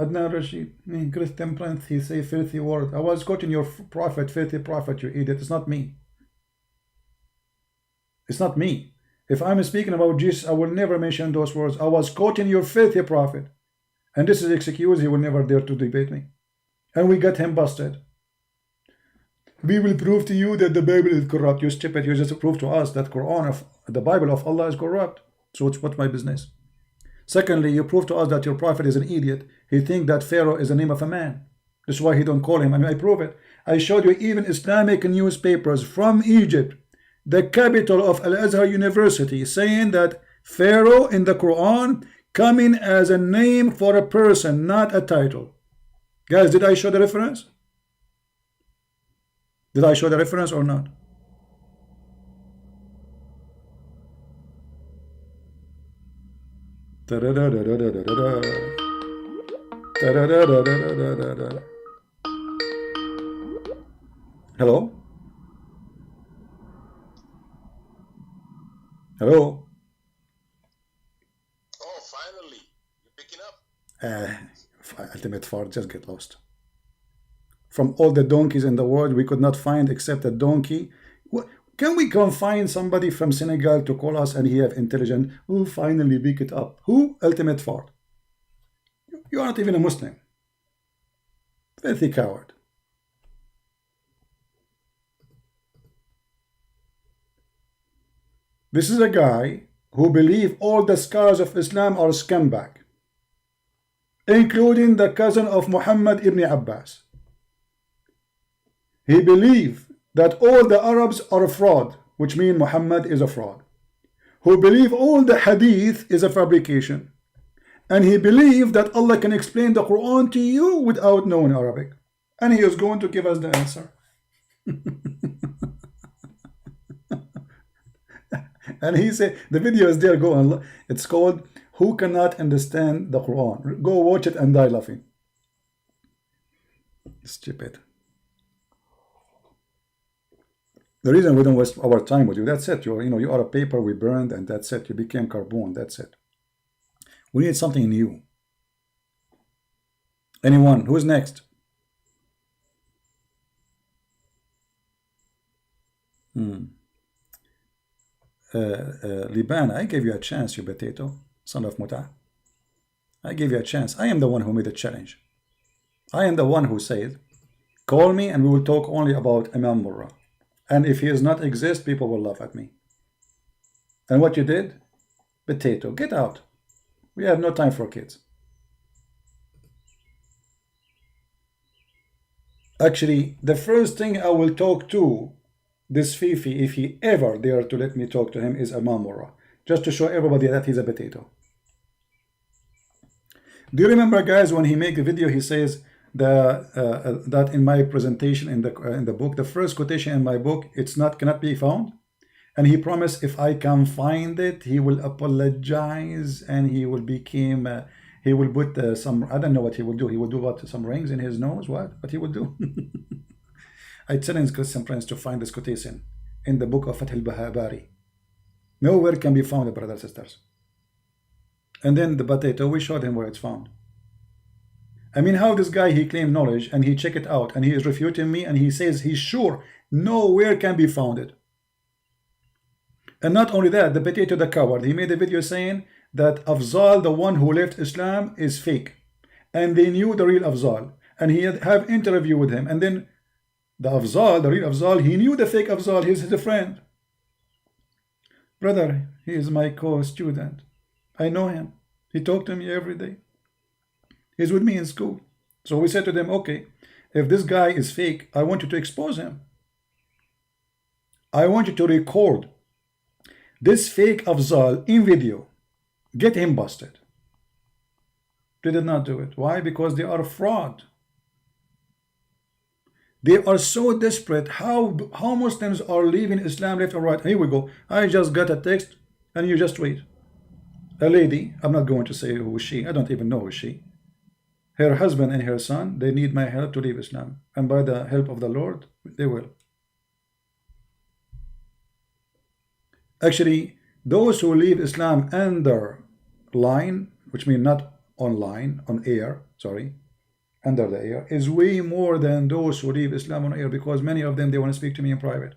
Christian Prince, he say filthy word. I was quoting your prophet, filthy prophet, you idiot. It's not me. It's not me. If I'm speaking about Jesus, I will never mention those words. I was quoting your filthy prophet. And this is excuse, he will never dare to debate me. And we got him busted. We will prove to you that the Bible is corrupt. You stupid. You just prove to us that the Bible of Allah is corrupt. So what's my business? Secondly, you prove to us that your prophet is an idiot. He thinks that Pharaoh is the name of a man. That's why he don't call him. I mean, I prove it. I showed you even Islamic newspapers from Egypt, the capital of Al-Azhar University, saying that Pharaoh in the Quran coming as a name for a person, not a title. Guys, did I show the reference? Did I show the reference or not? Hello? Hello? Oh, finally. You're picking up. Ultimate fart, just get lost. From all the donkeys in the world, we could not find except a donkey. Can we find somebody from Senegal to call us and he have intelligent? Oh, finally pick it up. Who? Ultimate fart. You are not even a Muslim. Filthy coward. This is a guy who believes all the scholars of Islam are scumbag, including the cousin of Muhammad ibn Abbas. He believes that all the Arabs are a fraud, which means Muhammad is a fraud. Who believe all the hadith is a fabrication. And he believes that Allah can explain the Quran to you without knowing Arabic. And he is going to give us the answer. And he said, the video is there, go on. It's called, Who Cannot Understand the Quran? Go watch it and die laughing. Stupid. The reason we don't waste our time with you, that's it. You are a paper we burned, and that's it. You became carbon, that's it. We need something new. Anyone? Who's next? Liban, I gave you a chance, you potato, son of Muta. I gave you a chance. I am the one who made the challenge. I am the one who said, call me and we will talk only about Imam Murrah. And if he does not exist, people will laugh at me. And what you did? Potato. Get out. We have no time for kids. Actually, the first thing I will talk to this Fifi, if he ever dare to let me talk to him, is a Mamura. Just to show everybody that he's a potato. Do you remember, guys, when he make a video, he says that in my presentation in the book, the first quotation in my book, it's not cannot be found, and he promised if I can find it, he will apologize and he will become he will put some, I don't know what he will do. He will do what, some rings in his nose? What he will do? I challenge Christian Prince to find this quotation in the book of Fath al-Bari. Nowhere can be found, brothers and sisters. And then the potato, we showed him where it's found. I mean, how this guy, he claimed knowledge and he check it out and he is refuting me and he says he's sure nowhere can be found. And not only that, the potato, the coward, he made a video saying that Afzal, the one who left Islam, is fake. And they knew the real Afzal. And he had have interview with him. And then the Afzal, the real Afzal, he knew the fake Afzal. He's his friend. Brother, he is my co-student. I know him. He talked to me every day. He's with me in school. So we said to them, okay, if this guy is fake, I want you to expose him. I want you to record this fake Afzal in video. Get him busted. They did not do it. Why? Because they are fraud. They are so desperate. How Muslims are leaving Islam left or right. Here we go. I just got a text and you just wait. A lady, I'm not going to say who is she. I don't even know who is she. Her husband and her son, they need my help to leave Islam. And by the help of the Lord, they will. Actually, those who leave Islam under line, which means not online, on air, sorry, under the air, is way more than those who leave Islam on air, because many of them, they want to speak to me in private.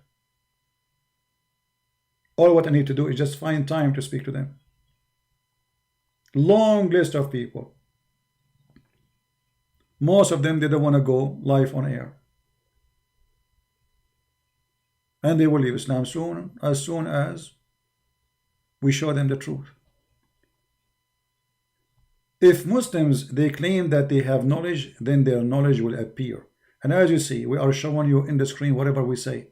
All what I need to do is just find time to speak to them. Long list of people. Most of them, they don't want to go live on air. And they will leave Islam soon as we show them the truth. If Muslims, they claim that they have knowledge, then their knowledge will appear. And as you see, we are showing you in the screen whatever we say.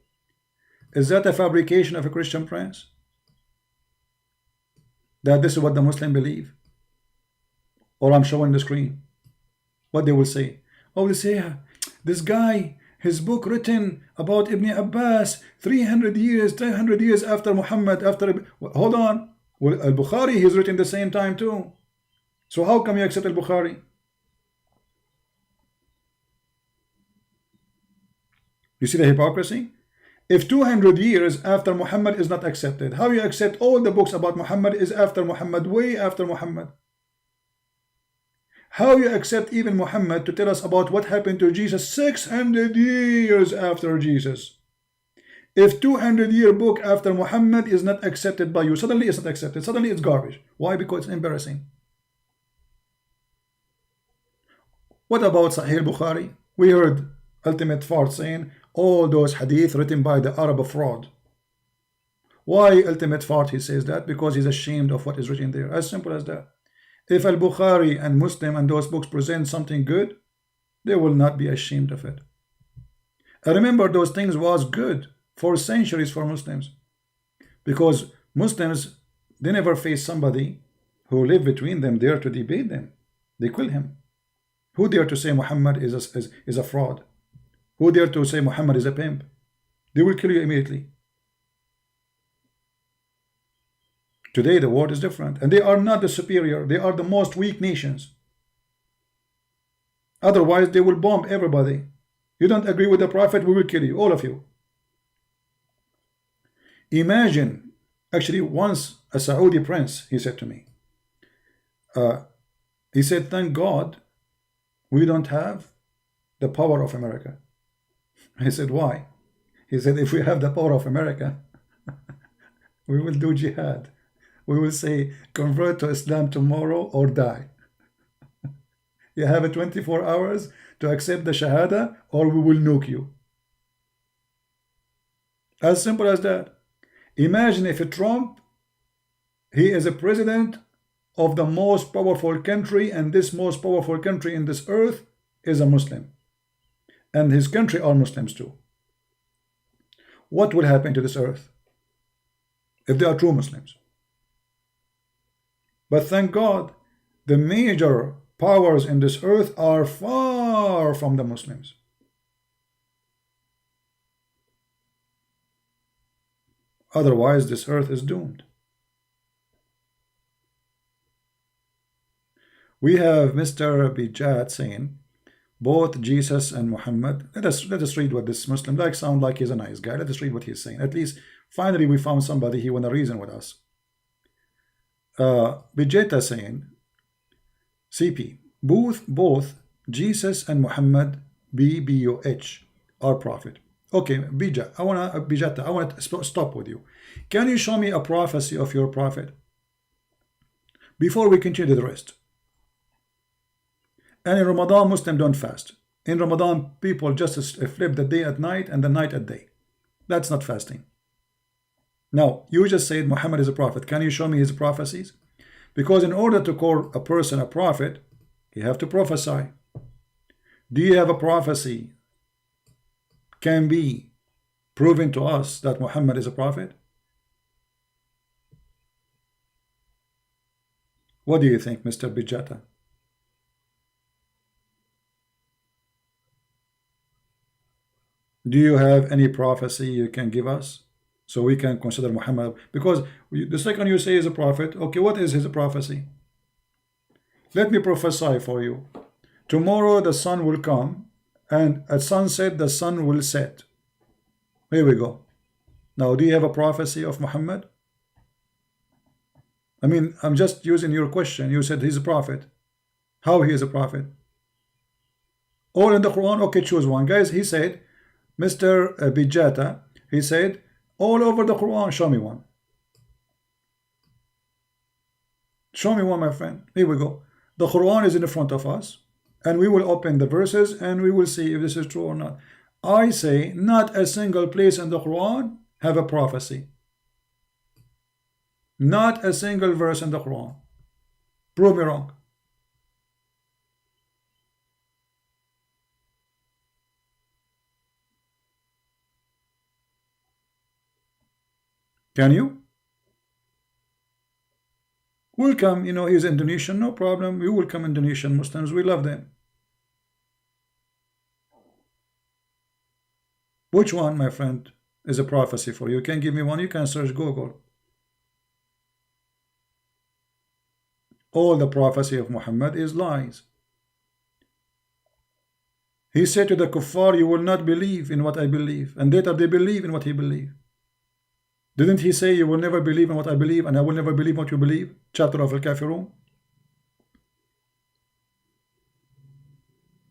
Is that a fabrication of a Christian prince? That this is what the Muslim believe? Or I'm showing the screen what they will say. Oh, they say, this guy, his book written about Ibn Abbas 300 years after Muhammad, hold on. Well, Al-Bukhari, he's written the same time too. So how come you accept Al-Bukhari? You see the hypocrisy? If 200 years after Muhammad is not accepted, how you accept all the books about Muhammad is after Muhammad, way after Muhammad? How you accept even Muhammad to tell us about what happened to Jesus 600 years after Jesus? If 200-year book after Muhammad is not accepted by you, suddenly it's not accepted, suddenly it's garbage. Why? Because it's embarrassing. What about Sahih Bukhari? We heard Ultimate Fart saying all those hadith written by the Arab fraud. Why Ultimate Fart he says that? Because he's ashamed of what is written there. As simple as that. If Al-Bukhari and Muslim and those books present something good, they will not be ashamed of it. I remember those things was good for centuries for Muslims. Because Muslims, they never face somebody who live between them there to debate them. They kill him. Who dare to say Muhammad is a fraud? Who dare to say Muhammad is a pimp? They will kill you immediately. Today the world is different, and they are not the superior, they are the most weak nations. Otherwise they will bomb everybody. You don't agree with the Prophet, we will kill you, all of you. Imagine, actually once a Saudi prince, he said to me, he said, thank God we don't have the power of America. I said, why? He said, if we have the power of America, we will do jihad. We will say, convert to Islam tomorrow or die. You have 24 hours to accept the Shahada or we will nuke you. As simple as that. Imagine if Trump He is a president of the most powerful country, and this most powerful country in this earth is a Muslim, and his country are Muslims too. What will happen to this earth if they are true Muslims? But thank God, the major powers in this earth are far from the Muslims. Otherwise, this earth is doomed. We have Mr. Bijat saying, both Jesus and Muhammad. Let us read what this Muslim sound like he's a nice guy. Let us read what he's saying. At least finally we found somebody he want to reason with us. Bijata saying, CP, both Jesus and Muhammad BBOH are prophet. Okay, Bijata, I want to stop with you. Can you show me a prophecy of your prophet before we continue the rest? And in Ramadan, Muslims don't fast. In Ramadan, people just flip the day at night and the night at day. That's not fasting. Now, you just said Muhammad is a prophet. Can you show me his prophecies? Because in order to call a person a prophet, you have to prophesy. Do you have a prophecy can be proven to us that Muhammad is a prophet? What do you think, Mr. Bijata? Do you have any prophecy you can give us so we can consider Muhammad? Because the second you say is a prophet, okay, what is his prophecy? Let me prophesy for you. Tomorrow the sun will come, and at sunset the sun will set. Here we go. Now, do you have a prophecy of Muhammad? I mean, I'm just using your question. You said he's a prophet. How he is a prophet? All in the Quran? Okay, choose one. Guys, he said, Mr. Bijata, he said, all over the Quran, show me one. Show me one, my friend. Here we go. The Quran is in the front of us, and we will open the verses, and we will see if this is true or not. I say, not a single place in the Quran have a prophecy. Not a single verse in the Quran. Prove me wrong. Can you? Welcome, you know, he's Indonesian, no problem. We welcome Indonesian Muslims, we love them. Which one, my friend, is a prophecy for you? You can give me one, you can search Google. All the prophecy of Muhammad is lies. He said to the kuffar, you will not believe in what I believe. And later they believe in what he believed. Didn't he say you will never believe in what I believe and I will never believe what you believe? Chapter of Al-Kafirun.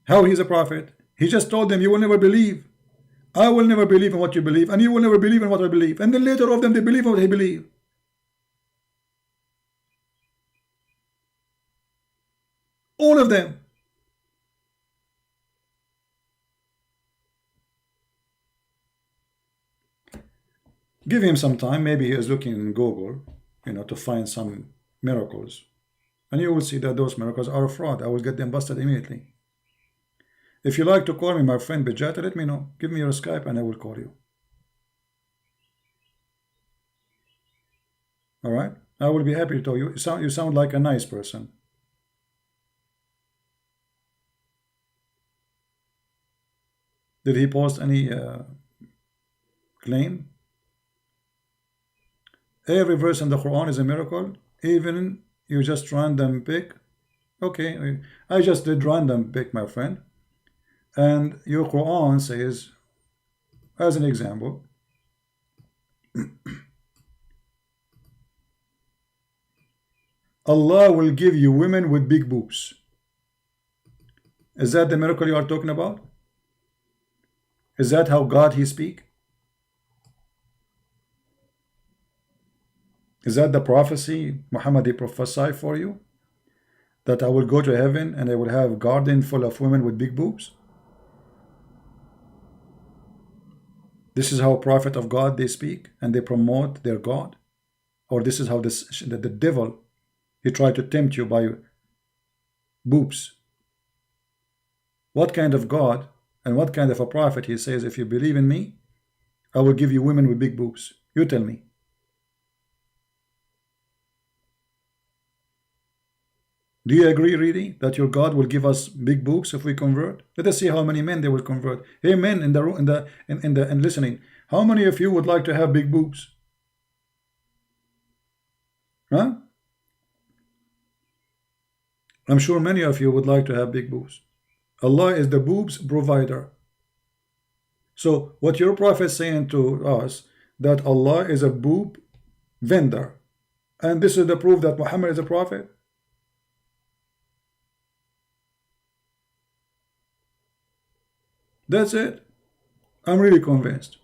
How he's a prophet? He just told them you will never believe. I will never believe in what you believe and you will never believe in what I believe. And then later of them they believe in what he believe. All of them. Give him some time. Maybe he is looking in Google, you know, to find some miracles. And you will see that those miracles are a fraud. I will get them busted immediately. If you like to call me my friend Bijata, let me know. Give me your Skype and I will call you. Alright? I will be happy to tell you. You sound like a nice person. Did he post any claim? Every verse in the Quran is a miracle. Even you just random pick. Okay, I just did random pick, my friend. And your Quran says, as an example, Allah will give you women with big boobs. Is that the miracle you are talking about? Is that how God he speak? Is that the prophecy Muhammad he prophesied for you? That I will go to heaven and I will have a garden full of women with big boobs? This is how prophet of God they speak and they promote their God. or this is how the devil, he tried to tempt you by boobs. What kind of God and what kind of a prophet he says, if you believe in me, I will give you women with big boobs? You tell me. Do you agree, really, that your God will give us big boobs if we convert? Let us see how many men they will convert. Hey, men in the room, in listening, how many of you would like to have big boobs? Huh? I'm sure many of you would like to have big boobs. Allah is the boobs provider. So what your prophet is saying to us, that Allah is a boob vendor, and this is the proof that Muhammad is a prophet? That's it. I'm really convinced.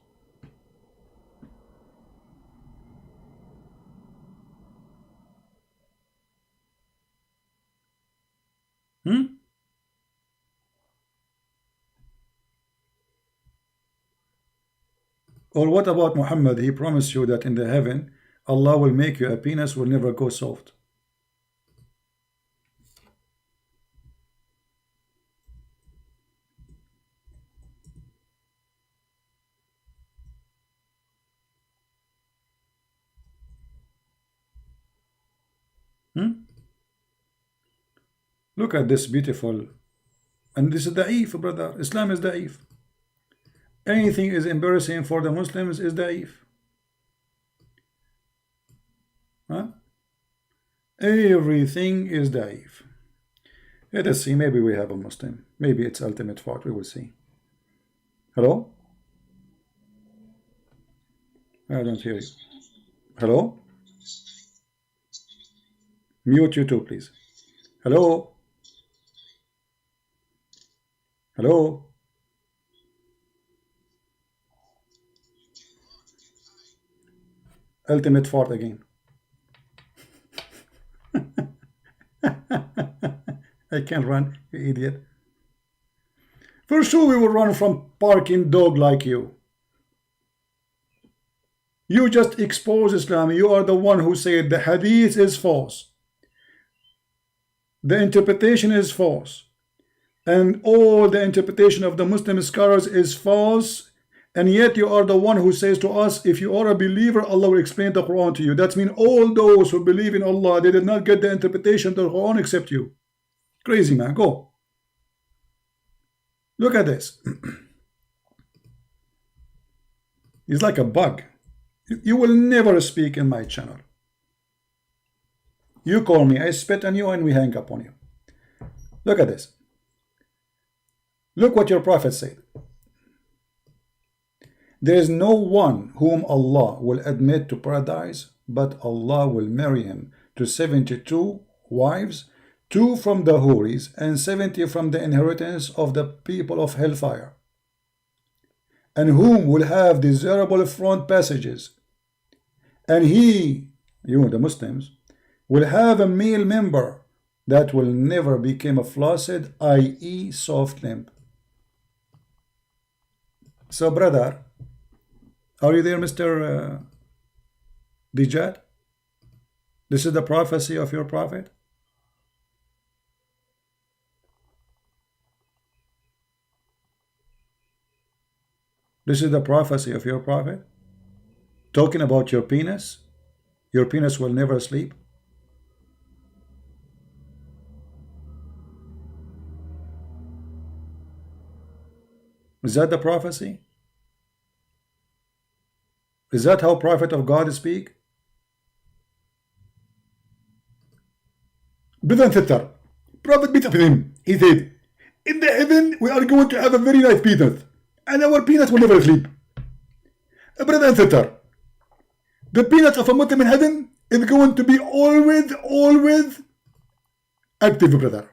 Or what about Muhammad? He promised you that in the heaven, Allah will make you a penis will never go soft. Look at this beautiful, and this is da'if, brother. Islam is da'if. Anything is embarrassing for the Muslims is da'if. Huh? Everything is da'if. Let us see, maybe we have a Muslim. Maybe it's ultimate fault. We will see. Hello? I don't hear you. Hello? Mute you too, please. Hello? Hello? Ultimate fart again. I can't run, you idiot. For sure we will run from barking dog like you. You just expose Islam. You are the one who said the hadith is false. The interpretation is false. And all the interpretation of the Muslim scholars is false. And yet you are the one who says to us, if you are a believer, Allah will explain the Quran to you. That means all those who believe in Allah, they did not get the interpretation of the Quran except you. Crazy, man. Go. Look at this. He's like a bug. You will never speak in my channel. You call me, I spit on you, and we hang up on you. Look at this. Look what your prophet said. There is no one whom Allah will admit to paradise, but Allah will marry him to 72 wives, 2 from the Houris and 70 from the inheritance of the people of hellfire, and whom will have desirable front passages. And he, you the Muslims, will have a male member that will never become a flaccid, i.e. soft limb. So brother, are you there, Mr. Dijat? This is the prophecy of your prophet? This is the prophecy of your prophet? Talking about your penis? Your penis will never sleep? Is that the prophecy? Is that how prophet of God speak? Brother and sister, prophet beat up him. He said, in the heaven we are going to have a very nice penis, and our penis will never sleep. Brother and sister, the penis of a Muslim in heaven is going to be always active, brother.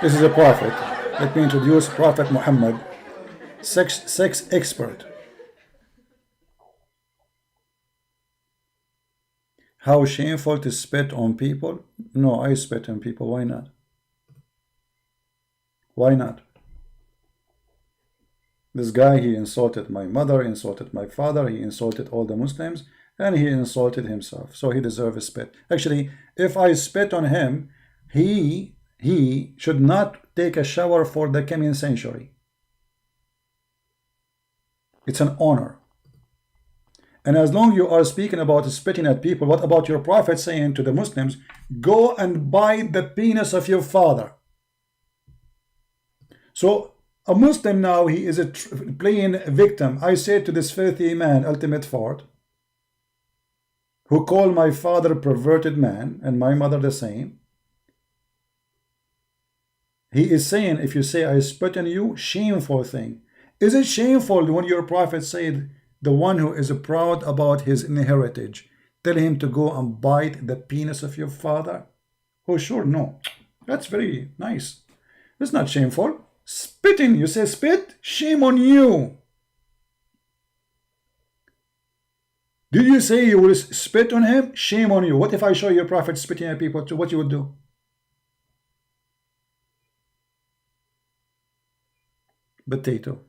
This is a prophet. Let me introduce Prophet Muhammad, sex expert. How shameful to spit on people? No, I spit on people. Why not? Why not? This guy, he insulted my mother, insulted my father, he insulted all the Muslims, and he insulted himself. So he deserves a spit. Actually, if I spit on him, he should not take a shower for the coming century. It's an honor. And as long you are speaking about spitting at people, what about your prophet saying to the Muslims, go and bite the penis of your father? So a Muslim now, he is playing victim. I said to this filthy man, ultimate fart, who called my father a perverted man and my mother the same. He is saying, if you say I spit on you, shameful thing. Is it shameful when your prophet said, the one who is proud about his heritage, tell him to go and bite the penis of your father? Oh, sure, no. That's very nice. It's not shameful. Spitting, you say spit? Shame on you. Did you say you will spit on him? Shame on you. What if I show your prophet spitting at people? What you would do? Potato.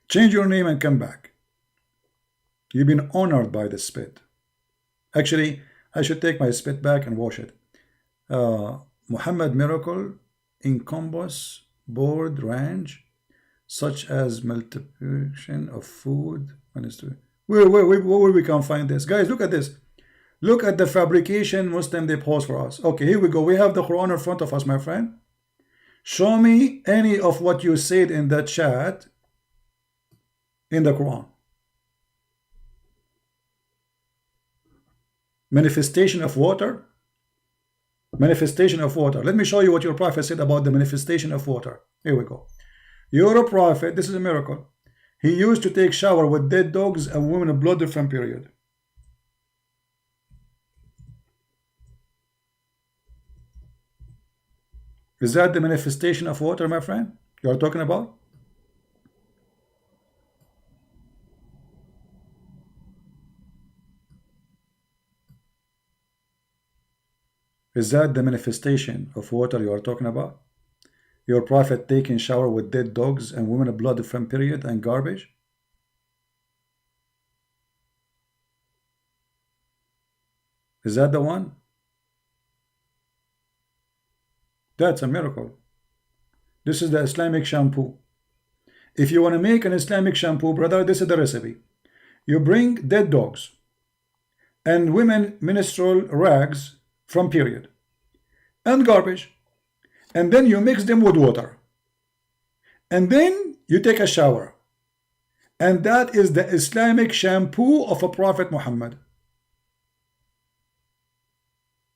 Change your name and come back. You've been honored by the spit. Actually, I should take my spit back and wash it. Muhammad miracle encompass broad range, such as multiplication of food. Where we can find this? Guys, look at this. Look at the fabrication Muslim they pose for us. Okay, here we go. We have the Quran in front of us, my friend. Show me any of what you said in the chat in the Quran. Manifestation of water. Manifestation of water. Let me show you what your prophet said about the manifestation of water. Here we go. Your prophet, this is a miracle. He used to take shower with dead dogs and women of blood from period. Is that the manifestation of water, my friend, you are talking about? Is that the manifestation of water you are talking about? Your prophet taking shower with dead dogs and women of blood from period and garbage? Is that the one? That's a miracle. This is the Islamic shampoo. If you want to make an Islamic shampoo, brother, this is the recipe. You bring dead dogs and women menstrual rags from period and garbage, and then you mix them with water, and then you take a shower, and that is the Islamic shampoo of a Prophet Muhammad.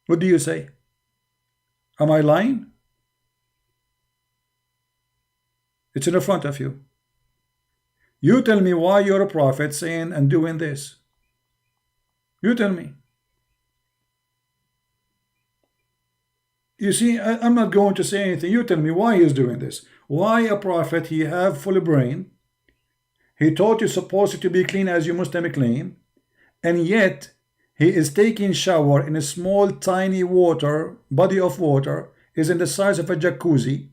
What do you say? Am I lying? It's in front of you. You tell me why you're a prophet saying and doing this. You tell me. You see, I'm not going to say anything. You tell me why he's doing this. Why a prophet? He have full brain. He taught you supposed to be clean as you Muslim claim, and yet he is taking shower in a small tiny water, body of water, is in the size of a jacuzzi,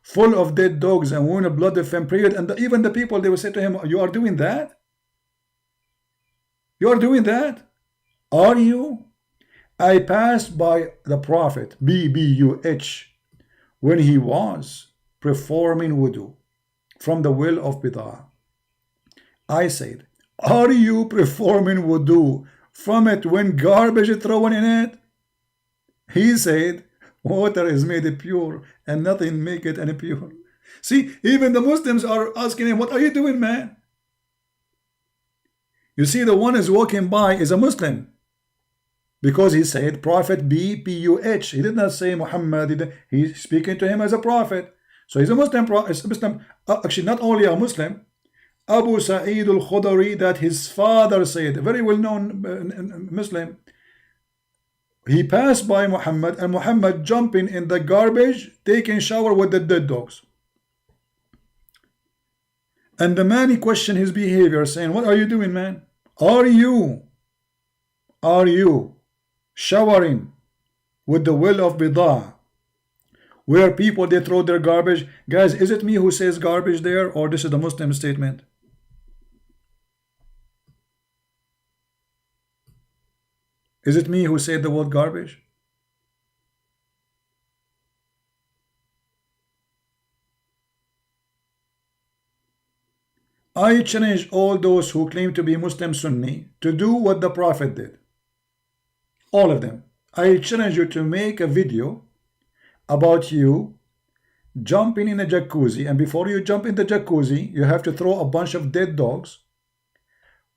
full of dead dogs and women of blood from period, and even the people, they will say to him, you are doing that? You are doing that? Are you? I passed by the Prophet, B-B-U-H, when he was performing wudu from the well of Bid'ah. I said, are you performing wudu from it when garbage is thrown in it? He said, water is made pure and nothing make it impure. See, even the Muslims are asking him, what are you doing, man? You see, the one is walking by is a Muslim, because he said Prophet B-P-U-H. He did not say Muhammad. He's speaking to him as a prophet. So he's a Muslim. Actually, not only a Muslim, Abu Sa'id al-Khudri, that his father said, a very well-known Muslim, he passed by Muhammad, and Muhammad jumping in the garbage, taking shower with the dead dogs. And the man, he questioned his behavior, saying, what are you doing, man? Are you showering with the well of Bid'ah where people they throw their garbage. Guys, is it me who says garbage there, or this is the Muslim statement? Is it me who said the word garbage? I challenge all those who claim to be Muslim Sunni to do what the Prophet did. All of them. I challenge you to make a video about you jumping in a jacuzzi, and before you jump in the jacuzzi, you have to throw a bunch of dead dogs,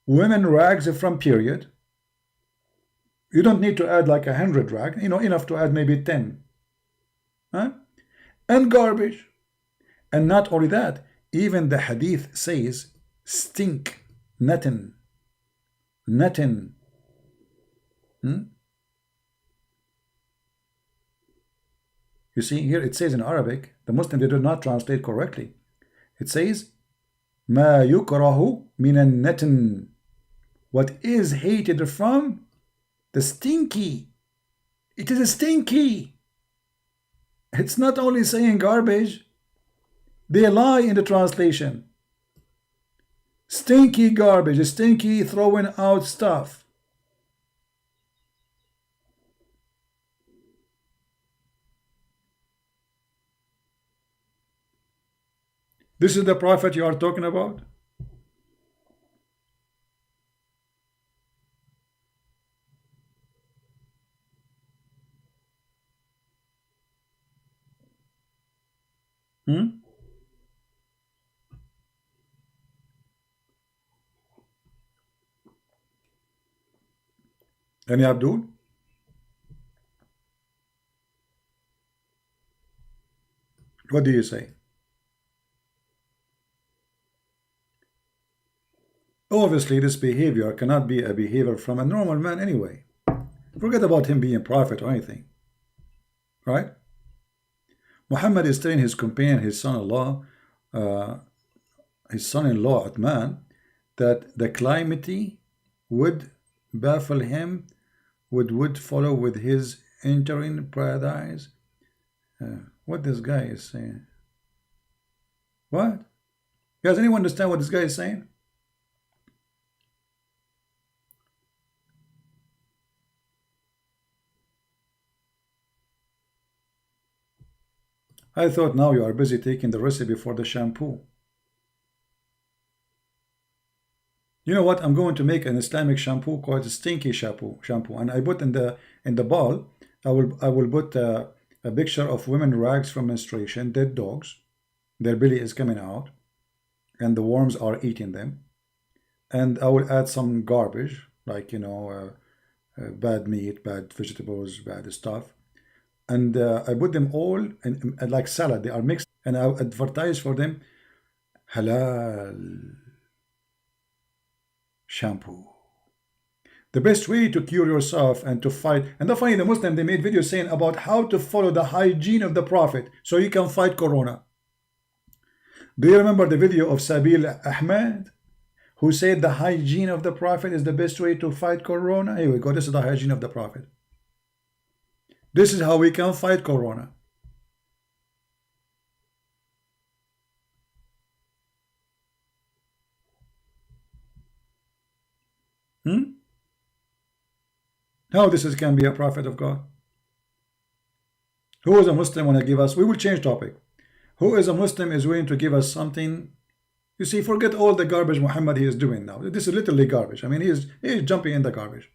women rags from period. You don't need to add like 100 rag, you know, enough to add maybe 10. Huh? And garbage. And not only that, even the hadith says stink, nothing. Nothing. You see here it says in Arabic, the Muslim they do not translate correctly. It says ما يكره من النتن, what is hated from the stinky. It is stinky. It's not only saying garbage. They lie in the translation. Stinky garbage, stinky throwing out stuff. This is the prophet you are talking about? Any Abdul? What do you say? Obviously, this behavior cannot be a behavior from a normal man anyway. Forget about him being prophet or anything. Right? Muhammad is telling his companion, his son-in-law, Atman, that the calamity would baffle him, would follow with his entering paradise. What this guy is saying? What? Does anyone understand what this guy is saying? I thought now you are busy taking the recipe for the shampoo. You know what? I'm going to make an Islamic shampoo called stinky shampoo. And I put in the bowl, I will put a picture of women rags from menstruation, dead dogs. Their belly is coming out, and the worms are eating them. And I will add some garbage, like bad meat, bad vegetables, bad stuff. And I put them all in like salad. They are mixed, and I advertise for them halal shampoo. The best way to cure yourself and to fight. And the funny, the Muslim, they made videos saying about how to follow the hygiene of the Prophet so you can fight Corona. Do you remember the video of Sabil Ahmed, who said the hygiene of the Prophet is the best way to fight Corona? Here we go. This is the hygiene of the Prophet. This is how we can fight Corona. How this can be a prophet of God? Who is a Muslim want to give us? We will change topic. Who is a Muslim is willing to give us something? You see, forget all the garbage Muhammad he is doing now. This is literally garbage. I mean, he is jumping in the garbage.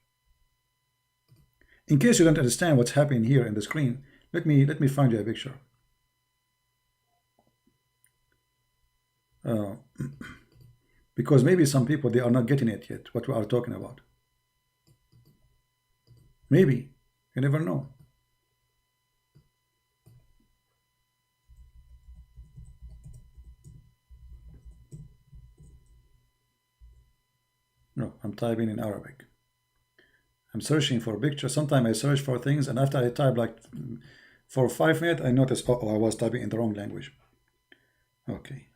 In case you don't understand what's happening here in the screen, let me find you a picture. Because maybe some people they are not getting it yet, what we are talking about. Maybe. You never know. No, I'm typing in Arabic. I'm searching for a picture. Sometimes I search for things, and after I type like for 5 minutes, I notice, oh, I was typing in the wrong language. Okay.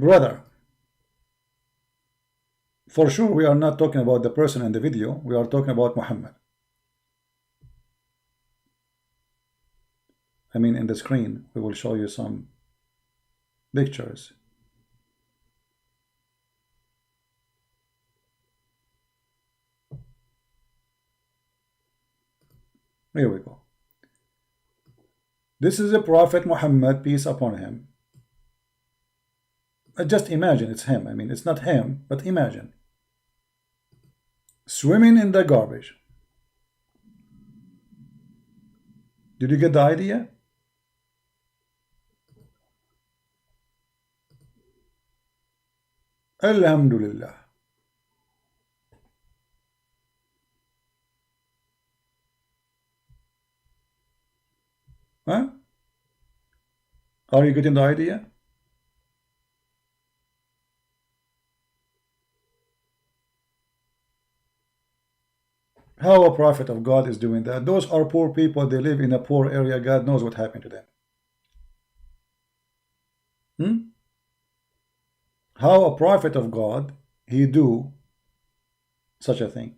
Brother, for sure we are not talking about the person in the video, we are talking about Muhammad. I mean, in the screen we will show you some pictures. Here we go. This is the Prophet Muhammad, peace upon him. Just imagine it's him. I mean, it's not him, but imagine. Swimming in the garbage. Did you get the idea? Alhamdulillah. Huh? Are you getting the idea? How a prophet of God is doing that? Those are poor people. They live in a poor area. God knows what happened to them. How a prophet of God, he do such a thing?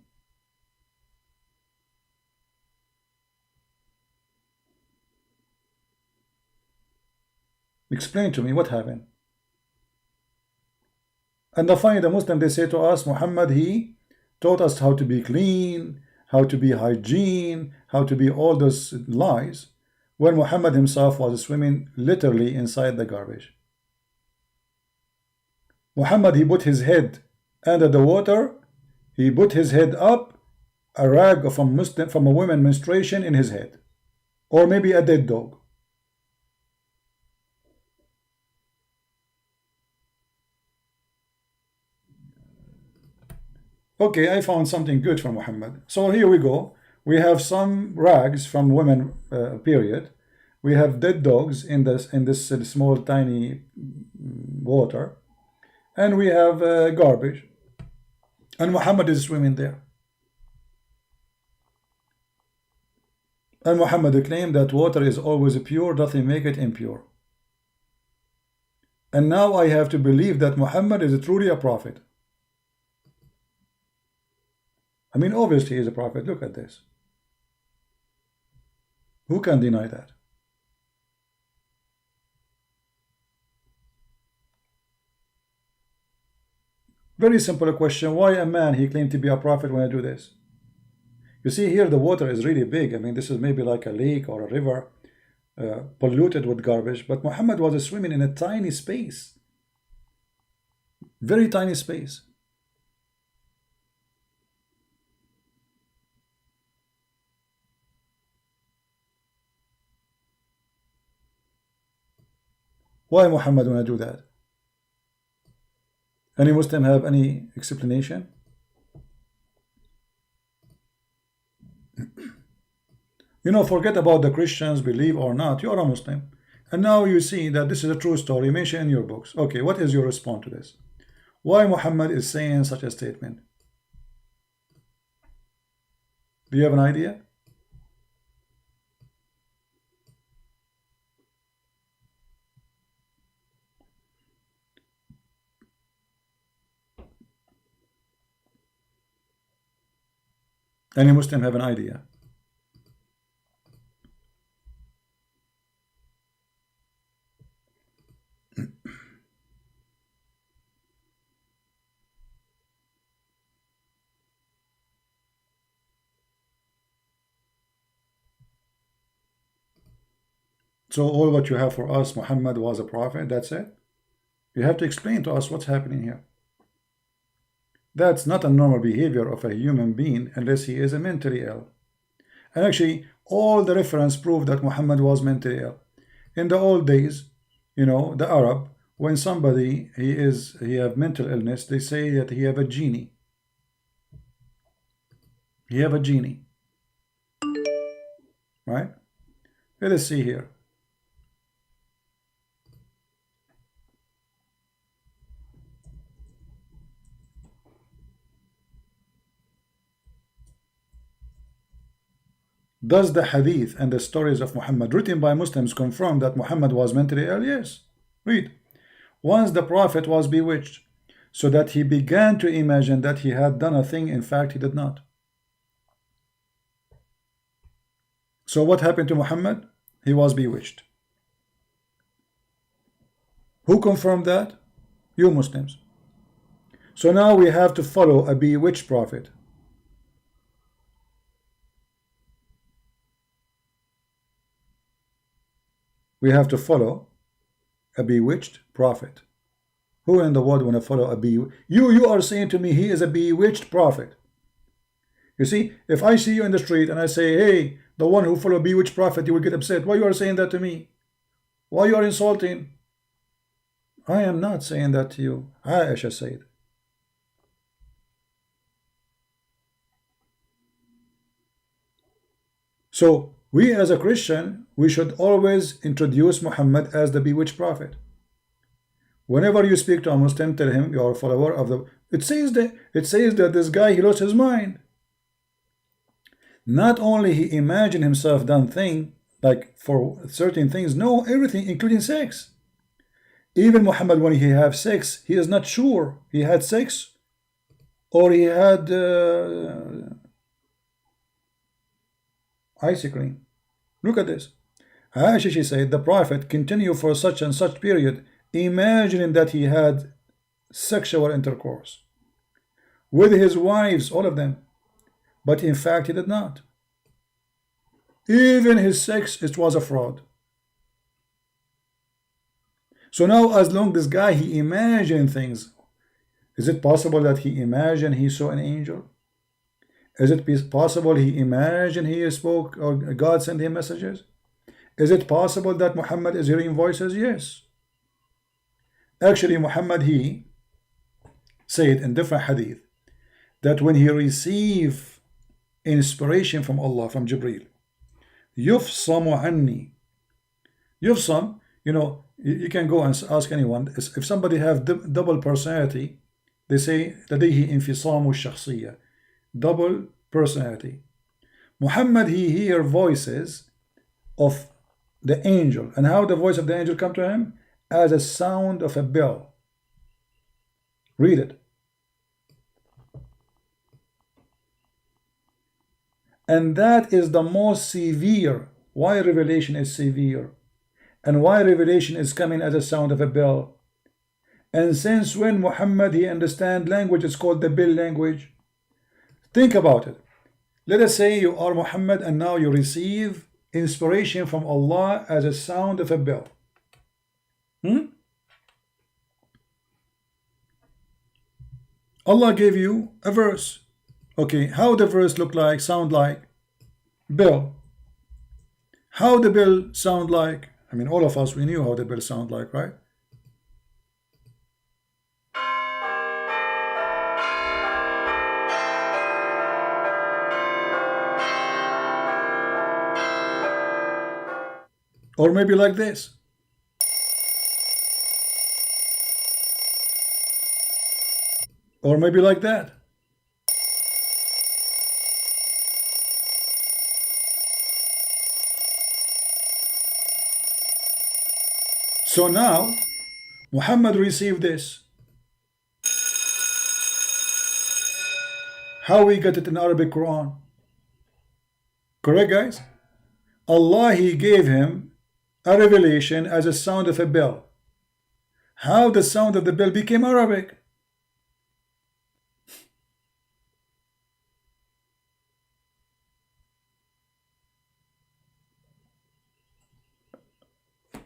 Explain to me what happened. And finally, the Muslim, they say to us, Muhammad, he taught us how to be clean, how to be hygiene, how to be all those lies, when Muhammad himself was swimming literally inside the garbage. Muhammad, he put his head under the water, he put his head up, a rag of a Muslim, from a woman menstruation in his head, or maybe a dead dog. Okay, I found something good for Muhammad. So here we go. We have some rags from women period. We have dead dogs in this small tiny water, and we have garbage. And Muhammad is swimming there. And Muhammad claimed that water is always pure, nothing make it impure. And now I have to believe that Muhammad is truly a prophet. I mean, obviously he is a prophet. Look at this. Who can deny that? Very simple question. Why a man, he claimed to be a prophet when I do this? You see here the water is really big. I mean, this is maybe like a lake or a river polluted with garbage. But Muhammad was swimming in a tiny space. Very tiny space. Why Muhammad want to do that? Any Muslim have any explanation? You know, forget about the Christians, believe or not, you are a Muslim. And now you see that this is a true story mentioned in your books. Okay, what is your response to this? Why Muhammad is saying such a statement? Do you have an idea? Any Muslim have an idea? So all what you have for us, Muhammad was a prophet, that's it? You have to explain to us what's happening here. That's not a normal behavior of a human being unless he is mentally ill. And actually, all the reference prove that Muhammad was mentally ill. In the old days, you know, the Arab, when somebody he have mental illness, they say that he have a genie. He have a genie. Right? Let us see here. Does the hadith and the stories of Muhammad written by Muslims confirm that Muhammad was mentally ill? Yes. Read. once the prophet was bewitched, so that he began to imagine that he had done a thing, in fact he did not. So what happened to Muhammad? He was bewitched. Who confirmed that? You Muslims. So now we have to follow a bewitched prophet. We have to follow a bewitched prophet. Who in the world want to follow a bewitched? You are saying to me he is a bewitched prophet. You see, if I see you in the street and I say, hey, the one who follow bewitched prophet, you will get upset. Why you are saying that to me? Why you are insulting? I am not saying that to you. Aisha said. So we as a Christian, we should always introduce Muhammad as the bewitched prophet. Whenever you speak to a Muslim, tell him you are a follower of the. It says that this guy, he lost his mind. Not only he imagined himself done thing like for certain things, no, everything, including sex. Even Muhammad, when he have sex, he is not sure he had sex or he had ice cream. Look at this. Aisha, she said, the prophet continued for such and such period, imagining that he had sexual intercourse with his wives, all of them, but in fact he did not. Even his sex, it was a fraud. So now, as long as this guy, he imagined things, is it possible that he imagined he saw an angel? Is it possible he imagined he spoke or God sent him messages? Is it possible that Muhammad is hearing voices? Yes. Actually, Muhammad, he said in different hadith that when he received inspiration from Allah, from Jibreel, yufsamu anni. Yufsam, you can go and ask anyone. If somebody have double personality, they say لديه انفصام الشخصية, double personality. Muhammad, he hear voices of the angel. And how the voice of the angel come to him? As a sound of a bell. Read it. And that is the most severe. Why revelation is severe? And why revelation is coming as a sound of a bell? And since when Muhammad, he understand language, it's called the bell language. Think about it. Let us say you are Muhammad and now you receive inspiration from Allah as a sound of a bell. Allah gave you a verse. Okay, how the verse look like, sound like? Bell. How the bell sound like? I mean, all of us, we knew how the bell sound like, right? Or maybe like this. Or maybe like that. So now, Muhammad received this. How we get it in Arabic Quran? Correct, guys? Allah, he gave him a revelation as a sound of a bell. How the sound of the bell became Arabic?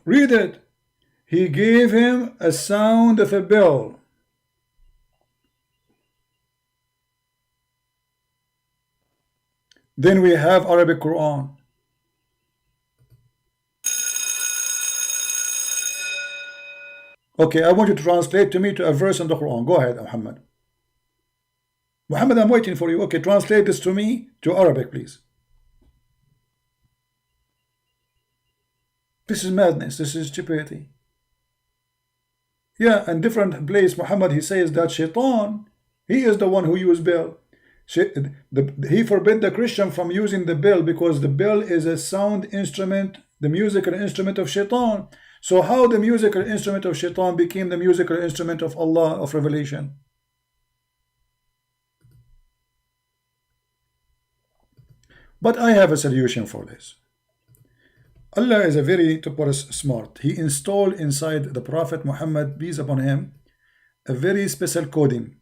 Read it. He gave him a sound of a bell. Then we have Arabic Quran. Okay, I want you to translate to me to a verse in the Quran. Go ahead, Muhammad. Muhammad, I'm waiting for you. Okay, translate this to me to Arabic, please. This is madness. This is stupidity. Yeah, in different place, Muhammad, he says that Shaitan, he is the one who used bell. He forbid the Christian from using the bell because the bell is a sound instrument, the musical instrument of Shaitan. So how the musical instrument of shaitan became the musical instrument of Allah of revelation? But I have a solution for this. Allah is a very, to put us, smart. He installed inside the Prophet Muhammad, peace upon him, a very special coding.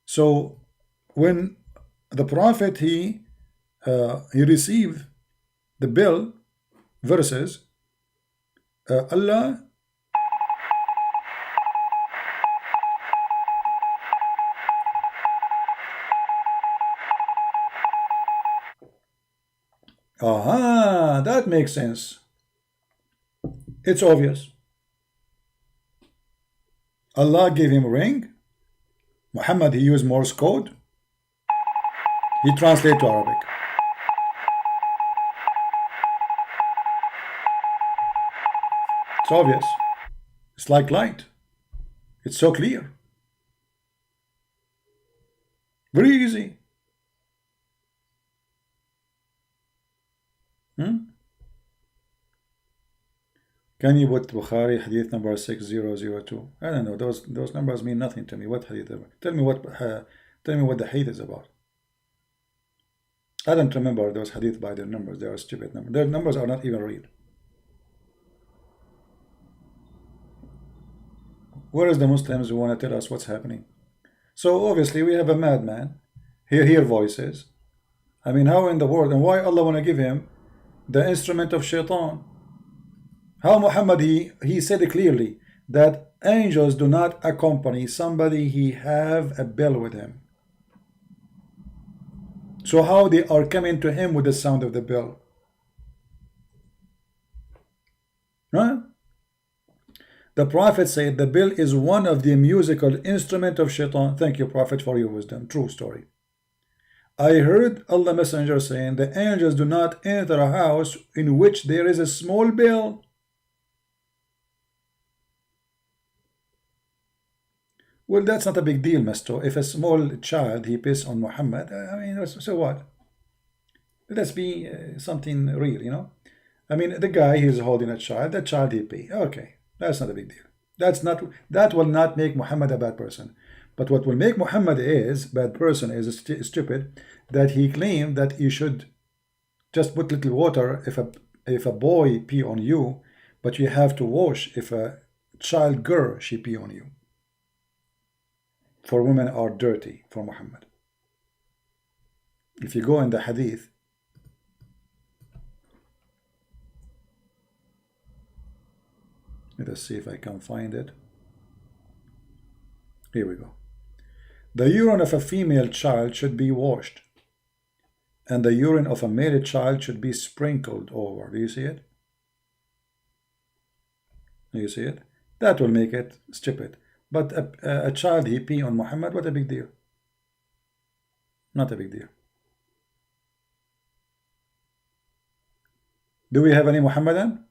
So when the Prophet he received the bill verses, Allah aha, that makes sense. It's obvious. Allah gave him a ring. Muhammad, he used Morse code. He translated to Arabic. It's obvious. It's like light. It's so clear. Very easy. Can you put Bukhari hadith number 6002? I don't know. Those numbers mean nothing to me. What hadith? Tell me what the hadith is about. I don't remember those hadith by their numbers. They are stupid numbers. Their numbers are not even real. Where is the Muslims who want to tell us what's happening? So obviously we have a madman. Hear voices. I mean, how in the world, and why Allah want to give him the instrument of shaitan? How Muhammad, he said clearly that angels do not accompany somebody he have a bell with him. So how they are coming to him with the sound of the bell? Huh? The Prophet said the bell is one of the musical instrument of shaitan. Thank you, Prophet, for your wisdom. True story. I heard Allah Messenger saying the angels do not enter a house in which there is a small bell. Well, that's not a big deal, Master. If a small child, he piss on Muhammad, I mean, so what? Let's be something real, you know? I mean, the guy, he's holding a child, the child he pee. Okay, that's not a big deal. That will not make Muhammad a bad person. But what will make Muhammad is bad person is stupid, that he claimed that you should just put little water if a boy pee on you, but you have to wash if a child girl she pee on you. For women are dirty for Muhammad. If you go in the hadith, let us see if I can find it. Here we go. The urine of a female child should be washed, and the urine of a male child should be sprinkled over. Do you see it? Do you see it? That will make it stupid. But a child he pee on Muhammad, what a big deal. Not a big deal. Do we have any Muhammadan?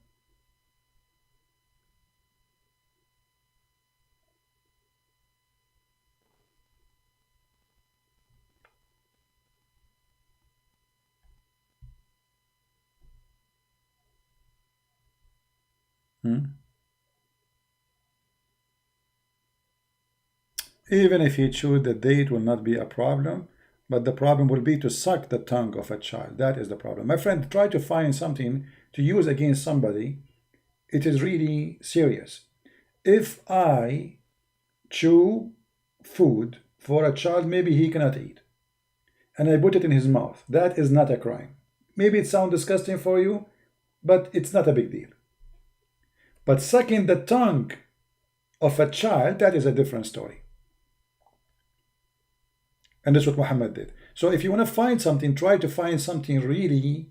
Even if he choose the date will not be a problem, but the problem will be to suck the tongue of a child. That is the problem. My friend, try to find something to use against somebody. It is really serious. If I chew food for a child, maybe he cannot eat, and I put it in his mouth, that is not a crime. Maybe it sounds disgusting for you, but it's not a big deal. But sucking the tongue of a child, that is a different story. And that's what Muhammad did. So if you want to find something, try to find something really,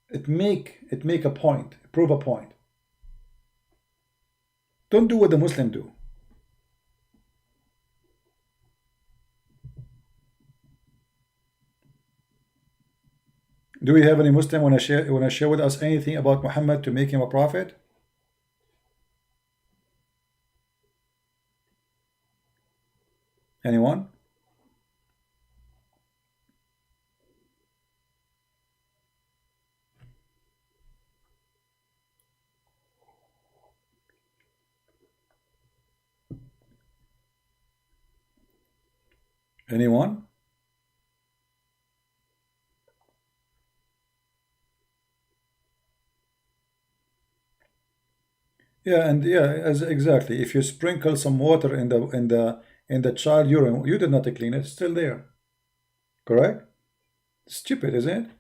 it make a point, prove a point. Don't do what the Muslim do. Do we have any Muslim want to share with us anything about Muhammad to make him a prophet? Anyone? Anyone? Yeah, and yeah, as exactly. If you sprinkle some water in the child urine, you did not clean it, it's still there. Correct? Stupid, isn't it?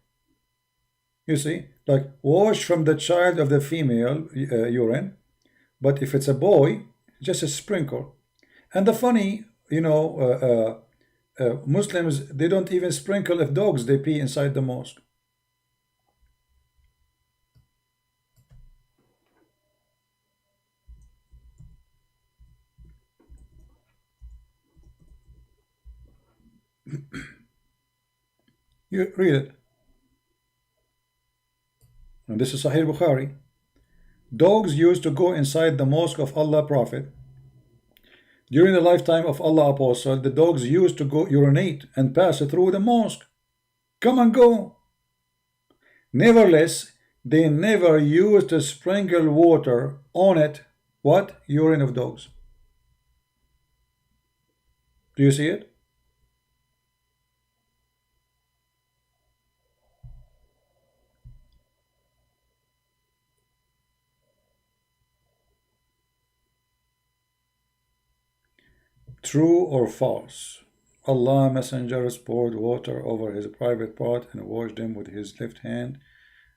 You see, like wash from the child of the female urine, but if it's a boy, just a sprinkle. And the funny, Muslims, they don't even sprinkle if dogs they pee inside the mosque. You read it. And this is Sahih Bukhari. Dogs used to go inside the mosque of Allah Prophet. During the lifetime of Allah Apostle, the dogs used to go urinate and pass through the mosque. Come and go. Nevertheless, they never used to sprinkle water on it. What? Urine of dogs. Do you see it? True or false? Allah Messenger poured water over his private part and washed him with his left hand,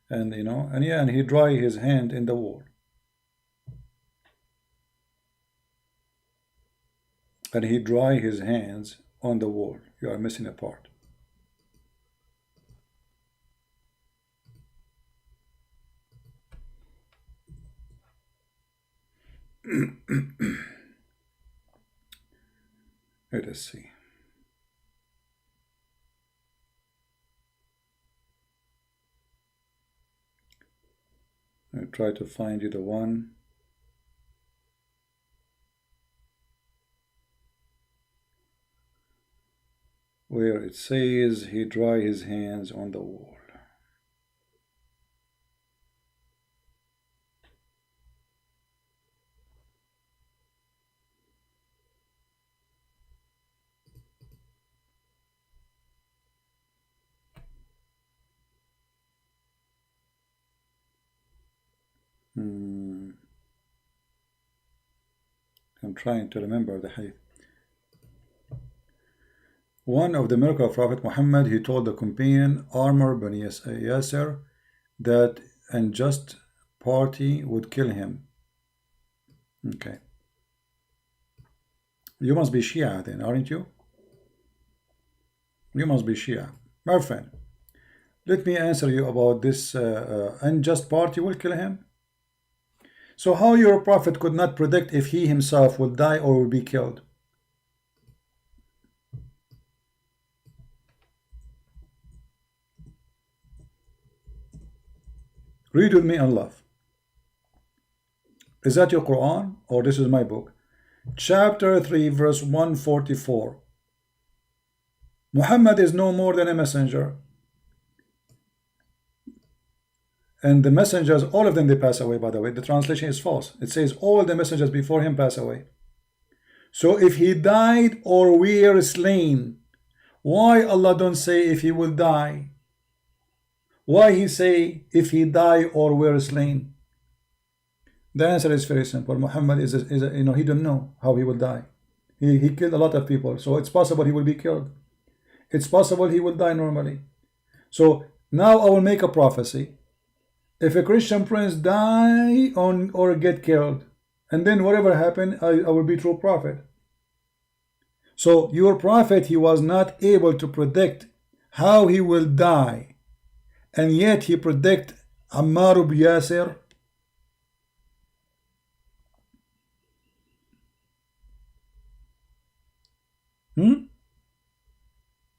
and and he dried his hand in the wall. And he dried his hands on the wall. You are missing a part. Let us see. I'll try to find you the one. Where it says he dried his hands on the wall. I'm trying to remember the hadith. One of the miracle of Prophet Muhammad, he told the companion Amr bin Yasir that unjust party would kill him. Okay. You must be Shia then, aren't you? You must be Shia. My friend, let me answer you about this unjust party will kill him. So how your prophet could not predict if he himself will die or will be killed? Read with me and laugh. Is that your Quran or this is my book? Chapter 3 verse 144. Muhammad is no more than a messenger. And the messengers, all of them, they pass away, by the way. The translation is false. It says all the messengers before him pass away. So if he died or were slain, why Allah don't say if he will die? Why he say if he die or were slain? The answer is very simple. Muhammad is he don't know how he will die. He killed a lot of people, so it's possible he will be killed. It's possible he will die normally. So now I will make a prophecy. If a Christian prince die or get killed, and then whatever happened, I will be true prophet. So your prophet, he was not able to predict how he will die, and yet he predict Ammar ibn Yasir.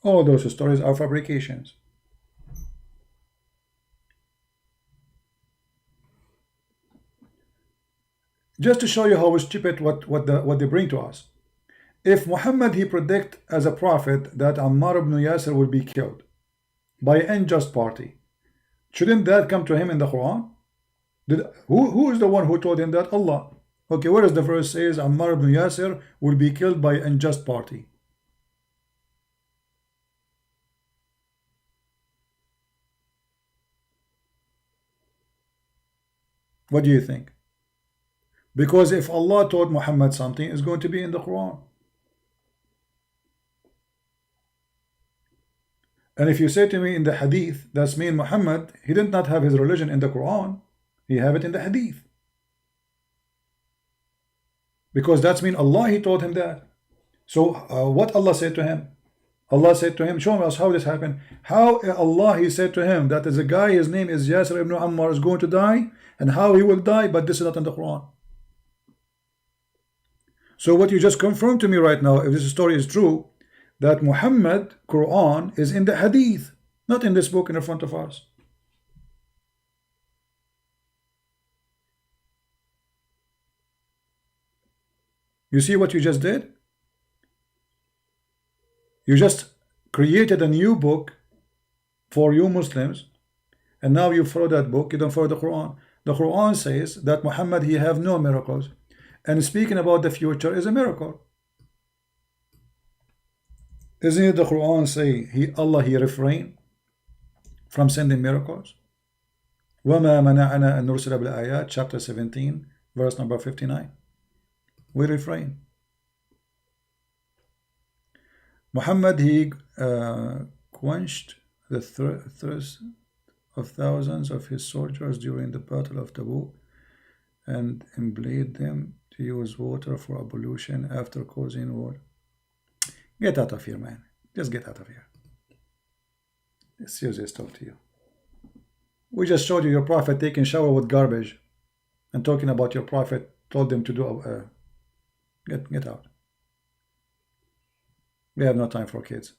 All those stories are fabrications. Just to show you how stupid what they bring to us. If Muhammad he predict as a prophet that Ammar ibn Yasir will be killed by an unjust party, shouldn't that come to him in the Quran? Who is the one who told him that? Allah. Okay, where is the verse says Ammar ibn Yasir will be killed by an unjust party? What do you think? Because if Allah taught Muhammad something, it's going to be in the Quran. And if you say to me in the Hadith, that's mean Muhammad, he did not have his religion in the Quran, he have it in the Hadith. Because that's mean Allah, he taught him that. So what Allah said to him? Allah said to him, show us how this happened. How Allah, he said to him, that is a guy, his name is Yasir ibn Ammar, is going to die, and how he will die, but this is not in the Quran. So what you just confirmed to me right now, if this story is true, that Muhammad, Quran, is in the Hadith, not in this book in front of us. You see what you just did? You just created a new book for you Muslims, and now you follow that book, you don't follow the Quran. The Quran says that Muhammad, he have no miracles, and speaking about the future is a miracle. Isn't it the Quran say Allah, he refrained from sending miracles? وَمَا مَنَعَنَا أَن نُرْسِلَ بِالْآيَاتِ, chapter 17, verse number 59. We refrain. Muhammad, he quenched the thirst of thousands of his soldiers during the battle of Tabuk and implored them to use water for ablution after causing war. Get out of here, man. Just get out of here. Let's seriously talk to you. We just showed you your prophet taking shower with garbage and talking about your prophet told them to do get out. We have no time for kids.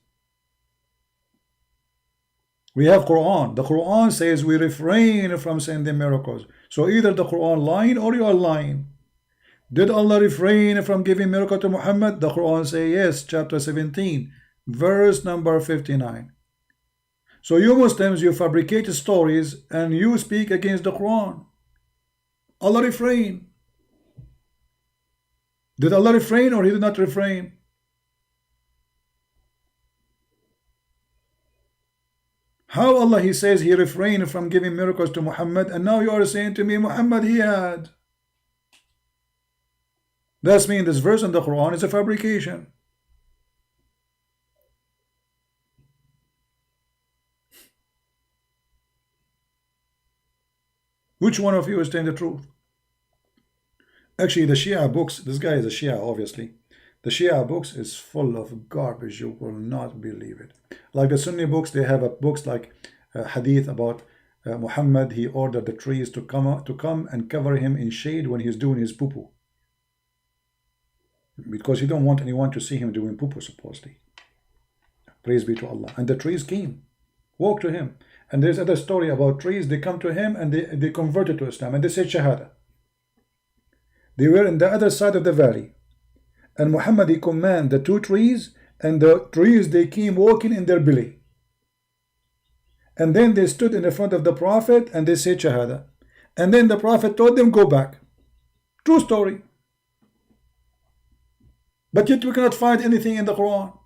We have Quran. The Quran says we refrain from sending miracles. So either the Quran lying or you are lying. Did Allah refrain from giving miracle to Muhammad? The Quran says yes, chapter 17, verse number 59. So you Muslims, you fabricate stories and you speak against the Quran. Allah refrain. Did Allah refrain or he did not refrain? How Allah, he says he refrained from giving miracles to Muhammad, and now you are saying to me Muhammad, he had. That's mean this verse in the Quran is a fabrication. Which one of you is telling the truth? Actually, the Shia books, this guy is a Shia, obviously. The Shia books is full of garbage. You will not believe it. Like the Sunni books, they have books like hadith about Muhammad. He ordered the trees to come and cover him in shade when he's doing his poo-poo, because he don't want anyone to see him doing poo-poo, supposedly. Praise be to Allah. And the trees came, walked to him. And there's other story about trees. They come to him and they converted to Islam and they said Shahada. They were in the other side of the valley. And Muhammad, he commanded the two trees, and the trees, they came walking in their belly. And then they stood in the front of the Prophet and they said Shahada. And then the Prophet told them, go back. True story. But yet we cannot find anything in the Quran.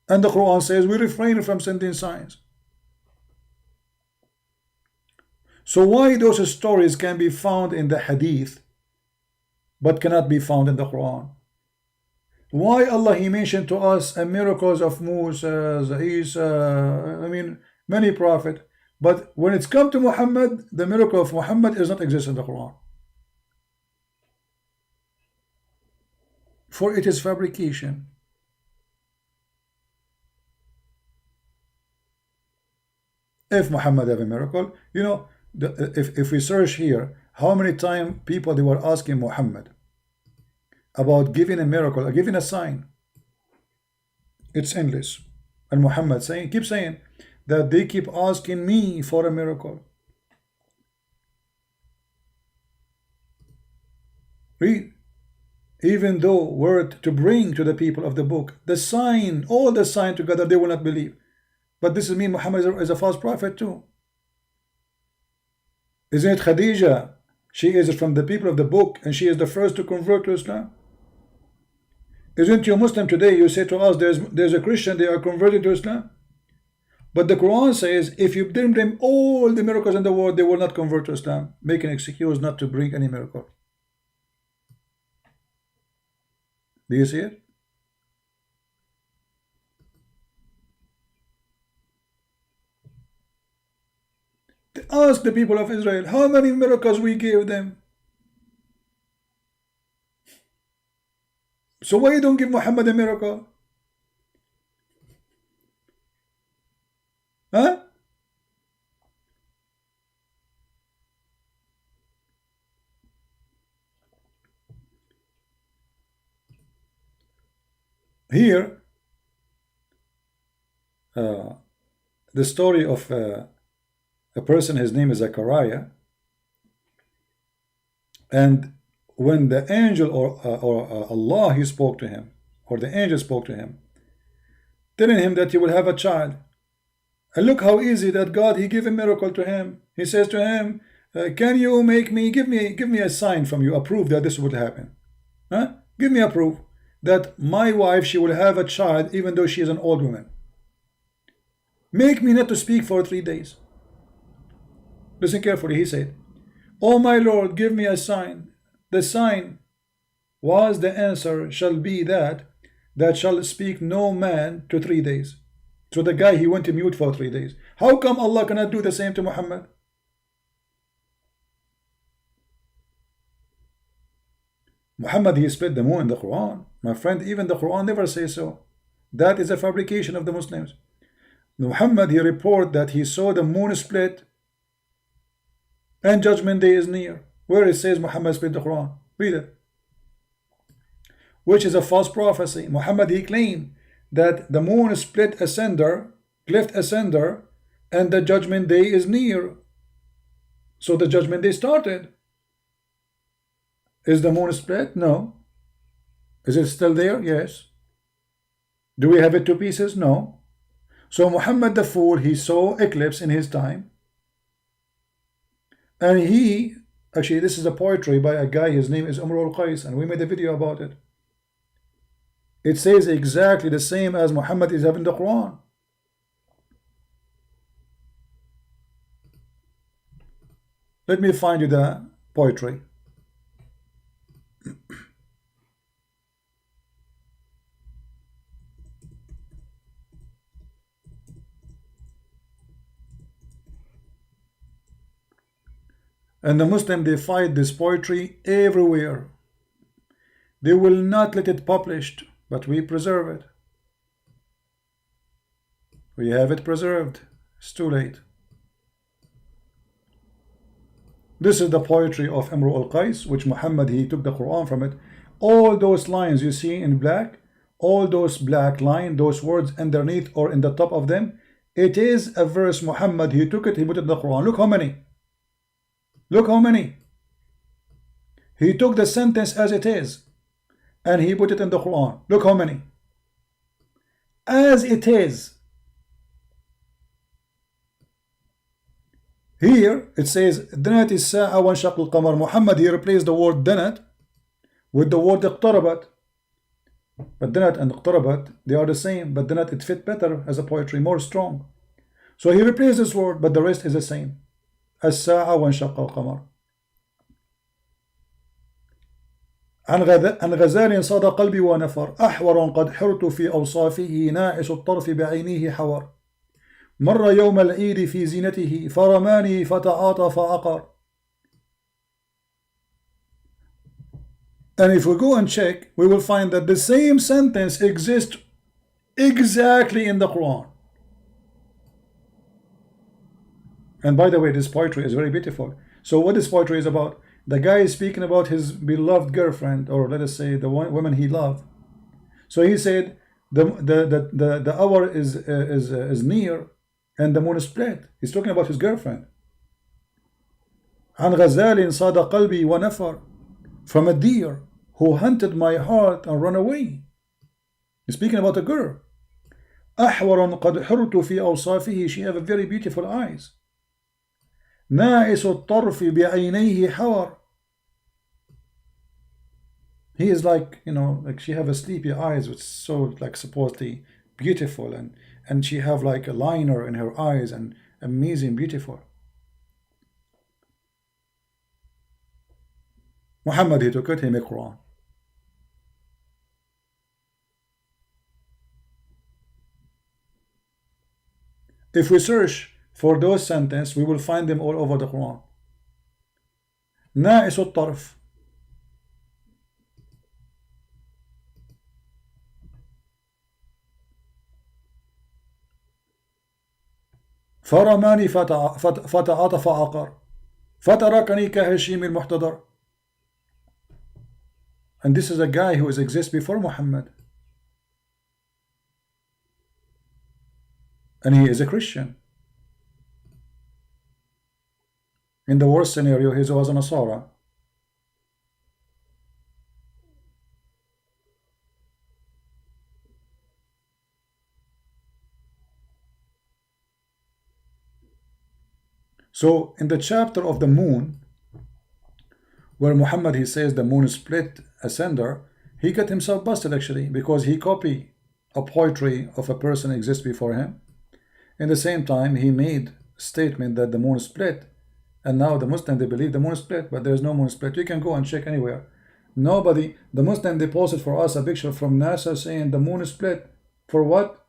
And the Quran says we refrain from sending signs. So why those stories can be found in the Hadith but cannot be found in the Quran? Why Allah, he mentioned to us miracles of Musa, Isa, many prophets, but when it's come to Muhammad, the miracle of Muhammad does not exist in the Quran. For it is fabrication. If Muhammad have a miracle, if we search here, how many times people they were asking Muhammad about giving a miracle or giving a sign? It's endless. And Muhammad keep saying that they keep asking me for a miracle. Read. Even though word to bring to the people of the book the sign, all the sign together, they will not believe. But this is mean Muhammad is a false prophet too. Isn't it Khadija? She is from the people of the book and she is the first to convert to Islam. Isn't you Muslim today? You say to us there's a Christian, they are converted to Islam. But the Quran says if you bring them all the miracles in the world, they will not convert to Islam. Make an excuse not to bring any miracle. Do you see it? Ask the people of Israel how many miracles we gave them. So why you don't give Muhammad a miracle? Huh? Here, the story of a person, his name is Zechariah, and when the angel or Allah, he spoke to him, or the angel spoke to him, telling him that he will have a child. And look how easy that God, he gave a miracle to him. He says to him, can you give me a sign from you, a proof that this would happen? Huh? Give me a proof that my wife, she will have a child even though she is an old woman. Make me not to speak for 3 days. Listen carefully, he said, oh my Lord, give me a sign. The sign was, the answer shall be that shall speak no man to 3 days. So the guy, he went to mute for 3 days. How come Allah cannot do the same to Muhammad? Muhammad, he split the moon in the Quran. My friend, even the Quran never says so. That is a fabrication of the Muslims. Muhammad, he report that he saw the moon split and judgment day is near. Where it says Muhammad split the Quran? Read it. Which is a false prophecy. Muhammad, he claimed that the moon split asunder, cleft asunder, and the judgment day is near. So the judgment day started. Is the moon split? No. Is it still there? Yes. Do we have it 2 pieces? No. So Muhammad the fool, he saw eclipse in his time. And he, actually this is a poetry by a guy, his name is Qais, and we made a video about it. It says exactly the same as Muhammad is having the Quran. Let me find you the poetry. And the Muslim, they fight this poetry everywhere. They will not let it published, but we preserve it. We have it preserved. It's too late. This is the poetry of Imru al-Qais, which Muhammad, he took the Quran from it. All those lines you see in black, all those black lines, those words underneath or in the top of them, it is a verse. Muhammad, he took it, he put it in the Quran. Look how many. Look how many. He took the sentence as it is and he put it in the Quran. Look how many. As it is. Here it says دنت الساعة وانشق القمر. Muhammad, he replaced the word دنت with the word اقتربت. But دنت and اقتربت, they are the same, but دنت, it fit better as a poetry, more strong. So he replaced this word, but the rest is the same. الساعة وانشق القمر. عن غزال صاد قلبي ونفر أحور قد حرت في أوصافه ناعس الطرف بعينيه حور مر يوم العيد في زينته فرماني فتعاطى فعقر. And if we go and check, we will find that the same sentence exists exactly in the Quran. And by the way, this poetry is very beautiful. So what this poetry is about, the guy is speaking about his beloved girlfriend, or let us say the woman he loved. So he said the hour is near and the moon is split. He's talking about his girlfriend. عن غزال صاد قلبي ونفر. From a deer who hunted my heart and run away. He's speaking about a girl. أحور قد حرت في أوصافه. She have very beautiful eyes. ناعس الطرف بعينيه حور. He is like, you know, like she have a sleepy eyes, which is so like supposedly beautiful, and and she have like a liner in her eyes and amazing, beautiful. Muhammad, he took it, he made Quran. If we search for those sentences, we will find them all over the Quran. ناقص الطرف. فرماني فتعاطف عقر فتركني كهشيم المحتضر. And this is a guy who exists before Muhammad. And he is a Christian. In the worst scenario, he was a Nasara. So in the chapter of the moon, where Muhammad, he says the moon split asunder, he got himself busted actually, because he copied a poetry of a person exists before him. In the same time, he made a statement that the moon split, and now the Muslim, they believe the moon split, but there's no moon split. You can go and check anywhere. Nobody, the Muslim, they posted for us a picture from NASA saying the moon is split. For what?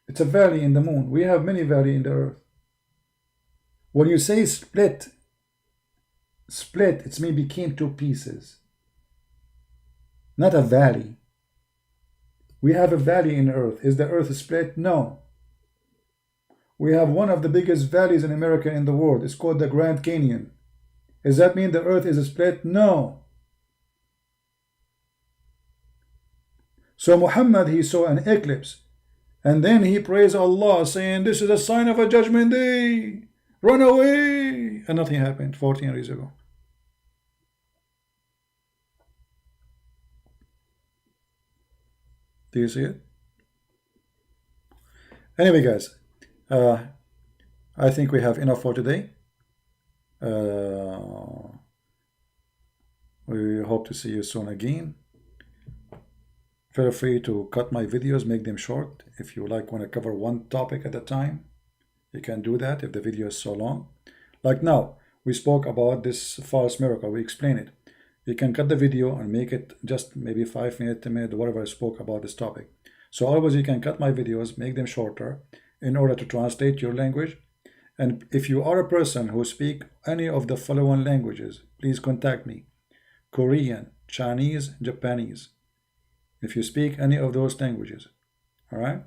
It's a valley in the moon. We have many valleys in the earth. When you say split, it means became two pieces, not a valley. We have a valley in earth. Is the earth split? No. We have one of the biggest valleys in America in the world. It's called the Grand Canyon. Does that mean the earth is split? No. So Muhammad, he saw an eclipse, and then he praised Allah, saying, this is a sign of a judgment day. Run away. And nothing happened 14 years ago. Do you see it? Anyway, guys, I think we have enough for today. We hope to see you soon again. Feel free to cut my videos, make them short. If you want to cover one topic at a time, you can do that if the video is so long. Like now, we spoke about this false miracle. We explain it. You can cut the video and make it just maybe 5 minutes, 10 minutes, whatever I spoke about this topic. So always you can cut my videos, make them shorter in order to translate your language. And if you are a person who speak any of the following languages, please contact me. Korean, Chinese, Japanese. If you speak any of those languages, all right?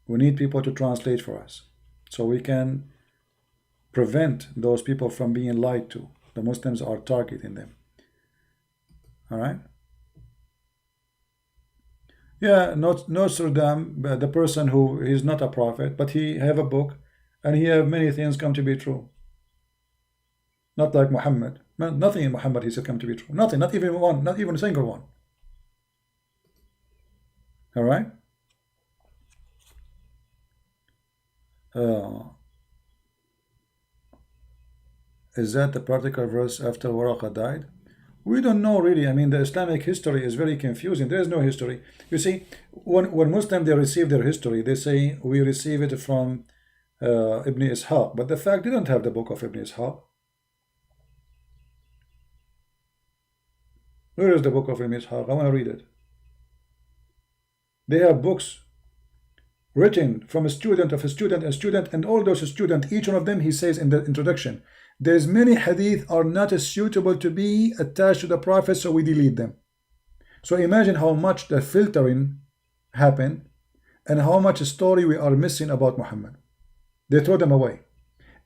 We need people to translate for us, so we can prevent those people from being lied to. The Muslims are targeting them. All right? Yeah, Nostradamus, the person who is not a prophet, but he have a book, and he have many things come to be true. Not like Muhammad. Nothing in Muhammad he said come to be true. Nothing, not even one, not even a single one. All right? Is that the particular verse after Waraqah died? We don't know really. I mean, the Islamic history is very confusing. There is no history. You see, when Muslims, they receive their history, they say we receive it from Ibn Ishaq. But the fact, they don't have the book of Ibn Ishaq. Where is the book of Ibn Ishaq? I want to read it. They have books written from a student of a student, and all those students, each one of them, he says in the introduction, there's many hadith are not suitable to be attached to the Prophet, so we delete them. So imagine how much the filtering happened and how much story we are missing about Muhammad. They throw them away.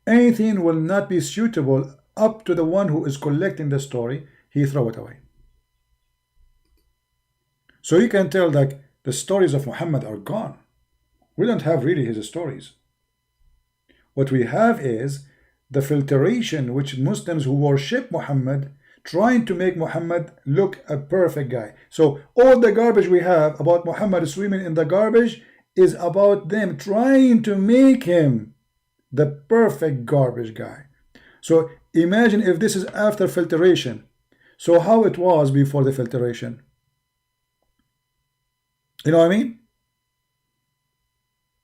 Anything will not be suitable up to the one who is collecting the story, he throw it away. So you can tell that the stories of Muhammad are gone. We don't have really his stories. What we have is the filtration which Muslims who worship Muhammad trying to make Muhammad look a perfect guy. So all the garbage we have about Muhammad swimming in the garbage is about them trying to make him the perfect garbage guy. So imagine if this is after filtration. So how it was before the filtration? You know what I mean?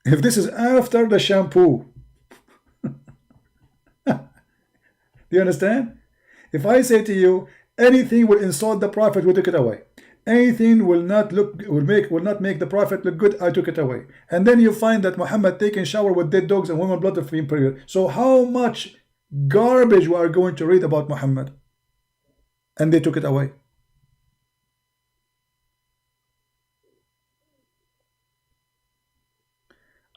If this is after the shampoo, do you understand? If I say to you, anything will insult the Prophet, we took it away. Anything will not not make the Prophet look good, I took it away. And then you find that Muhammad taking shower with dead dogs and women blood of being period. So how much garbage we are going to read about Muhammad? And they took it away.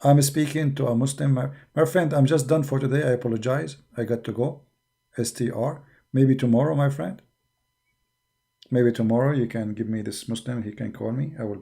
I'm speaking to a Muslim. My friend, I'm just done for today. I apologize. I got to go. STR. Maybe tomorrow, my friend. Maybe tomorrow you can give me this Muslim. He can call me. I will be